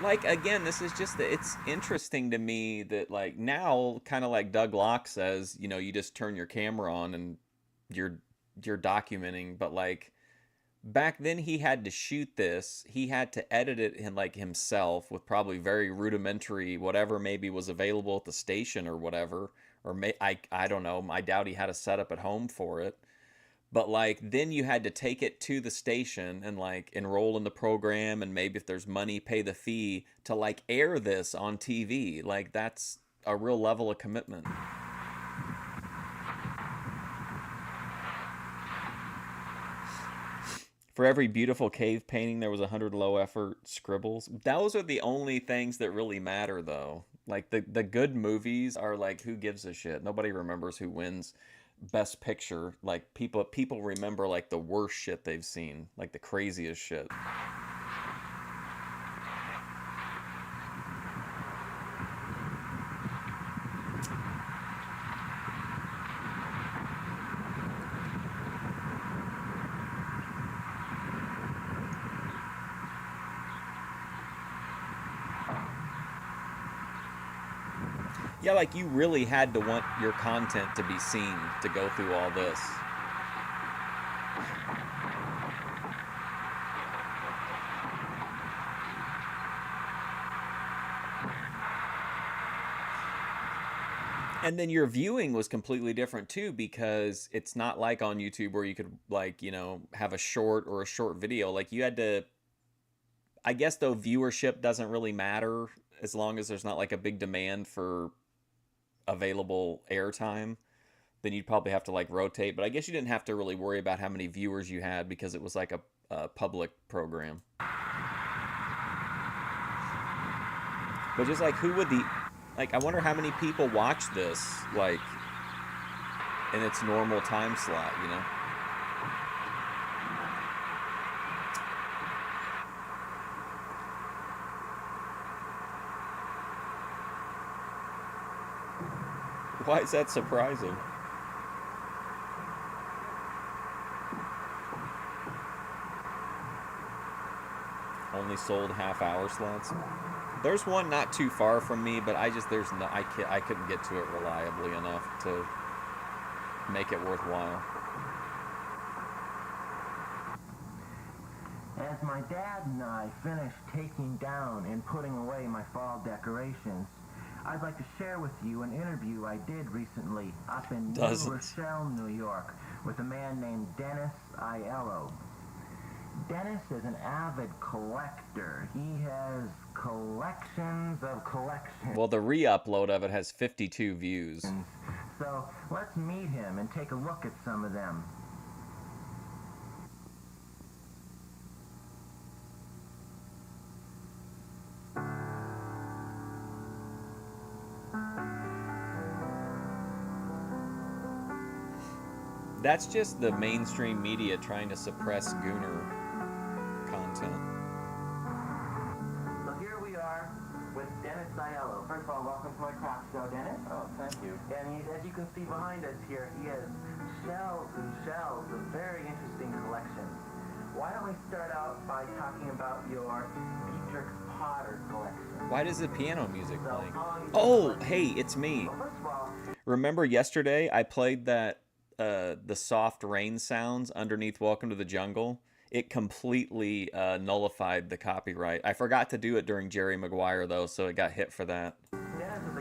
Like, again, this is just it's interesting to me that, like, now, kind of like Doug Locke says, you know, you just turn your camera on and you're documenting, but, like, back then he had to shoot this, he had to edit it in, like, himself with probably very rudimentary whatever maybe was available at the station or whatever, or I don't know, I doubt he had a setup at home for it. But, like, then you had to take it to the station and, like, enroll in the program and maybe if there's money, pay the fee to, like, air this on TV. Like, that's a real level of commitment. For every beautiful cave painting, there was 100 low-effort scribbles. Those are the only things that really matter, though. Like, the good movies are, like, who gives a shit? Nobody remembers who wins Best Picture. Like, people remember, like, the worst shit they've seen, like the craziest shit. Yeah, like, you really had to want your content to be seen to go through all this. And then your viewing was completely different too, because it's not like on YouTube where you could, like, you know, have a short or a short video. Like, you had to, I guess, though, viewership doesn't really matter as long as there's not, like, a big demand for available airtime. Then you'd probably have to, like, rotate. But I guess you didn't have to really worry about how many viewers you had because it was like a public program. But just, like, who would the... Like, I wonder how many people watch this, like, in its normal time slot, you know? Why is that surprising? Only sold half-hour slots. There's one not too far from me, but I couldn't get to it reliably enough to make it worthwhile. As my dad and I finish taking down and putting away my fall decorations, I'd like to share with you an interview I did recently up in New Rochelle, New York, with a man named Dennis Aiello. Dennis is an avid collector. He has collections of collections. Well, the re-upload of it has 52 views. So let's meet him and take a look at some of them. That's just the mainstream media trying to suppress Gooner content. So here we are with Dennis Aiello. First of all, welcome to my craft show, Dennis. Oh, thank you. And as you can see behind us here, he has shelves and shelves of very interesting collections. Why don't we start out by talking about your Dietrich Potter collection? Why does the piano music play? Oh, hey, it's me. Remember yesterday I played that the soft rain sounds underneath Welcome to the Jungle? It completely nullified the copyright. I forgot to do it during Jerry Maguire though, so it got hit for that.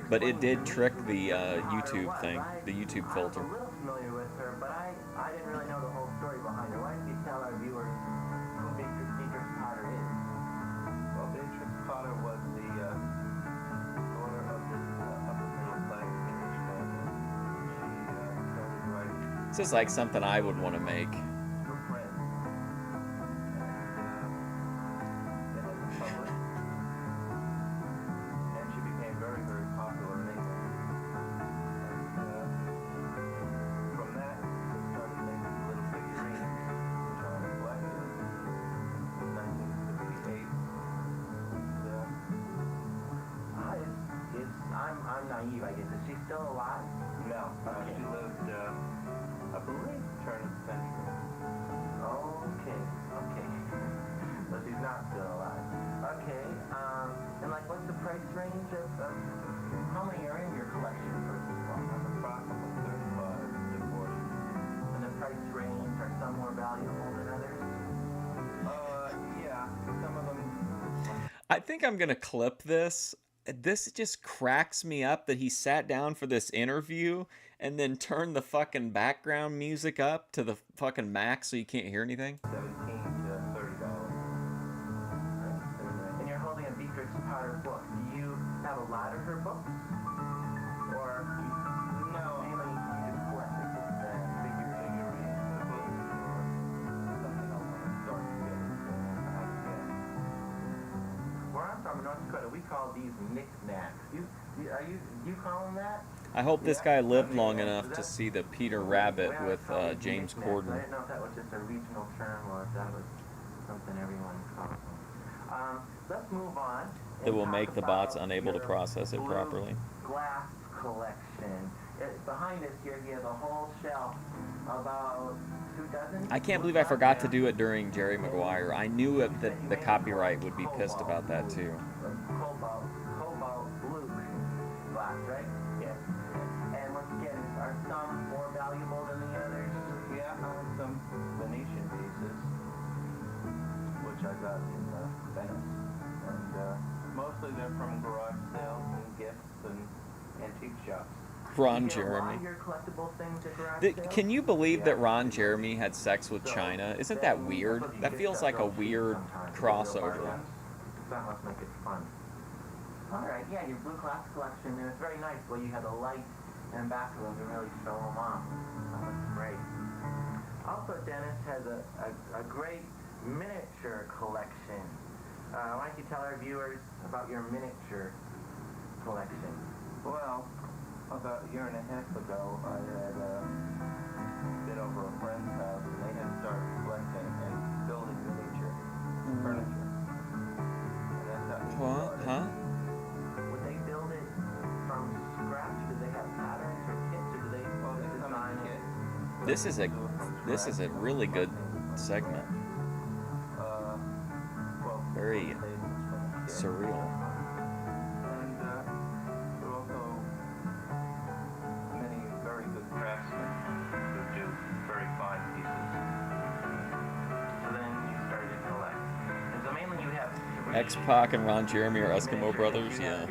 But it did trick the YouTube thing, the YouTube filter. I'm a little familiar with her, but I didn't really know the whole story behind her. Why don't you tell our viewers who Beatrix Potter is? Well, Beatrix Potter was the owner of this upper middle class English family. She started writing This is like something I would want to make. for friends. And in the public. And she became very, very popular in England. And from that, she started making little figurines, which are collected in 1968. I'm naive, I guess. Is she still alive? No, she lived, I believe, turn of the century. Okay. But she's not still alive. Okay, and like what's the price range of how many are in your collection, first of all? Approximately 35 divorces. And the price range, are some more valuable than others? Yeah, some of them. I think I'm going to clip this. This just cracks me up that he sat down for this interview and then turned the fucking background music up to the fucking max so you can't hear anything. $17 to $30. And you're holding a Beatrix Potter book. Do you have a lot of her books? Or No, mainly you just collect the books and figurines, the books, or something I want to start together, so I have a guess. Where I'm from in North Dakota, we call these knickknacks. Do you call them that? I hope this guy lived long enough to see the Peter Rabbit with James I Corden. didn't know if that was just a regional term or if that was something everyone calls them. Let's move on. That will make the bots unable to process it properly. Glass collection. Behind us here, he has a whole shelf, about 2 dozen. I can't believe I forgot to do it during Jerry Maguire. I knew that the copyright would be pissed about that too. Cobalt blue glass, right? Yes. And once again, are some more valuable than the others? Yeah, some Venetian pieces, which I got in Venice. And mostly they're from garage sales and gifts and antique shops. Ron Jeremy. Can you believe that Ron Jeremy had sex with China? Isn't that weird? That feels like a weird crossover. That must make it fun. All right, yeah, your blue glass collection, and it's very nice. Well, you have the light and back of them to really show them off. That looks great. Also, Dennis has a great miniature collection. Why don't you tell our viewers about your miniature collection? Well, about a year and a half ago, I had been over a friend's house, and they had started collecting and building miniature furniture. And that's how he started. Would they build it from scratch? Do they have patterns or kits, or do they design it? This is a really good segment. Very surreal. And there are also many very good craftsmen who do very fine pieces. So then you started to collect. And so mainly you have... X-Pac and Ron Jeremy are Eskimo brothers, yeah.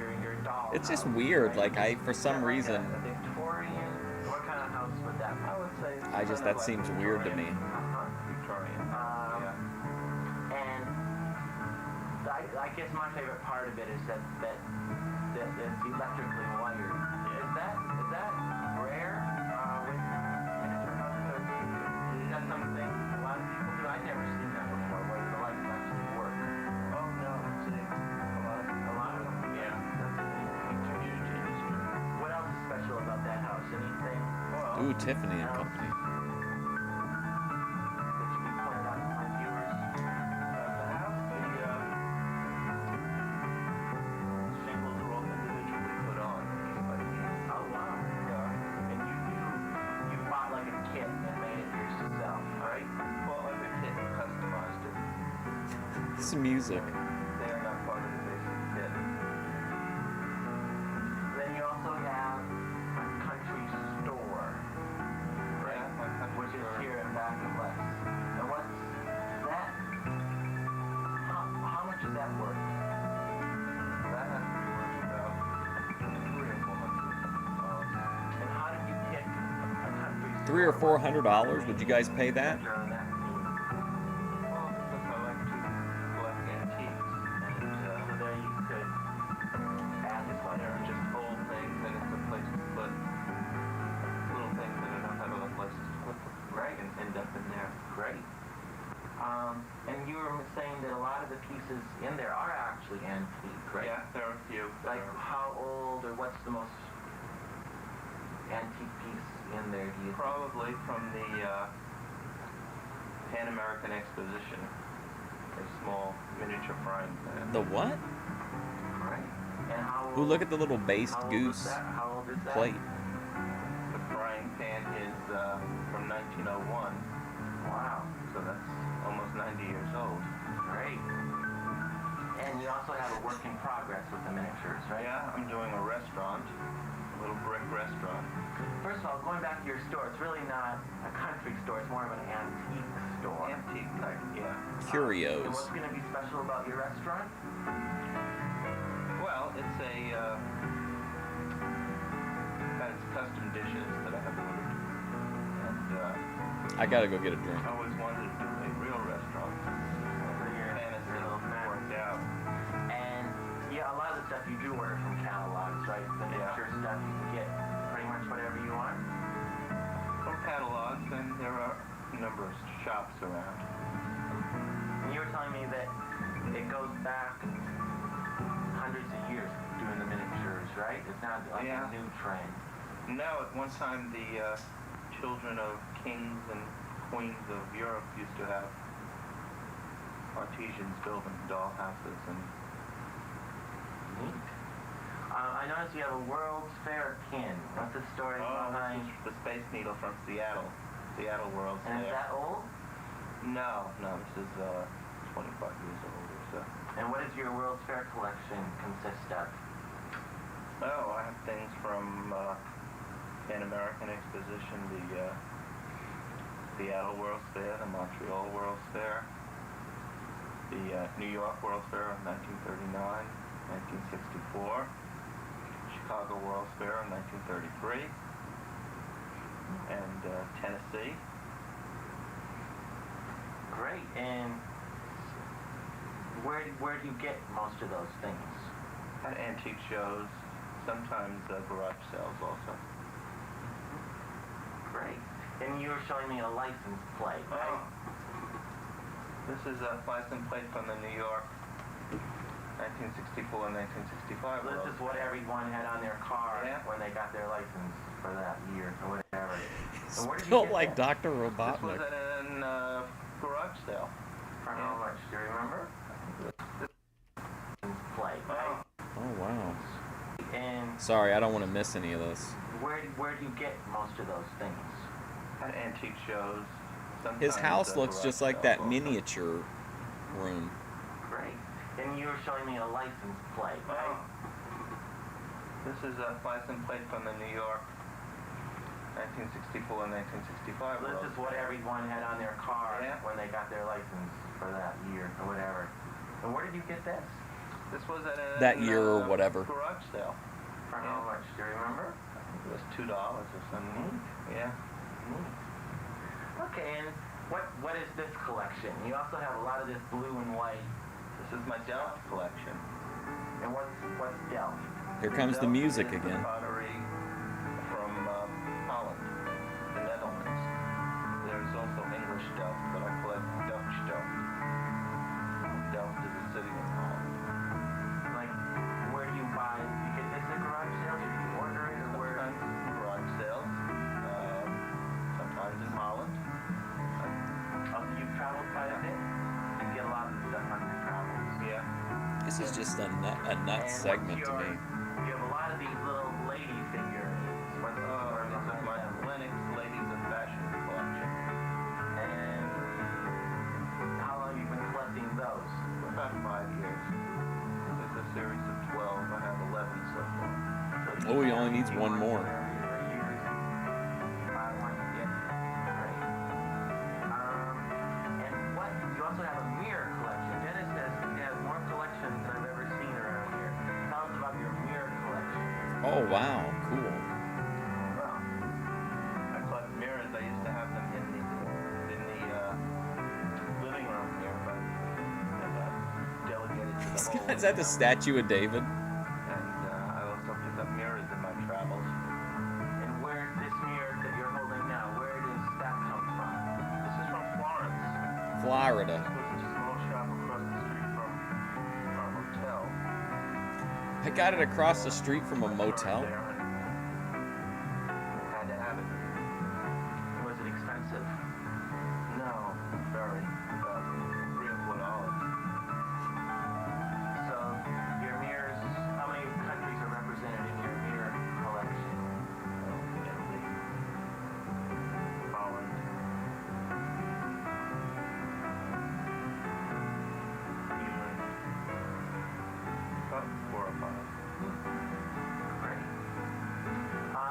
It's just weird, like for some reason, Victorian? What kind of house would that be? I would say... that seems weird to me. Victorian. And I guess my favorite part of it is that it's electrically wired. Is that rare with miniature houses? Is that something a lot of people do? I've never seen that before, where the lights actually work. Oh no, see, a lot of them. Yeah, that's a huge industry. What else is special about that house? Anything? Ooh, Tiffany and Company. This music. They are not part of the basic kit. Then you also have country $300 or $400, would you guys pay that? Well, because I like to collect antiques, and so there you could add this one, or just old things, and it's a place to put little things that I don't have other places to put them. Right, and end up in there. Great. And you were saying that a lot of the pieces in there are actually antique, right? Yeah, there are a few. Like how old, or what's the most antique piece in there, do you think? Probably from the Pan American Exposition. A small miniature frying pan. The what? Right. And how Ooh, look at the little based goose How old is that? plate. The frying pan is from 1901. Wow. So that's almost 90 years old. Great. And you also have a work in progress with the miniatures, right? Yeah, I'm doing a restaurant, a little brick restaurant. First of all, going back to your store, it's really not a country store, it's more of an antique store. Antique type, yeah. Curios. And what's going to be special about your restaurant? Well, it's has custom dishes that I have ordered. And I gotta go get a drink. I always wanted to do a real restaurant. Fantasy worked out. And yeah, a lot of the stuff you do order from catalogs, right? The miniature stuff you can get pretty much whatever you want. From catalogs, and there are a number of shops around. And you were telling me that it goes back hundreds of years doing the miniatures, right? It's not like a new trend. No, at one time the children of kings and queens of Europe used to have artisans building doll houses and... Neat. I noticed you have a World's Fair pin. What's the story behind? This is the Space Needle from Seattle. Seattle World's Fair. And is that old? No, this is 25 years old or so. And what does your World's Fair collection consist of? Oh, I have things from Pan American Exposition, the Seattle World's Fair, the Montreal World's Fair, the New York World's Fair of 1939, 1964, Chicago World's Fair of 1933, and Tennessee. Great. And where do you get most of those things? At antique shows, sometimes garage sales also. Great. And you were showing me a license plate, right? This is a license plate from the New York 1964 and 1965. So this is what everyone had on their car when they got their license for that year or whatever. So where did you Don't get like that? Dr. Robotnik. This was at an garage sale. For how much? Do you remember? Plate, right? Oh, wow. And Sorry, I don't want to miss any of this. where do you get most of those things? At antique shows. His house looks garage just like sales that also. miniature room. Great. And you were showing me a license plate, right? This is a license plate from the New York 1964 and 1965. So this is what everyone had on their car when they got their license for that year or whatever. And where did you get this? This was at a That year or whatever. garage sale. For how much? Do you remember? I think it was $2 or something. Yeah. Okay, and what is this collection? You also have a lot of this blue and white. This is my Delft collection. And what's Delft? Here comes the music again. Pottery from Holland, the Netherlands. There's also English Delft, but I collect Dutch Delft. Delft is a city in Holland. Like, where do you buy? You get this at garage sales? Or do you order it? Or where? Sometimes garage sales. Sometimes in Holland. Oh, so you've traveled quite a bit? You get a lot of stuff on your travels. Yeah. This is just a nuts segment to me. You have a lot of these little lady figurines. This is my Lennox Ladies of Fashion collection. And how long have you been collecting those? For about 5 years. This is a series of 12. I have 11 so far. So Oh, he only needs one more. And what? You also have a mirror collection. Dennis says he has more collections than I've ever seen around here. Tell us about your mirror collection. Oh, wow. Cool. Well, I collect mirrors. I whole. Is that the statue of David? And I also picked up mirrors in my travels. And where this mirror that you're holding now, where does that come from? This is from Florence. Florida. This was a small shop across the street from our hotel. I got it across the street from a motel. Had to have it. Was it expensive? No, very. About $3 or $4. So, your mirrors, how many countries are represented in your mirror collection? Italy, Holland, England. About 4 or 5. Great.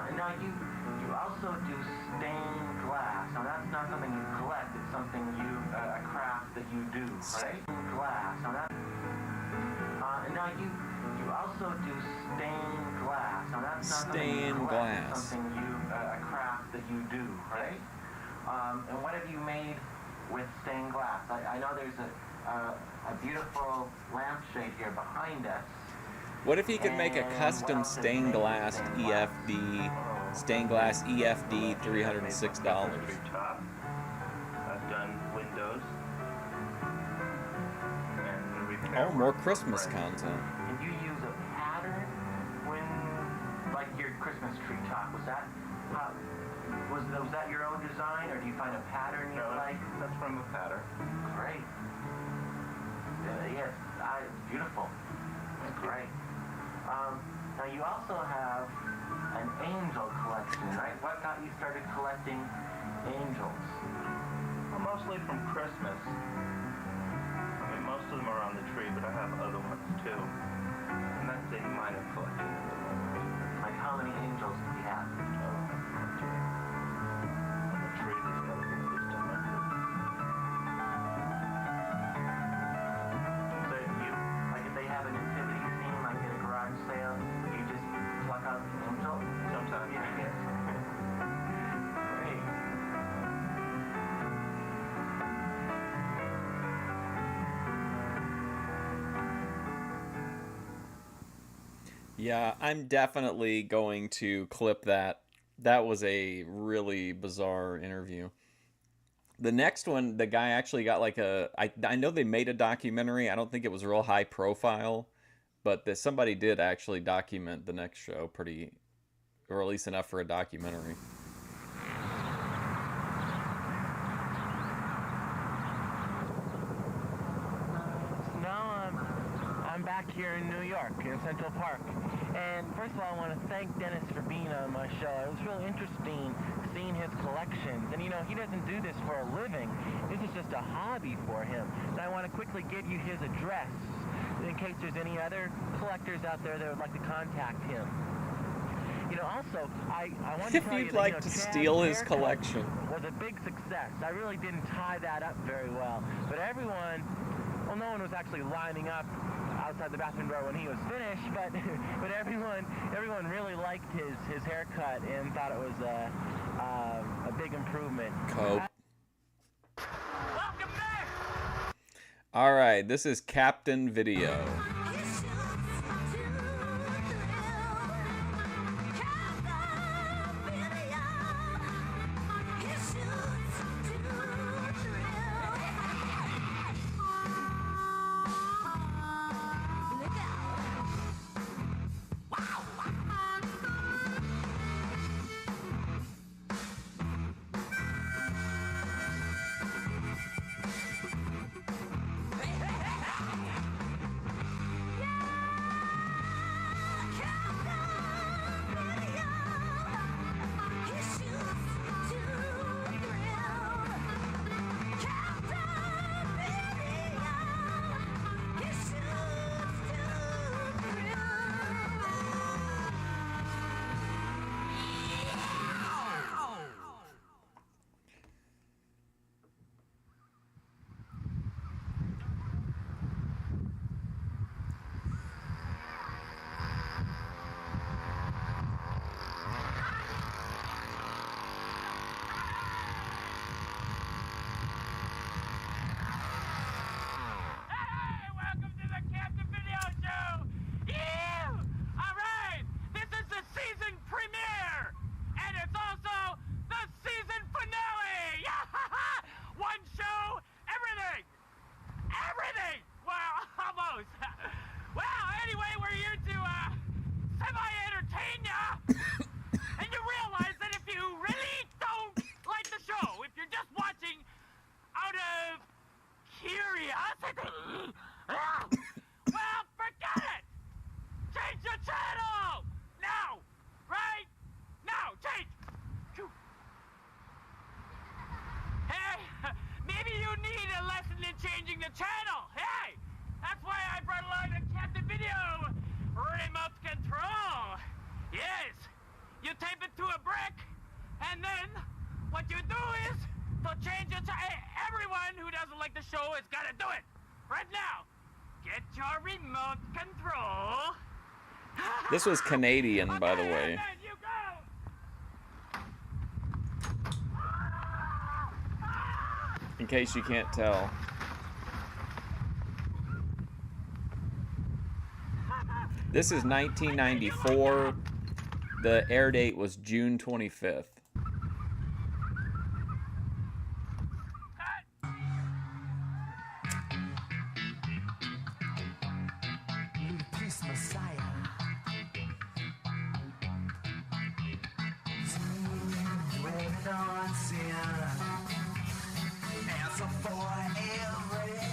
And now you also do stained glass. Now that's not something you collect, it's something a craft that you do, right? Stained glass. Now that, and now you also do stained glass. Now that's not something you Stained collect, glass. it's something a craft that you do, right? And what have you made with stained glass? I know there's a beautiful lampshade here behind us. What if he could make a custom stained glass EFD, stained glass EFD, $306? Top. I've done windows. And repair Oh, more work. Christmas content. And you use a pattern when, like your Christmas tree top, was that your own design, or do you find a pattern you like? That's from a pattern. Great. Yes, beautiful. That's great. Now you also have an angel collection, right? What got you started collecting angels? Well, mostly from Christmas. I mean, most of them are on the tree, but I have other ones too. And that's a minor collection at the moment. Like how many angels do you have? On the tree, there's another one at least 100. So if they have a nativity scene, like at a garage sale, you just pluck out the angel? Sometimes, yes. Great. Yeah, I'm definitely going to clip that. That was a really bizarre interview. The next one, the guy actually got like I know they made a documentary. I don't think it was real high profile, but somebody did actually document the next show pretty, or at least enough for a documentary. Now I'm back here in New York, in Central Park. And first of all, I want to thank Dennis for being on my show. It was really interesting seeing his collections. And you know, he doesn't do this for a living. This is just a hobby for him. And I want to quickly give you his address in case there's any other collectors out there that would like to contact him. You know, also, I want to If tell you you'd that, like you know, to Chad's steal his haircut collection. was a big success. I really didn't tie that up very well. But everyone, well, no one was actually lining up outside the bathroom door when he was finished, but everyone really liked his haircut and thought it was a big improvement. Cope. All right, this is Captain Video. Well, forget it! Change your channel! Now! Right? Now! Change! Phew. Hey, maybe you need a lesson in changing the channel! Hey! That's why I brought along the Captain Video remote control! Yes! You tape it to a brick, and then what you do is to change it to everyone who doesn't like the show is gotta do it right now. Get your remote control. This was Canadian, by the way. In case you can't tell. This is 1994. The air date was June 25th. Peace, Messiah. Answer for everything.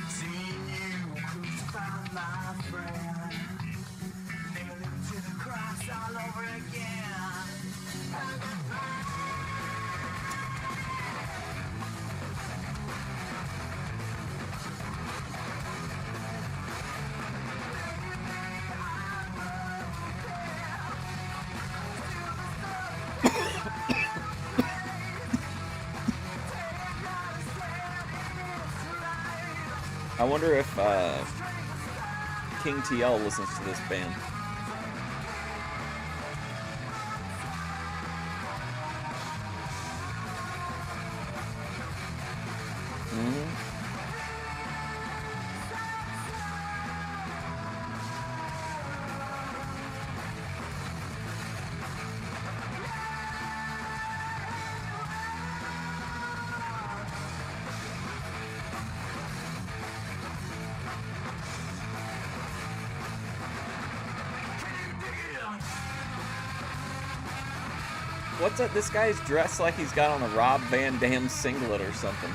Seeing you crucified, my friend. Nailing to the cross all over again. I wonder if King TL listens to this band. What's up? This guy's dressed like he's got on a Rob Van Dam singlet or something.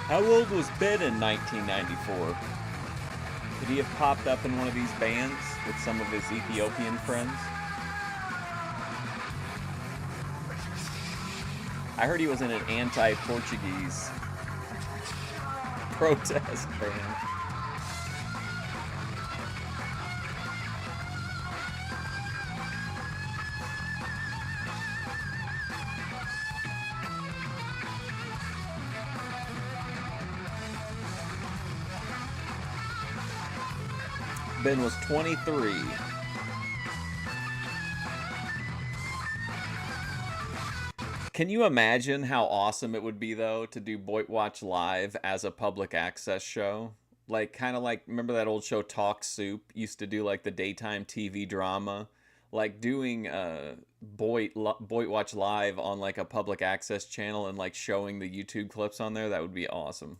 How old was Ben in 1994? Could he have popped up in one of these bands with some of his Ethiopian friends? I heard he was in an anti-Portuguese protest band. Ben was 23. Can you imagine how awesome it would be, though, to do Boy Watch Live as a public access show? Like, kind of like, remember that old show Talk Soup used to do, like, the daytime TV drama? Like, doing Boy Watch Live on, like, a public access channel and, like, showing the YouTube clips on there, that would be awesome.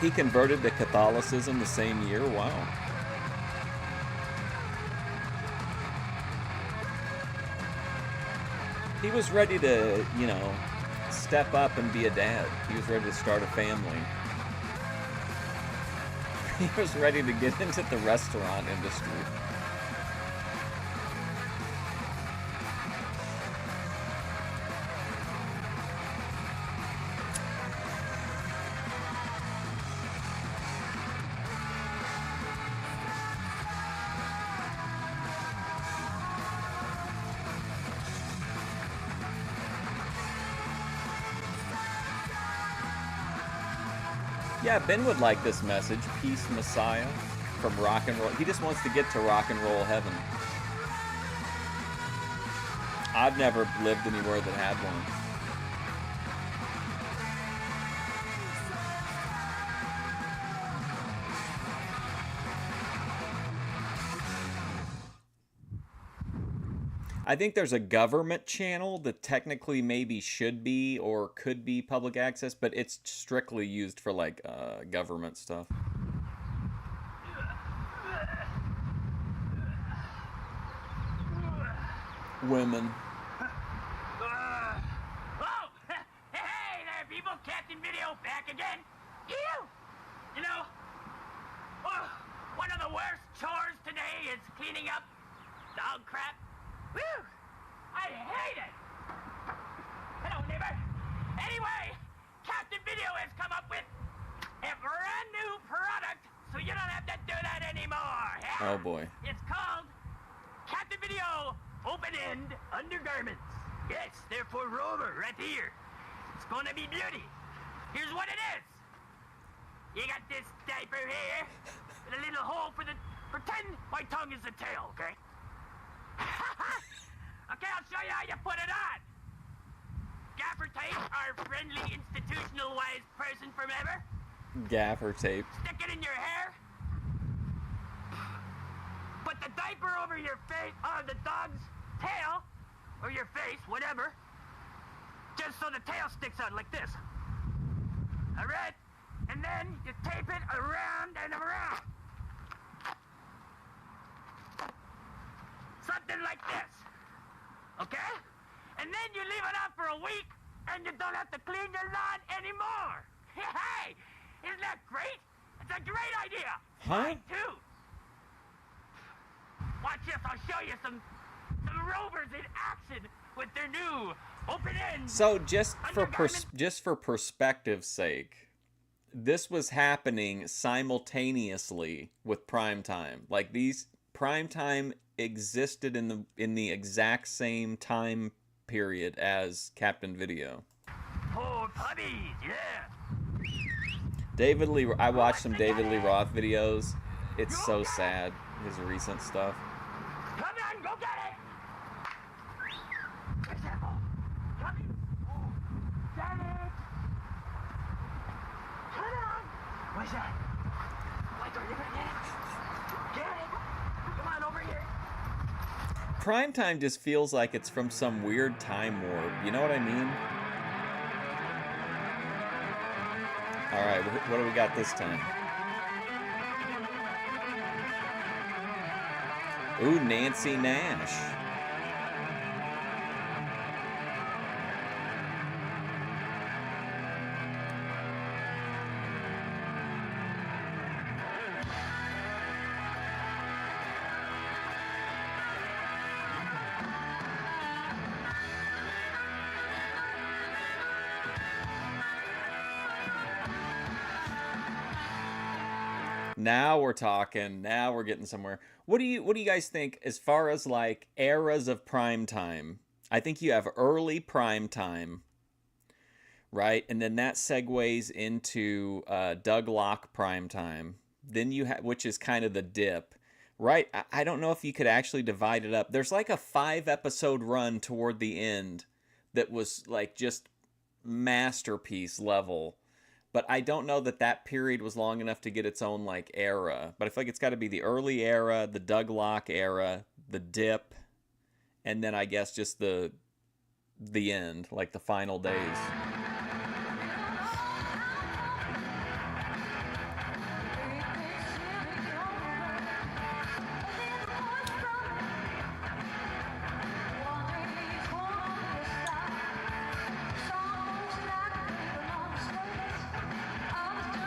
He converted to Catholicism the same year? Wow. He was ready to, you know, step up and be a dad. He was ready to start a family. He was ready to get into the restaurant industry. Yeah, Ben would like this message. Peace, Messiah, from rock and roll. He just wants to get to rock and roll heaven. I've never lived anywhere that had one. I think there's a government channel that technically maybe should be or could be public access, but it's strictly used for like government stuff. Women. Oh, hey there, people! Captain Video back again. Ew! You know, one of the worst chores today is cleaning up dog crap. Woo! I hate it! Hello, neighbor. Anyway, Captain Video has come up with a brand new product, so you don't have to do that anymore. Yeah? Oh boy. It's called Captain Video Open End Undergarments. Yes, they're for Rover right here. It's gonna be beauty. Here's what it is. You got this diaper here, with a little hole for the... Pretend my tongue is the tail, okay? Okay, I'll show you how you put it on. Gaffer tape, our friendly institutional wise person from ever. Gaffer tape. Stick it in your hair. Put the diaper over your face, or the dog's tail, or your face, whatever. Just so the tail sticks out like this. Alright? And then you tape it around and around. Something like this. Okay? And then you leave it out for a week, and you don't have to clean your lawn anymore. Hey! Isn't that great? It's a great idea. Huh? Mine too. Watch this, I'll show you some Rovers in action with their new open end. So just for perspective's sake, this was happening simultaneously with Primetime. Like these Primetime existed in the exact same time period as Captain Video. Oh, puppies, yeah. David Lee, I watched some David Lee Roth videos. It's so sad, his recent stuff. Come on, go get it. Be careful. Come in. Get it. Come on. What's that? What are you gonna get it? Get it. Come on over here. Primetime just feels like it's from some weird time warp. You know what I mean? All right, what do we got this time? Ooh, Nancy Nash. Now we're talking. Now we're getting somewhere. What do you guys think as far as like eras of Primetime? I think you have early Primetime, right? And then that segues into Doug Locke Primetime. Then you have, which is kind of the dip, right? I don't know if you could actually divide it up. There's like a 5-episode run toward the end that was like just masterpiece level. But I don't know that that period was long enough to get its own, like, era. But I feel like it's got to be the early era, the Doug Locke era, the dip, and then I guess just the end, like the final days.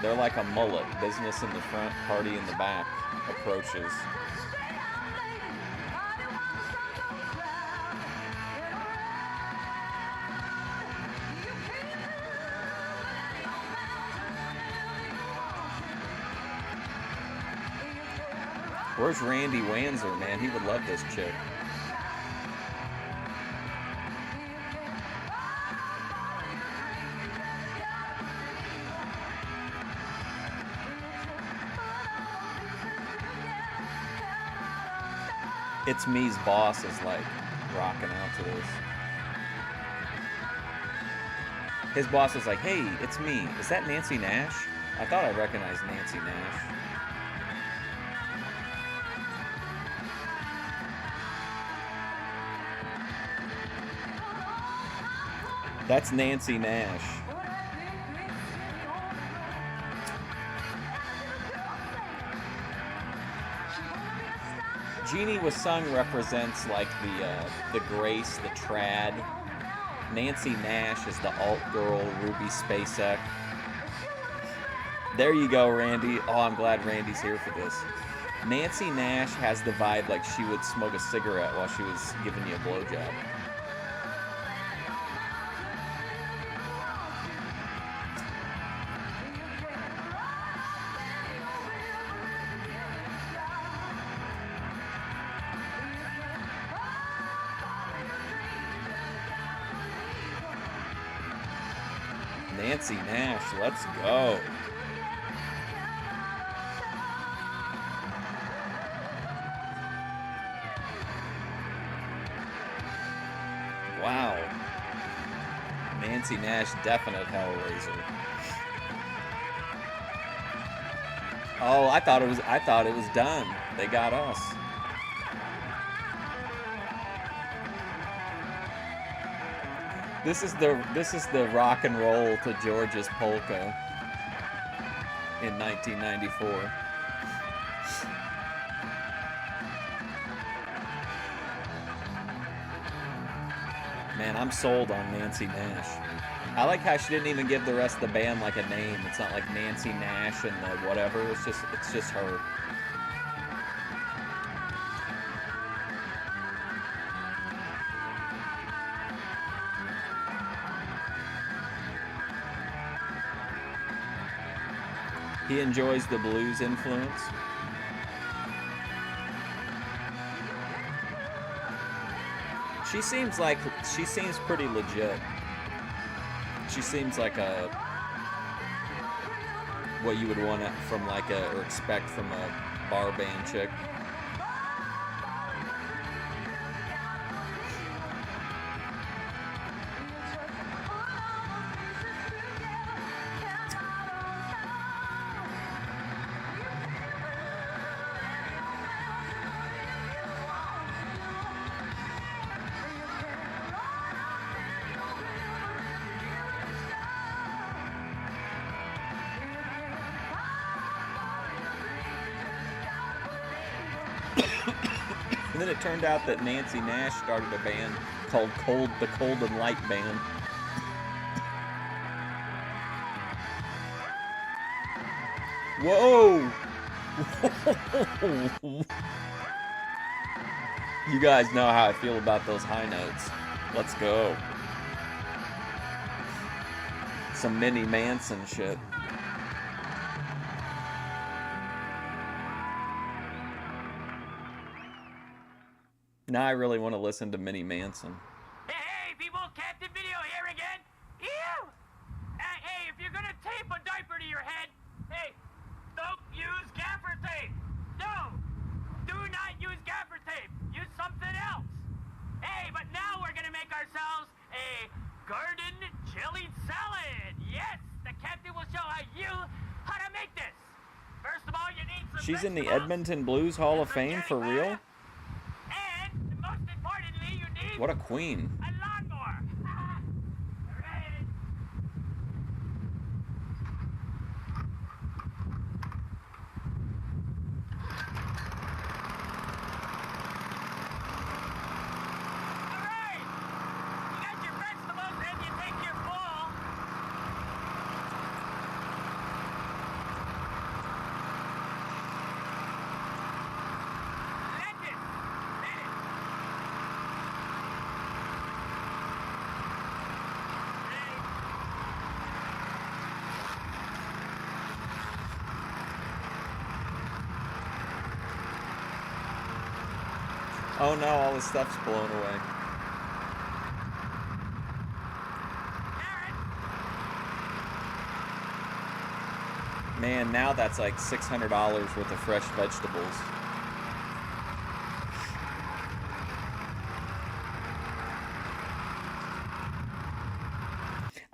They're like a mullet. Business in the front, party in the back. Approaches. Where's Randy Wanzer, man? He would love this chick. It's Me's boss is like rocking out to this. His boss is like, hey, it's me. Is that Nancy Nash? I thought I recognized Nancy Nash. That's Nancy Nash. Jeannie Was Sung represents like the grace, the trad. Nancy Nash is the alt girl, Ruby Spacek. There you go, Randy. Oh, I'm glad Randy's here for this. Nancy Nash has the vibe like she would smoke a cigarette while she was giving you a blowjob. Nancy Nash, let's go. Wow. Nancy Nash, definite Hellraiser. Oh, I thought it was done. They got us. This is the rock and roll to George's polka in 1994. Man, I'm sold on Nancy Nash. I like how she didn't even give the rest of the band like a name. It's not like Nancy Nash and the whatever. It's just her. He enjoys the blues influence. She seems pretty legit. She seems like what you would want from like or expect from a bar band chick. And then it turned out that Nancy Nash started a band called the Cold and Light Band. Whoa! You guys know how I feel about those high notes. Let's go. Some Minnie Manson shit. Now I really want to listen to Minnie Manson. Hey, people, Captain Video here again. Ew! Hey, if you're gonna tape a diaper to your head, hey, don't use gaffer tape. No, do not use gaffer tape. Use something else. Hey, but now we're gonna make ourselves a garden chili salad. Yes, the captain will show how to make this. First of all, you need some She's in the vegetables. Edmonton Blues Hall of Fame for real? And most importantly, you need What a queen. a lawnmower. Right. Alright. You got your vegetables and you take your bowl. Oh no, all the stuff's blown away. Man, now that's like $600 worth of fresh vegetables.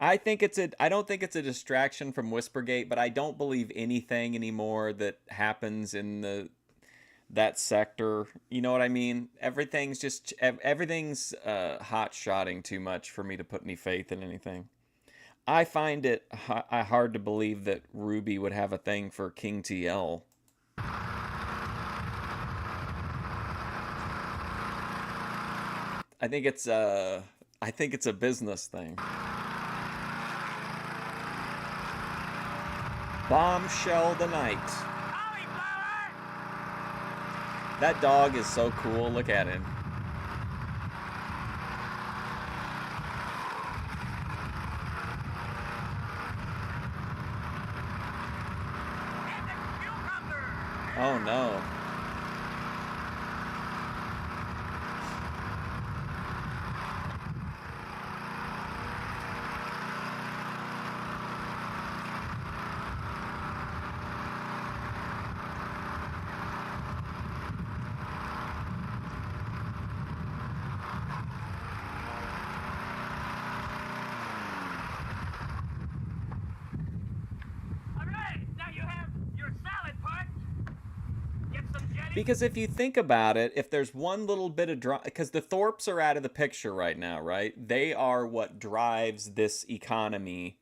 I don't think it's a distraction from Whispergate, but I don't believe anything anymore that happens in that sector. You know what I mean? Everything's hot-shotting too much for me to put any faith in anything. I find it hard to believe that Ruby would have a thing for King TL. I think it's a business thing. Bombshell the Night. That dog is so cool. Look at him. Oh no. Because if you think about it, if there's one little bit of drama, because the Thorpes are out of the picture right now, right? They are what drives this economy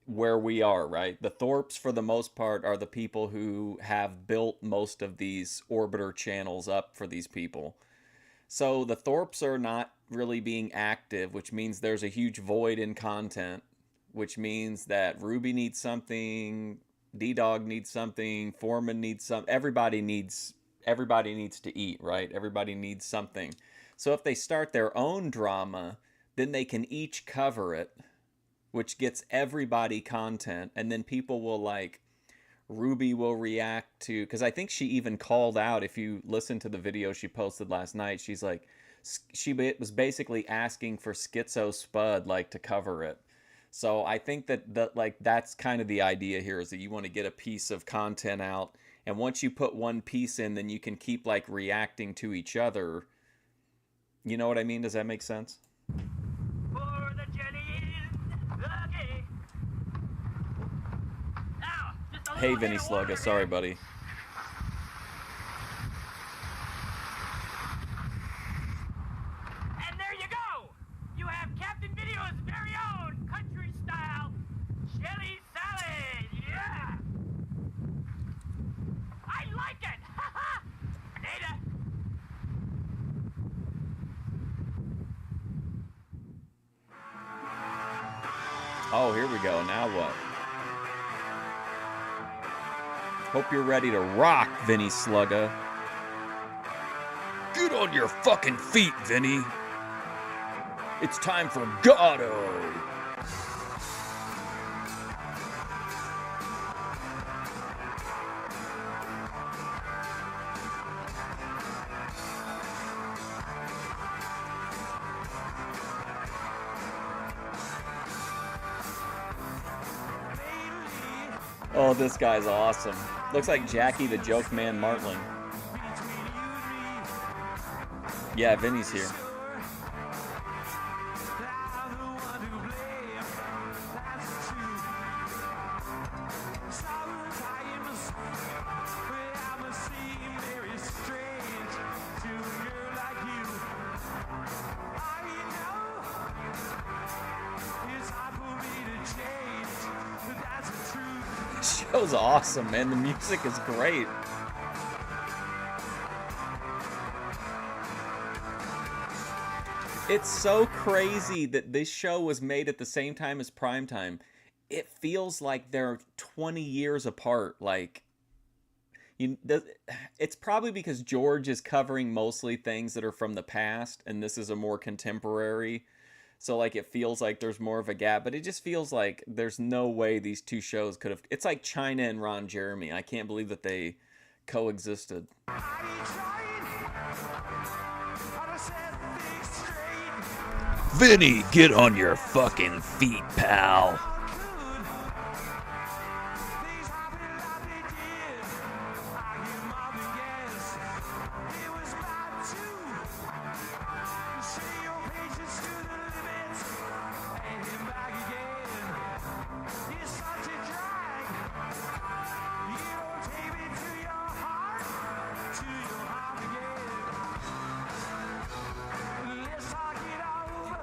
where we are, right? The Thorpes, for the most part, are the people who have built most of these orbiter channels up for these people. So the Thorpes are not really being active, which means there's a huge void in content, which means that Ruby needs something, D-Dog needs something, Foreman needs something, everybody needs to eat, right? Everybody needs something. So if they start their own drama, then they can each cover it, which gets everybody content, and then people will like, Ruby will react to, because I think she even called out, if you listen to the video she posted last night, she's like, she was basically asking for Schizo Spud like to cover it. So I think that like that's kind of the idea here, is that you want to get a piece of content out, and once you put one piece in, then you can keep like reacting to each other. You know what I mean? Does that make sense? For the okay. Now, just a Hey, little Vinny hit of Slugga, water sorry, here. buddy. And there you go. You have Captain Video's very own country style chili salad. Yeah. I like it. Data. Oh, here we go. Now what? Hope you're ready to rock, Vinny Slugga. Get on your fucking feet, Vinny. It's time for Gatto. Oh, this guy's awesome. Looks like Jackie the Joke Man Martling. Yeah, Vinny's here. This show's awesome, man. The music is great. It's so crazy that this show was made at the same time as Primetime. It feels like they're 20 years apart. Like, it's probably because George is covering mostly things that are from the past, and this is a more contemporary. So, like, it feels like there's more of a gap, but it just feels like there's no way these two shows could have... It's like China and Ron Jeremy. I can't believe that they coexisted. Vinny, get on your fucking feet, pal.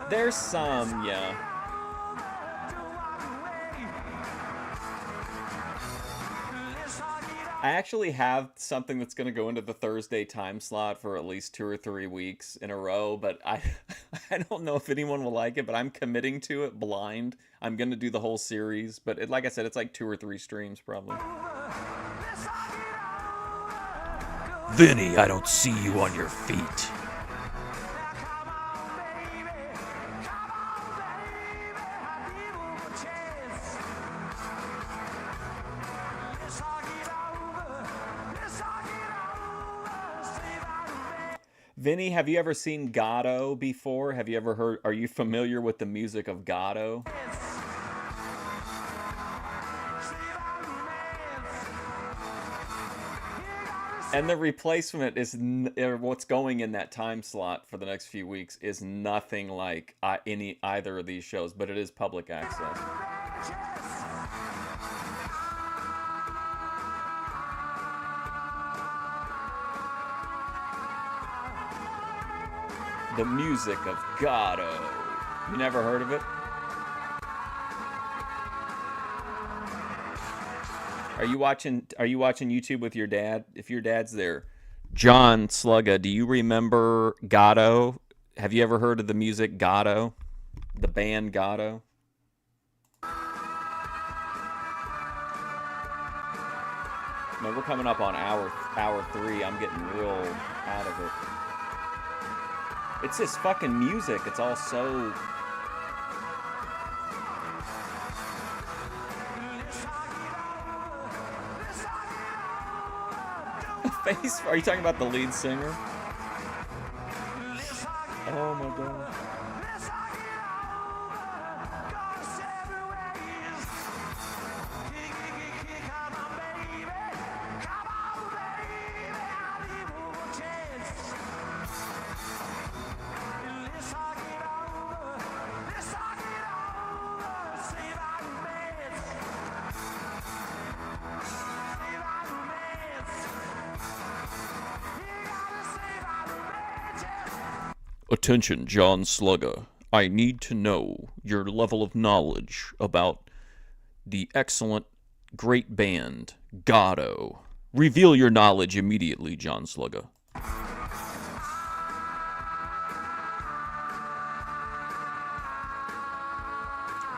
There's some, yeah. I actually have something that's going to go into the Thursday time slot for at least 2 or 3 weeks in a row, but I don't know if anyone will like it, but I'm committing to it blind. I'm going to do the whole series, but like I said, it's like 2 or 3 streams probably. Vinny, I don't see you on your feet. Vinny, have you ever seen Gatto before? Have you ever heard, are you familiar with the music of Gatto? And the replacement is, what's going in that time slot for the next few weeks is nothing like either of these shows, but it is public access. The music of Gatto. You never heard of it? Are you watching YouTube with your dad? If your dad's there. John Slugga, do you remember Gatto? Have you ever heard of the music Gatto? The band Gatto? Man, we're coming up on hour 3. I'm getting real out of it. It's this fucking music. It's all so... Face? Are you talking about the lead singer? Oh my god. Attention, John Slugga. I need to know your level of knowledge about the excellent, great band, Gatto. Reveal your knowledge immediately, John Slugga.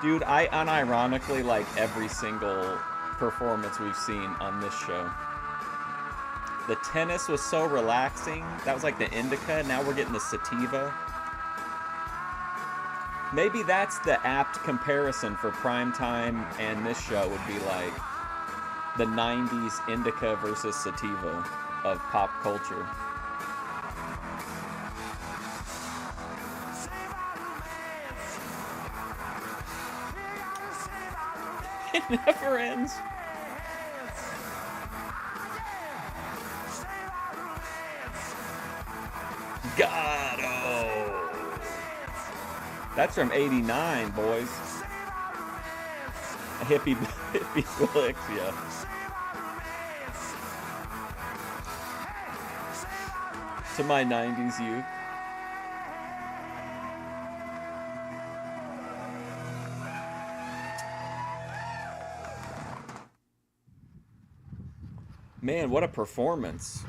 Dude, I unironically like every single performance we've seen on this show. The tennis was so relaxing. That was like the indica. Now we're getting the sativa. Maybe that's the apt comparison for primetime and this show would be like the 90s indica versus sativa of pop culture. It never ends. Gatto. That's from '89, boys. A hippie flicks, yeah. To my '90s youth. Man, what a performance.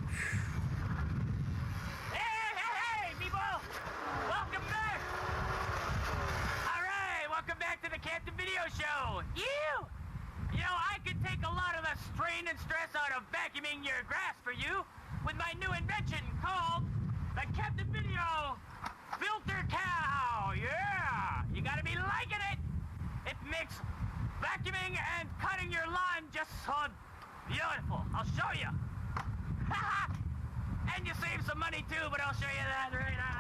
Hey, people! Welcome back! Alright, welcome back to the Captain Video Show! You know, I could take a lot of the strain and stress out of vacuuming your grass for you with my new invention called the Captain Video Filter Cow! Yeah! You gotta be liking it! It makes vacuuming and cutting your lawn just so beautiful. I'll show you. And you save some money too, but I'll show you that right now.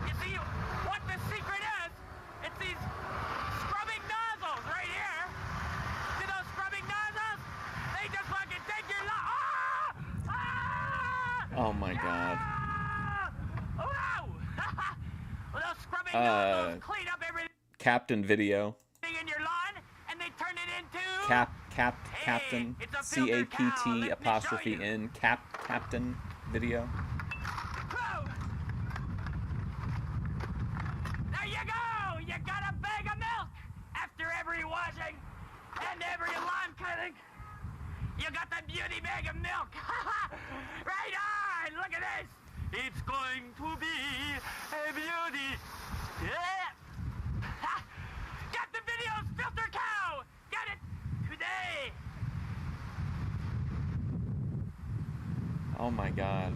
You see what the secret is? It's these scrubbing nozzles right here. See those scrubbing nozzles? They just fucking take your lawn. Oh my god. Well, those scrubbing nozzles clean up everything Captain Video. in your lawn, Captain, CAPT''N, Captain video. There you go! You got a bag of milk! After every washing and every lawn cutting, you got the beauty bag of milk! Right on! Look at this! It's going to be a beauty! Yeah! Get the videos, Filter Cow! Get it today! Oh my god.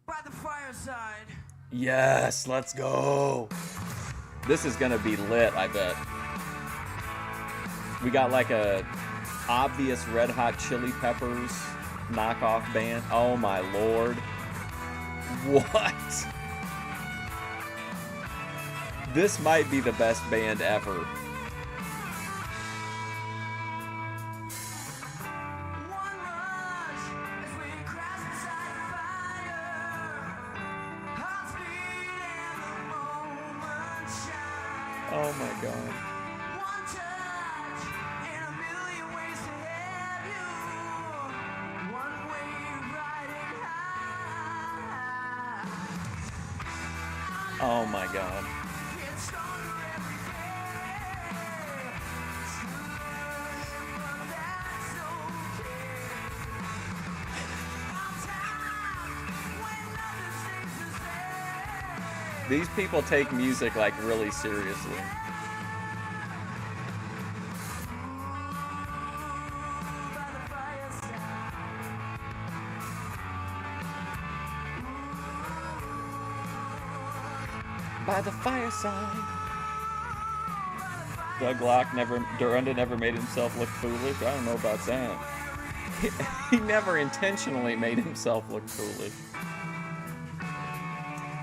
By the fireside. Yes, let's go. This is gonna be lit, I bet. We got like a obvious Red Hot Chili Peppers knockoff band. Oh my lord. What? This might be the best band ever. Oh my god. Oh my god. These people take music like really seriously. By the fireside. Doug Locke Dorinda never made himself look foolish. I don't know about that. He never intentionally made himself look foolish.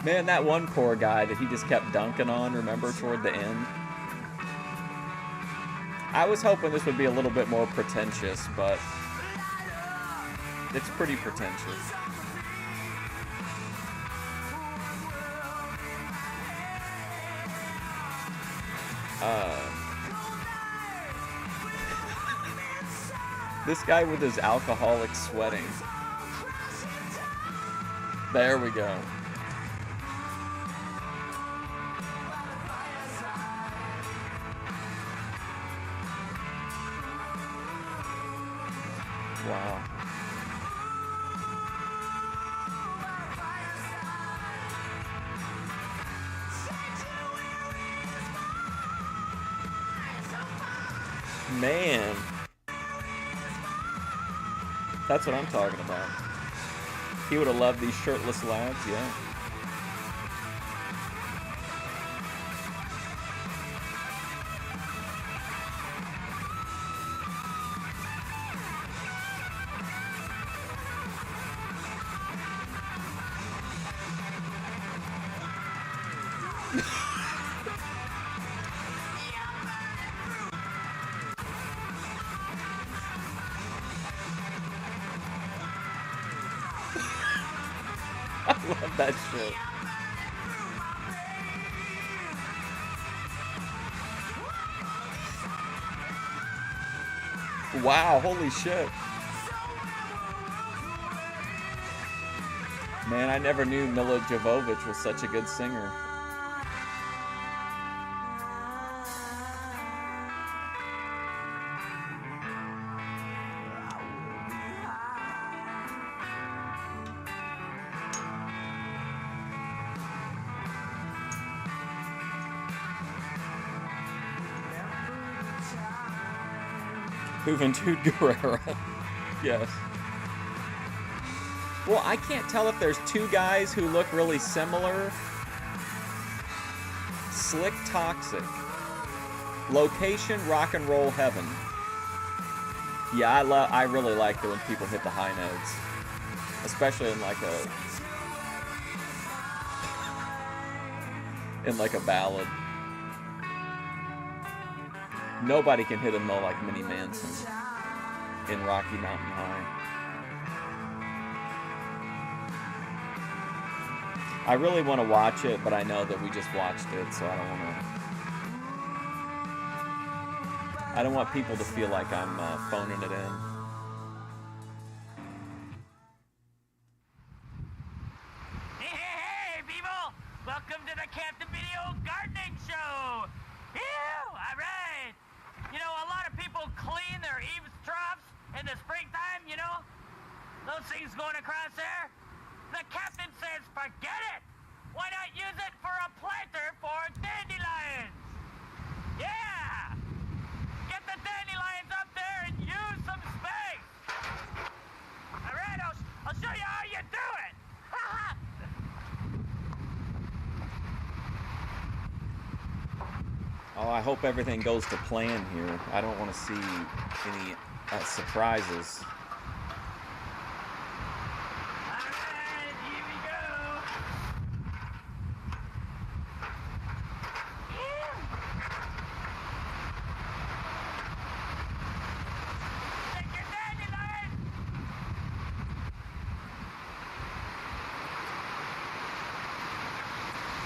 Man, that one poor guy that he just kept dunking on, remember, toward the end? I was hoping this would be a little bit more pretentious, but it's pretty pretentious. This guy with his alcoholic sweating. There we go. Wow. Man. That's what I'm talking about. He would have loved these shirtless lads, yeah. I love that shit. Wow, holy shit. Man, I never knew Mila Jovovich was such a good singer. Juventud Guerrera. Yes. Well, I can't tell if there's two guys who look really similar. Slick Toxic. Location Rock and Roll Heaven. Yeah, I really like it when people hit the high notes. Especially in like a ballad. Nobody can hit a note like Minnie Manson in Rocky Mountain High. I really want to watch it, but I know that we just watched it, so I don't want I don't want people to feel like I'm phoning it in. Hey, people! Welcome to the Captain Video Gardening Show! Ew! Alright! You know, a lot of people clean their eaves troughs in the springtime, you know? Those things going across there? The captain says, forget it! Why not use it for a planter for dandelions? Yeah! Get the dandelions up there and use some space! Alright, I'll show you how you do it! Oh, I hope everything goes to plan here. I don't want to see any surprises.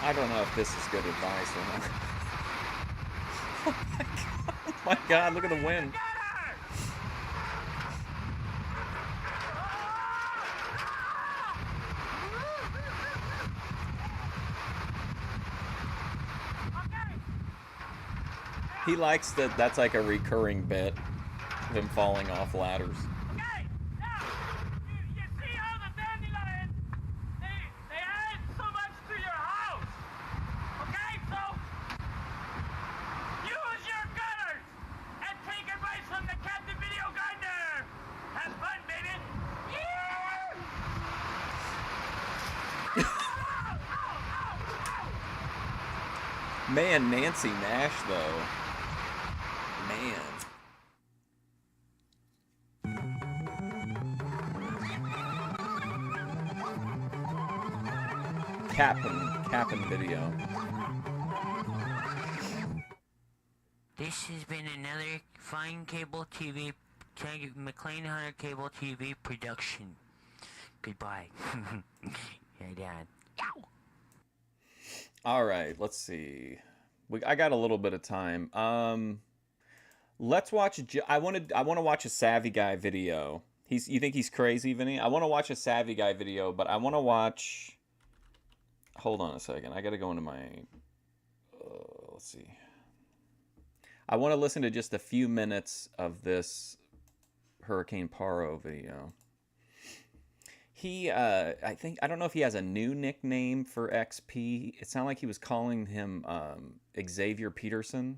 I don't know if this is good advice or not. Oh my god, look at the wind. He likes that. That's like a recurring bit of him falling off ladders. Man, Nancy Nash, though. Man. Cap'n video. This has been another fine cable TV, McLean Hunter Cable TV production. Goodbye. Hey, Dad. Ow. All right, let's see. I got a little bit of time. Let's watch. I want to watch a Savvy Guy video. You think he's crazy, Vinny? I want to watch a Savvy Guy video, but I want to watch. Hold on a second. I got to go into my. Let's see. I want to listen to just a few minutes of this Hurricane Paro video. I don't know if he has a new nickname for XP. It sounded like he was calling him Xavier Peterson.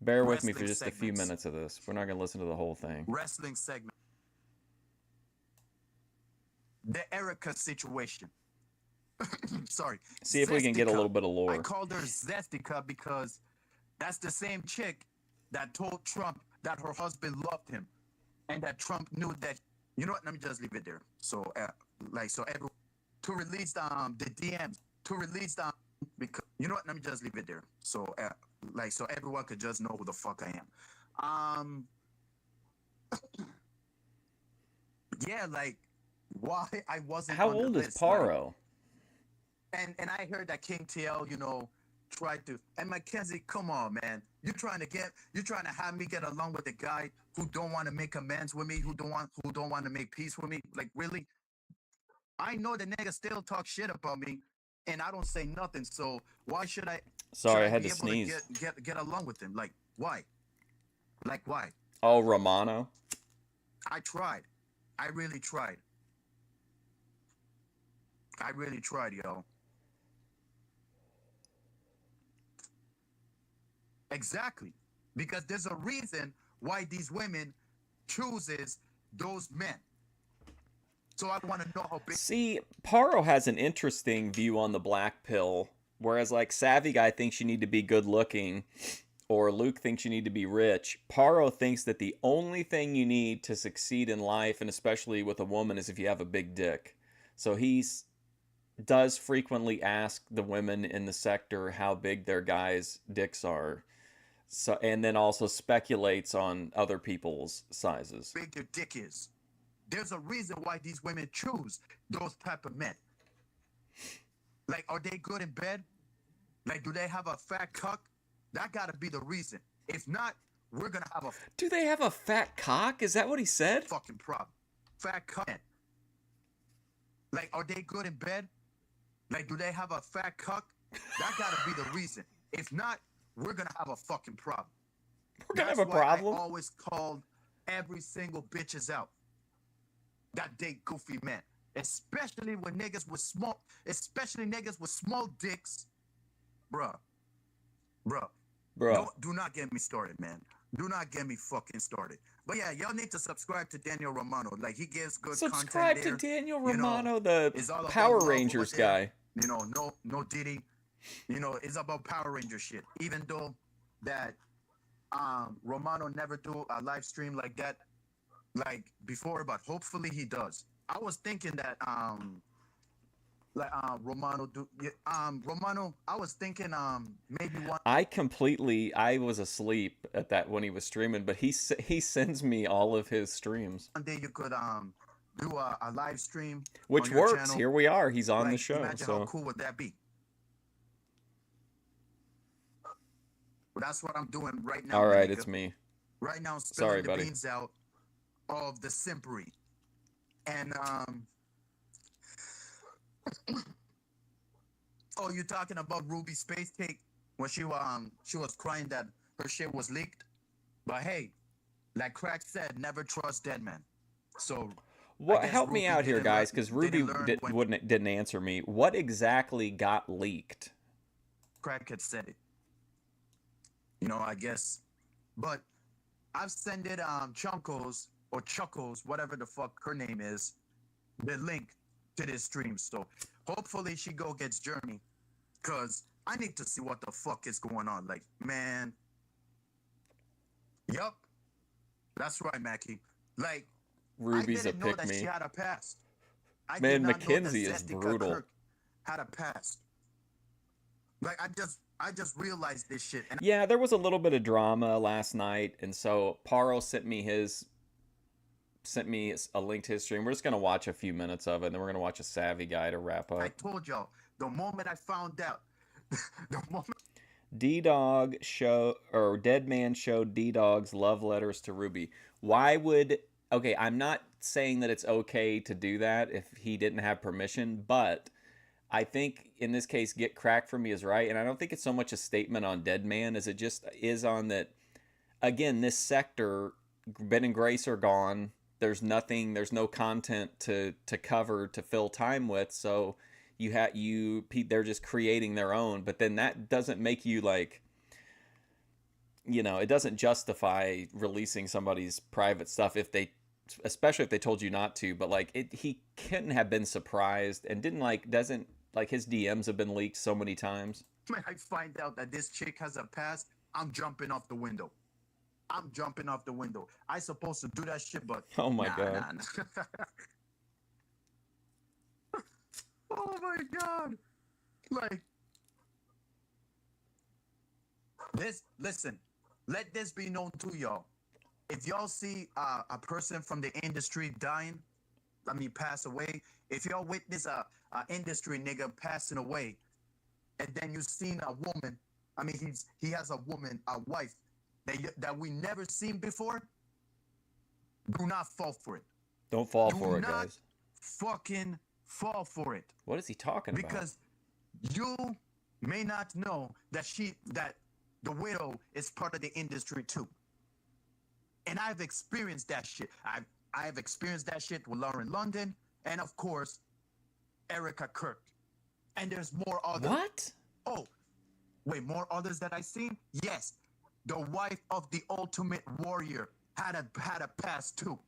Bear with me for just a few minutes of this. We're not going to listen to the whole thing. Wrestling segment. The Erica situation. Sorry. See if we can get a little bit of lore. I called her Zestica because that's the same chick that told Trump that her husband loved him. And that Trump knew that. You know what? Let me just leave it there. So, to release the DMs, because you know what? Let me just leave it there. So, so everyone could just know who the fuck I am. Yeah, like why I wasn't. How on the old is list, Paro? Like, and I heard that King TL, tried to. And Mackenzie, come on, man. You're trying to have me get along with a guy who don't want to make amends with me, who don't want to make peace with me. Like, really? I know the nigga still talk shit about me, and I don't say nothing. So why should I? Sorry, I had to sneeze. Get along with him. Like, why? Like, why? Oh, Romano. I tried. I really tried. Yo. Exactly. Because there's a reason why these women chooses those men. So I want to know how big... See, Paro has an interesting view on the black pill, whereas like Savvy Guy thinks you need to be good looking, or Luke thinks you need to be rich. Paro thinks that the only thing you need to succeed in life, and especially with a woman, is if you have a big dick. So does frequently ask the women in the sector how big their guys' dicks are. So, and then also speculates on other people's sizes. Big your dick is. There's a reason why these women choose those type of men. Like, are they good in bed? Like, do they have a fat cuck? That gotta be the reason. If not, we're gonna have a Do they have a fat cock? Is that what he said? fucking problem. Fat cunt. Like, are they good in bed? Like, do they have a fat cuck? That gotta be the reason. If not, we're gonna have a fucking problem. We're gonna That's have a why problem? I always called every single bitches out that date goofy men, especially when niggas with small, especially niggas with small dicks, bruh. Do not get me started, man. Do not get me fucking started. But yeah, y'all need to subscribe to Daniel Romano. Like, he gives good Subscribe content to there. Daniel You know, Romano, it's the all about Power love Rangers over there. guy. You know, no Diddy. You know, it's about Power Ranger shit. Even though that Romano never do a live stream like that like before, but hopefully he does. I was thinking that Romano I was thinking maybe one I was asleep at that when he was streaming, but he sends me all of his streams. day you could do a live stream Which on your works. channel. Here we are. He's on the Like, show. Imagine So how cool would that be? Well, that's what I'm doing right now. all right, nigga. it's me. Right now, I'm spilling Sorry, the buddy. beans out of the simpery. And oh, you talking about Ruby Space Cake when she was crying that her shit was leaked? But hey, like Crack said, never trust dead man. So What? I guess Help me Ruby out here, didn't guys, learn- because didn't Ruby learn when didn't answer me. What exactly got leaked? Crack had said it. You know, I guess. But I've sent it Chunkles or Chuckles, whatever the fuck her name is, the link to this stream. So hopefully she go gets Journey. Cause I need to see what the fuck is going on. Like, man. Yup. That's right, Mackie. Like, Ruby's I a didn't know pick that me. she had a past. I Man, did not know that Mackenzie is Jessica brutal. Kirk had a past. Like, I just realized this shit. And Yeah, there was a little bit of drama last night, and so Paro sent me a link to his stream. We're just gonna watch a few minutes of it, and then we're gonna watch a Savvy guy to wrap I up. told y'all, the moment I found out, the moment D-Dog show or Dead Man showed D-Dog's love letters to Ruby. Why would okay? I'm not saying that it's okay to do that if he didn't have permission, but I think in this case, Get Crack for Me is right, and I don't think it's so much a statement on Dead Man as it just is on that. Again, this sector, Ben and Grace are gone. There's nothing. There's no content to cover to fill time with. So they're just creating their own. But then that doesn't make you like. You know, it doesn't justify releasing somebody's private stuff especially if they told you not to. But like he couldn't have been surprised and doesn't his DMs have been leaked so many times. I find out that this chick has a past, I'm jumping off the window. I'm jumping off the window. I supposed to do that shit, but Oh my nah, God. nah. Oh my God. Like this, listen, let this be known to y'all. If y'all see a person from the industry pass away, if y'all witness a industry nigga passing away, and then you seen a woman, he has a woman, a wife, that we never seen before, do not fall for it. Don't fall Do for it, not guys. Fucking fall for it. What is he talking about? Because you may not know that the widow is part of the industry too. And I've experienced that shit. I've experienced that shit with Lauren London and of course Erica Kirk. And there's more others. What? Oh, wait, more others that I seen? Yes. The wife of the Ultimate Warrior had a past too.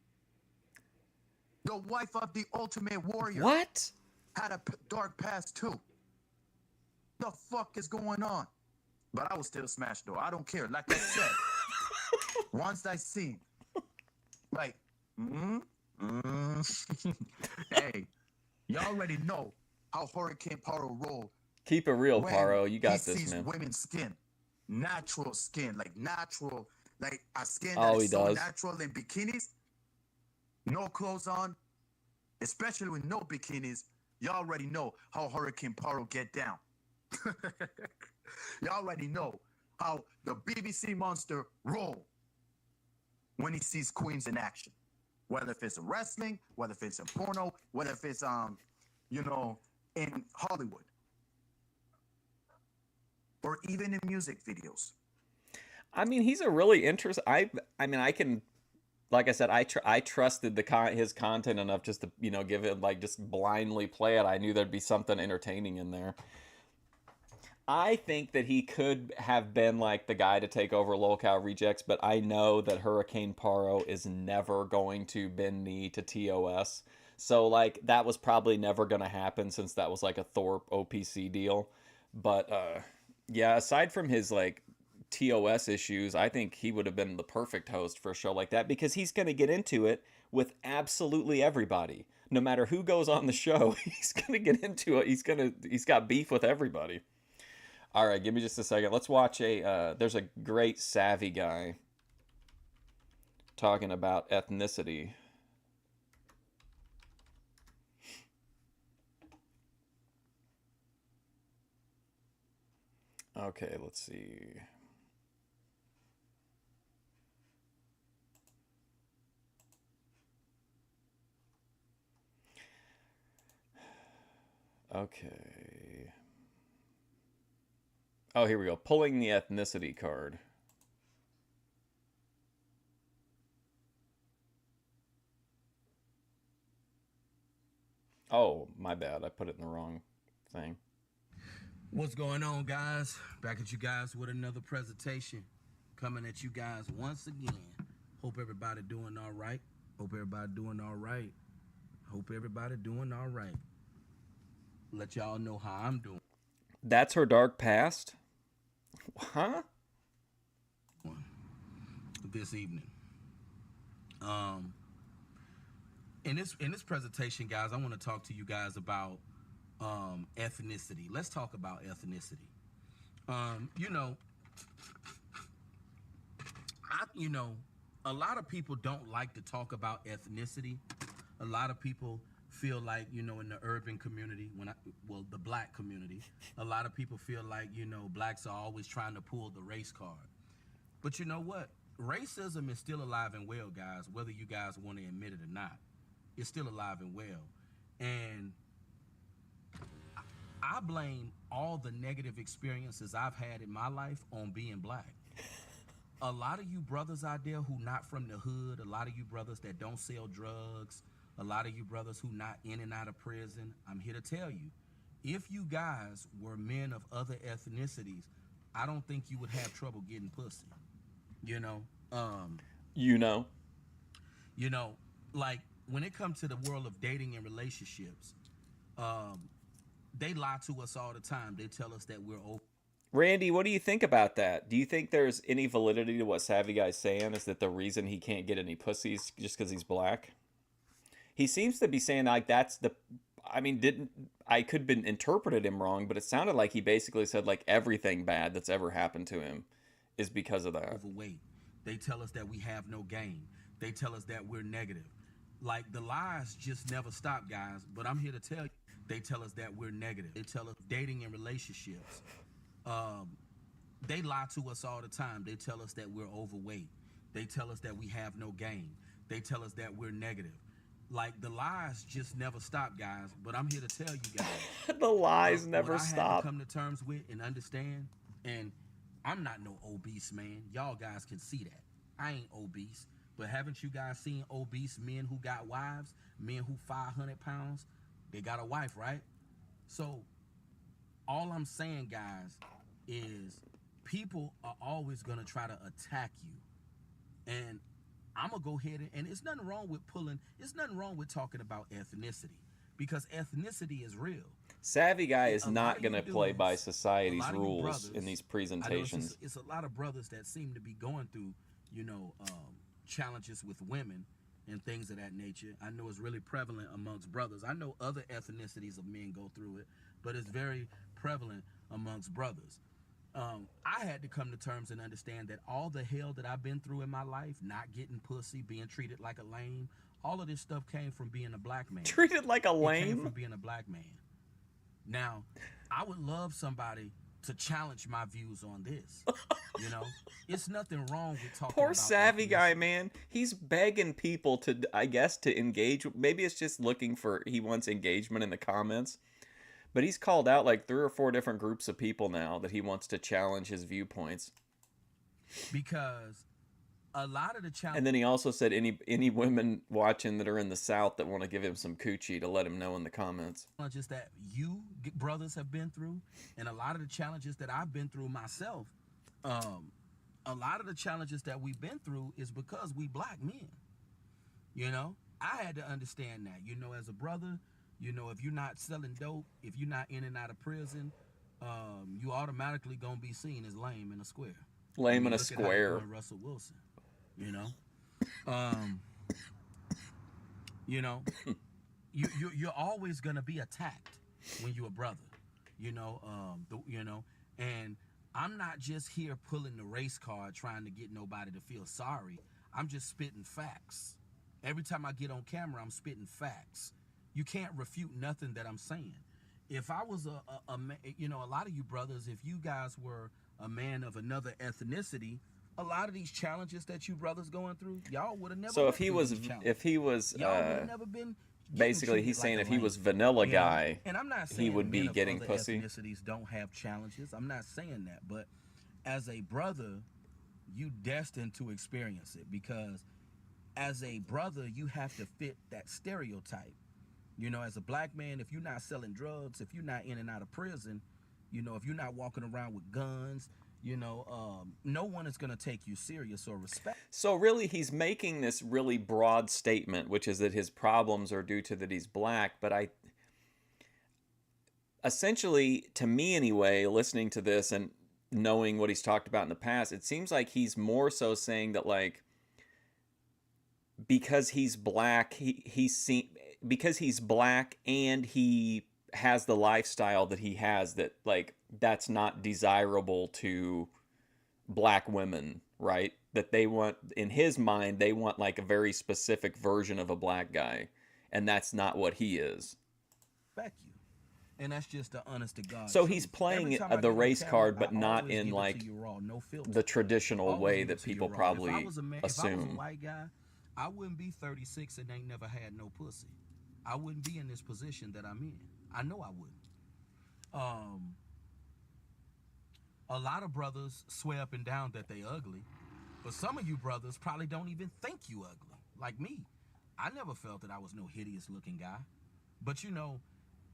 The wife of the Ultimate Warrior. What? Had a dark past too. The fuck is going on? But I was still smashed though. I don't care. Like I said, once I see, like, hey, you already know how Hurricane Paro roll. Keep it real, when Paro. You got he this, sees man. women's skin, natural skin, like a skin Oh, that he is so does. natural in bikinis, no clothes on, especially with no bikinis. You already know how Hurricane Paro get down. You already know how the BBC monster roll when he sees queens in action. Whether if it's in wrestling, whether if it's in porno, whether if it's in Hollywood. Or even in music videos. I mean, he's a really interesting. I mean, I can, like I said, I trusted his content enough just to give it just blindly play it. I knew there'd be something entertaining in there. I think that he could have been like the guy to take over Lolcow Rejects, but I know that Hurricane Paro is never going to bend knee to TOS. So like that was probably never going to happen since that was like a Thorpe OPC deal. But yeah, aside from his like TOS issues, I think he would have been the perfect host for a show like that because he's going to get into it with absolutely everybody. No matter who goes on the show, he's going to get into it. He's got beef with everybody. All right, give me just a second. Let's watch there's a great Savvy guy talking about ethnicity. Okay, let's see. Okay. Oh, here we go. Pulling the ethnicity card. Oh, my bad. I put it in the wrong thing. What's going on, guys? Back at you guys with another presentation. Coming at you guys once again. Hope everybody doing all right. Hope everybody doing all right. Hope everybody doing all right. Let y'all know how I'm doing. That's her dark past? Huh? This evening. In this presentation, guys, I want to talk to you guys about ethnicity. Let's talk about ethnicity. A lot of people don't like to talk about ethnicity. A lot of people feel like, in the urban community, the black community, a lot of people feel like, blacks are always trying to pull the race card. But you know what? Racism is still alive and well, guys, whether you guys want to admit it or not. It's still alive and well. And I blame all the negative experiences I've had in my life on being black. A lot of you brothers out there who not from the hood, a lot of you brothers that don't sell drugs, a lot of you brothers who not in and out of prison, I'm here to tell you, if you guys were men of other ethnicities, I don't think you would have trouble getting pussy. Like when it comes to the world of dating and relationships, they lie to us all the time. They tell us that we're open. Randy, what do you think about that? Do you think there's any validity to what Savvy Guy's saying? Is that the reason he can't get any pussies just because he's black? He seems to be saying like that's the. I mean, I could have been interpreted him wrong, but it sounded like he basically said like everything bad that's ever happened to him is because of that. Overweight. They tell us that we have no game. They tell us that we're negative. Like the lies just never stop, guys. But I'm here to tell you, they tell us that we're negative. They tell us dating and relationships. They lie to us all the time. They tell us that we're overweight. They tell us that we have no game. They tell us that we're negative. Like the lies just never stop, guys. But I'm here to tell you guys, the lies never stop. I had to come to terms with and understand. And I'm not no obese man. Y'all guys can see that. I ain't obese. But haven't you guys seen obese men who got wives? Men who 500 pounds? They got a wife, right? So all I'm saying, guys, is people are always going to try to attack you. And I'm going to go ahead and it's nothing wrong with talking about ethnicity because ethnicity is real. Savvy Guy is not going to play by society's rules in these presentations. It's a lot of brothers that seem to be going through, challenges with women and things of that nature. I know it's really prevalent amongst brothers. I know other ethnicities of men go through it, but it's very prevalent amongst brothers. I had to come to terms and understand that all the hell that I've been through in my life, not getting pussy, being treated like a lame, all of this stuff came from being a black man. Treated like a lame? It came from being a black man. Now, I would love somebody to challenge my views on this. You know, it's nothing wrong with talking Poor about savvy ethnicity. guy, man. He's begging people to, I guess, to engage. Maybe it's just looking for, he wants engagement in the comments. But he's called out like 3 or 4 different groups of people now that he wants to challenge his viewpoints. Because a lot of the challenge. And then he also said any women watching that are in the South that want to give him some coochie to let him know in the comments. Challenges that you brothers have been through, and a lot of the challenges that I've been through myself, a lot of the challenges that we've been through is because we black men. You know, I had to understand that. You know, as a brother, you know, if you're not selling dope, if you're not in and out of prison, you automatically gonna be seen as lame in a square. Lame in a look at how square. they're doing Russell Wilson. You know, you know, you're always gonna be attacked when you're a brother. You know, and I'm not just here pulling the race card trying to get nobody to feel sorry. I'm just spitting facts. Every time I get on camera, I'm spitting facts. You can't refute nothing that I'm saying. If I was you know, a lot of you brothers, if you guys were a man of another ethnicity, a lot of these challenges that you brothers going through, y'all would have never. So been through these if he was y'all would have never been. basically he's saying if he was vanilla guy, and I'm not saying he would be men of getting other pussy. ethnicities don't have challenges. I'm not saying that, but as a brother, you destined to experience it, because as a brother, you have to fit that stereotype. You know, as a black man, if you're not selling drugs, if you're not in and out of prison, you know, if you're not walking around with guns, you know, no one is going to take you serious or respect. So really, he's making this really broad statement, which is that his problems are due to that he's black. But essentially, to me anyway, listening to this and knowing what he's talked about in the past, it seems like he's more so saying that, like, because he's black, because he's black and he has the lifestyle that he has, that, like, that's not desirable to black women, right? That they want, in his mind, they want like a very specific version of a black guy, and that's not what he is. Respect you. And that's just the honest to God. So he's playing the race card, but not in like the traditional way that people probably assume. If I was a white guy, I wouldn't be 36 and ain't never had no pussy. I wouldn't be in this position that I'm in. I know I wouldn't. A lot of brothers swear up and down that they ugly, but some of you brothers probably don't even think you ugly. Like me, I never felt that I was no hideous looking guy. But you know,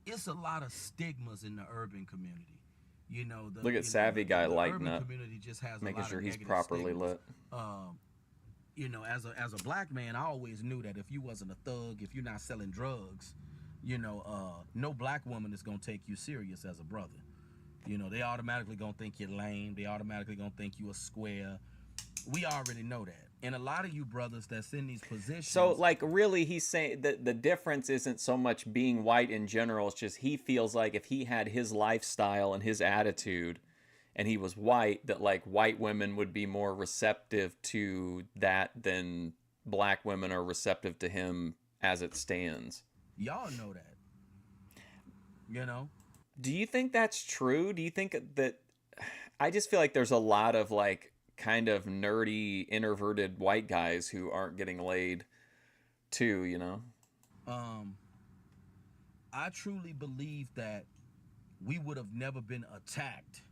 it's a lot of stigmas in the urban community. You know, look at savvy guy lighting up, just has making sure he's properly lit. You know, as a black man, I always knew that if you wasn't a thug, if you're not selling drugs, you know, no black woman is gonna take you serious as a brother. You know, they automatically gonna think you're lame. They automatically gonna think you a square. We already know that. And a lot of you brothers that's in these positions. So, like, really, he's saying that the difference isn't so much being white in general. It's just he feels like if he had his lifestyle and his attitude and he was white, that, like, white women would be more receptive to that than black women are receptive to him as it stands. Y'all know that. You know? Do you think that's true? Do you think that... I just feel like there's a lot of, like, kind of nerdy, introverted white guys who aren't getting laid too, you know? I truly believe that we would have never been attacked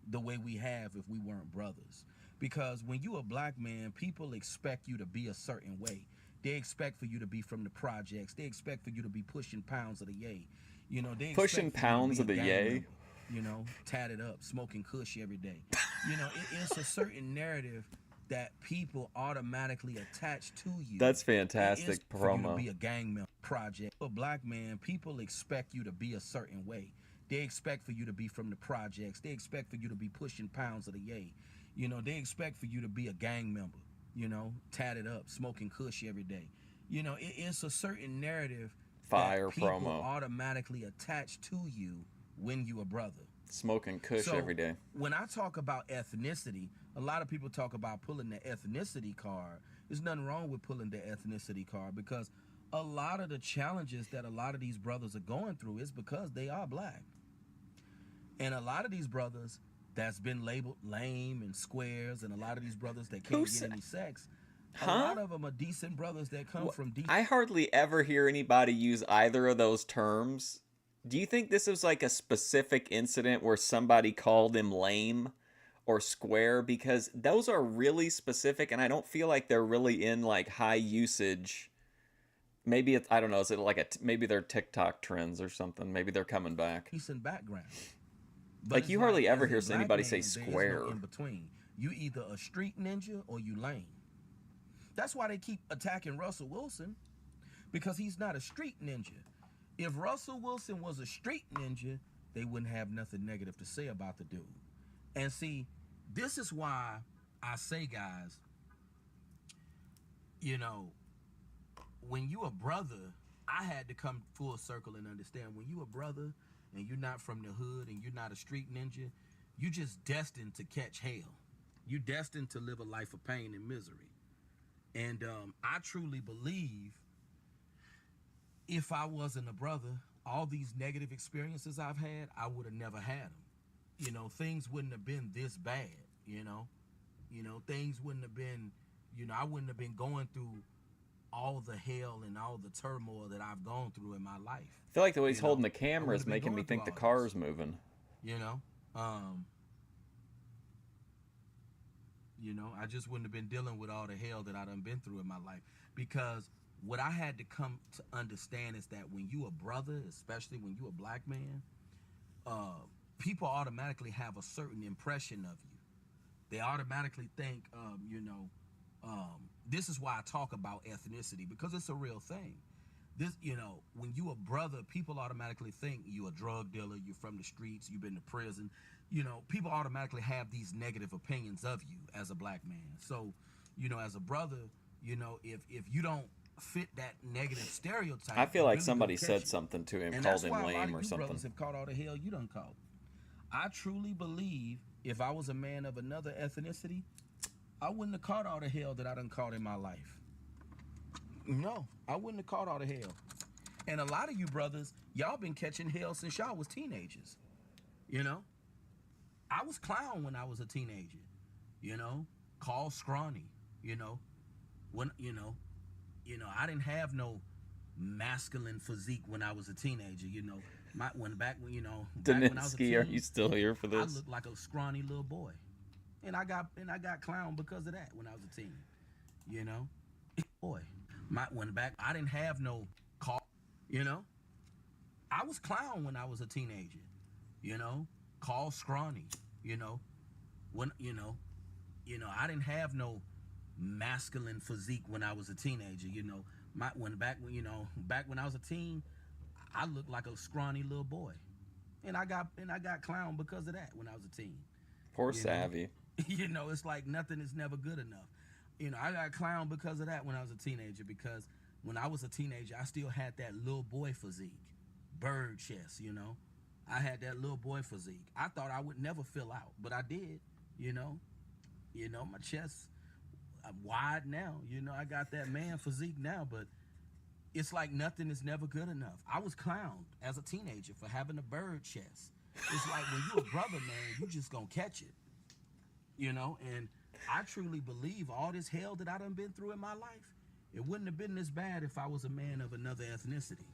the way we have if we weren't brothers. Because when you a black man, people expect you to be a certain way. They expect for you to be from the projects. They expect for you to be pushing pounds of the yay. You know, they pushing pounds of the yay. You know, tatted up, smoking kush every day. You know, it's a certain narrative that people automatically attach to you. That's fantastic promo. For you to be a gang member project. A black man, people expect you to be a certain way. They expect for you to be from the projects. They expect for you to be pushing pounds of the yay. You know, they expect for you to be a gang member. You know, tatted up, smoking kush every day. You know, it's a certain narrative Fire that people promo. automatically attach to you when you a brother. Smoking kush every day. When I talk about ethnicity, a lot of people talk about pulling the ethnicity card. There's nothing wrong with pulling the ethnicity card, because a lot of the challenges that a lot of these brothers are going through is because they are black. And a lot of these brothers that's been labeled lame and squares, and a lot of these brothers that can't get any sex, a lot of them are decent brothers that come from decent. I hardly ever hear anybody use either of those terms. Do you think this was like a specific incident where somebody called him lame or square? Because those are really specific, and I don't feel like they're really in like high usage. Maybe it's, I don't know, is it like maybe they're TikTok trends or something? Maybe they're coming back. Decent background. Like you hardly ever hear anybody say square. No in between. You either a street ninja or you lame. That's why they keep attacking Russell Wilson, because he's not a street ninja. If Russell Wilson was a street ninja, they wouldn't have nothing negative to say about the dude. And see, this is why I say, guys, you know, when you a brother, I had to come full circle and understand, when you a brother and you're not from the hood and you're not a street ninja, you just destined to catch hell. You destined to live a life of pain and misery. And I truly believe if I wasn't a brother, all these negative experiences I've had, I would have never had them. You know, things wouldn't have been this bad, you know. You know, things wouldn't have been, you know, I wouldn't have been going through all the hell and all the turmoil that I've gone through in my life. I feel like the way he's holding the camera is making me think the car's moving. You know? You know, I just wouldn't have been dealing with all the hell that I done been through in my life. Because what I had to come to understand is that when you a brother, especially when you a black man, people automatically have a certain impression of you. They automatically think, you know, this is why I talk about ethnicity, because it's a real thing. This, you know, when you a brother, people automatically think you a drug dealer, you're from the streets, you've been to prison. You know, people automatically have these negative opinions of you as a black man. So, you know, as a brother, you know, if you don't fit that negative stereotype, I feel like somebody said something to him, and called that's him why a lot lame of or you something. brothers have caught all the hell you done caught. I truly believe if I was a man of another ethnicity, I wouldn't have caught all the hell that I done caught in my life. No, I wouldn't have caught all the hell. And a lot of you brothers, y'all been catching hell since y'all was teenagers. You know? I was clown when I was a teenager. You know? Called scrawny. You know? When, you know, I didn't have no masculine physique when I was a teenager, you know. Back when I was a teen, are you still here for this? I looked like a scrawny little boy. And I got clowned because of that when I was a teen. You know? Boy. I didn't have no call, you know? I was clown when I was a teenager. You know? Called scrawny, you know? When I didn't have no masculine physique when I was a teenager, you know. Back when I was a teen, I looked like a scrawny little boy. And I got clowned because of that when I was a teen. Poor Savvy. You know, it's like nothing is never good enough. You know, I got clowned because of that when I was a teenager, because when I was a teenager, I still had that little boy physique. Bird chest, you know. I had that little boy physique. I thought I would never fill out, but I did, you know. You know, my chest wide now. You know, I got that man physique now, but it's like nothing is never good enough. I was clowned as a teenager for having a bird chest. It's like when you a brother, man, you just gonna catch it. You know, and I truly believe all this hell that I done been through in my life, it wouldn't have been this bad if I was a man of another ethnicity.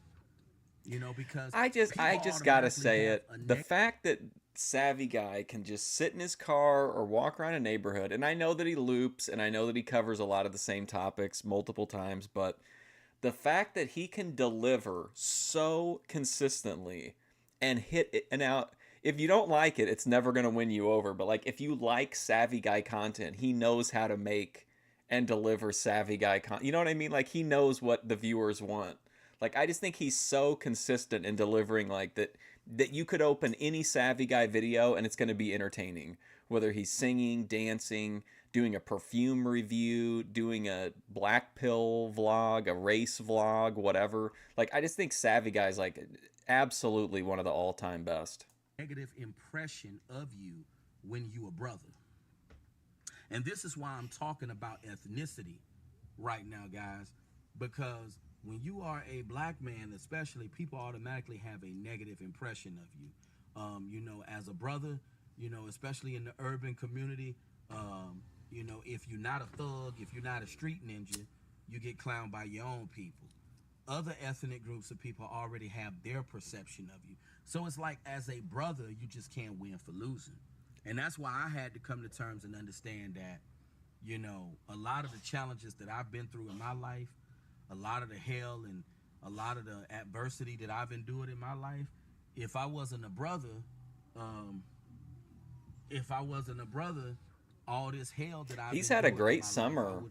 You know, because I just gotta say it. The fact that Savvy Guy can just sit in his car or walk around a neighborhood, and I know that he loops and I know that he covers a lot of the same topics multiple times, but the fact that he can deliver so consistently and hit it, and out, if you don't like it, it's never going to win you over. But like, if you like Savvy Guy content, he knows how to make and deliver Savvy Guy content. You know what I mean? Like, he knows what the viewers want. Like, I just think he's so consistent in delivering like that you could open any Savvy Guy video and it's going to be entertaining. Whether he's singing, dancing, doing a perfume review, doing a black pill vlog, a race vlog, whatever. Like, I just think Savvy Guy's like absolutely one of the all-time best. Negative impression of you when you a brother. And this is why I'm talking about ethnicity right now, guys, because when you are a black man, especially, people automatically have a negative impression of you. You know, as a brother, you know, especially in the urban community, you know, if you're not a thug, if you're not a street ninja, you get clowned by your own people. Other ethnic groups of people already have their perception of you. So it's like, as a brother, you just can't win for losing. And that's why I had to come to terms and understand that, you know, a lot of the challenges that I've been through in my life, a lot of the hell and a lot of the adversity that I've endured in my life, if I wasn't a brother, all this hell that I've He's had a great life, summer,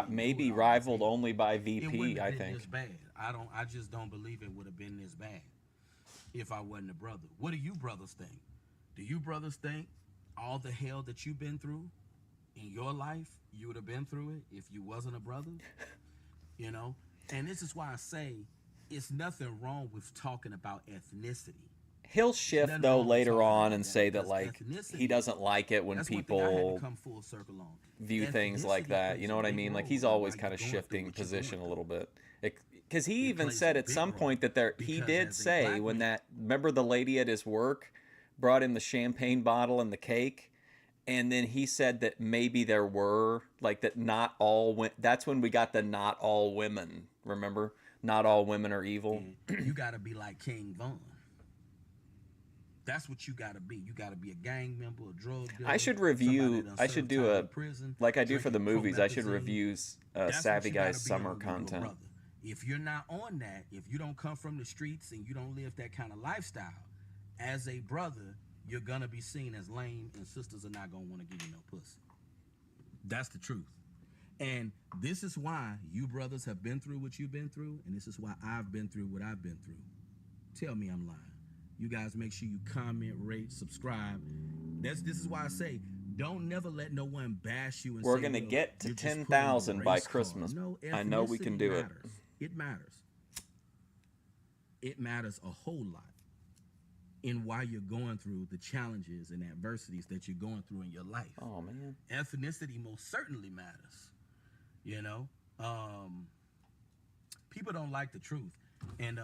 maybe rivaled only by it wouldn't VP, have I been think. this bad. I just don't believe it would have been this bad if I wasn't a brother. What do you brothers think? Do you brothers think all the hell that you've been through in your life, you would have been through it if you wasn't a brother? You know? And this is why I say it's nothing wrong with talking about ethnicity. He'll shift though later on and say that like he doesn't like it when That's one thing I had people to come full circle on. view things like Ethnicity that. plays You know a what I big mean? Like role he's in always why kind of you're going through shifting what you're position going a little bit. Because he even plays a said at big some role point that he because did as a say black when man- that, remember the lady at his work brought in the champagne bottle and the cake, and then he said that maybe there were like that not all that's when we got the not all women, remember? Not all women are evil. You gotta be like King Von. That's what you gotta be. You gotta be a gang member, a drug dealer. I should somebody review. done I should served do time a in prison, like I do for the drinking movies. I should promethazine. review That's what Savvy you gotta Guy's be summer when you're a content. brother. If you're not on that, if you don't come from the streets and you don't live that kind of lifestyle, as a brother, you're gonna be seen as lame, and sisters are not gonna want to give you no pussy. That's the truth. And this is why you brothers have been through what you've been through, and this is why I've been through what I've been through. Tell me I'm lying. You guys make sure you comment, rate, subscribe. This is why I say, don't never let no one bash you and We're say, gonna "Well, get to you're just putting 10,000 a by race card." Christmas. No, I know we can ethnicity do it. matters. It matters. It matters a whole lot in why you're going through the challenges and adversities that you're going through in your life. Oh man. Ethnicity most certainly matters. You know? People don't like the truth. And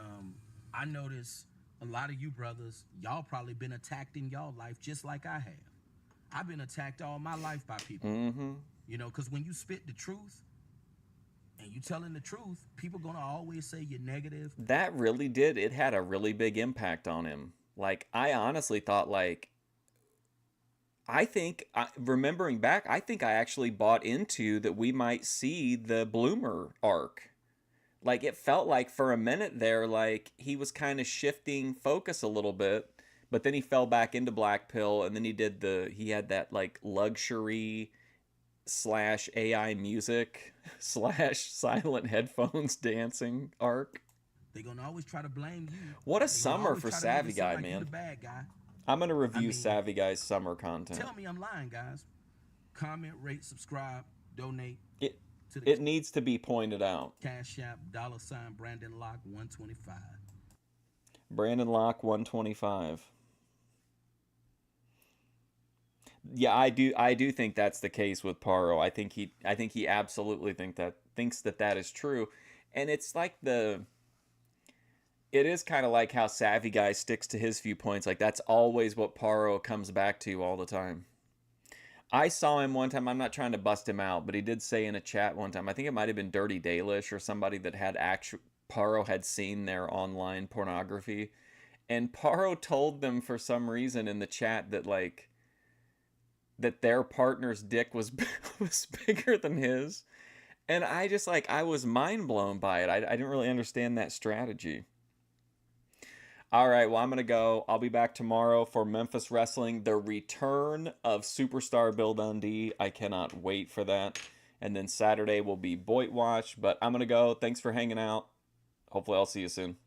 I notice a lot of you brothers, y'all probably been attacked in y'all life just like I have. I've been attacked all my life by people. Mm-hmm. You know, because when you spit the truth and you telling the truth, people gonna always say you're negative. That really did. It had a really big impact on him. Like, I honestly thought, like, remembering back, I think I actually bought into that we might see the Bloomer arc. Like, it felt like for a minute there, like, he was kind of shifting focus a little bit, but then he fell back into Black Pill, and then he had that, like, luxury / AI music / silent headphones dancing arc. They're gonna always try to blame you. What a They gonna summer always for try to make Savvy it seem Guy, like you man. the bad guy. I'm going to review mean, Savvy Guy's summer content. Tell me I'm lying, guys. Comment, rate, subscribe, donate. It needs to be pointed out. Cash App, $ Brandon Locke 125. Brandon Locke 125. Yeah, I do think that's the case with Paro. I think he absolutely thinks that is true. And it's like it is kind of like how Savvy Guy sticks to his viewpoints. Like, that's always what Paro comes back to all the time. I saw him one time. I'm not trying to bust him out, but he did say in a chat one time, I think it might have been Dirty Dalish or somebody that had Paro had seen their online pornography. And Paro told them for some reason in the chat that, like, that their partner's dick was bigger than his. And I just, like, I was mind blown by it. I didn't really understand that strategy. All right, well, I'm going to go. I'll be back tomorrow for Memphis Wrestling, the return of Superstar Bill Dundee. I cannot wait for that. And then Saturday will be Boit Watch. But I'm going to go. Thanks for hanging out. Hopefully I'll see you soon.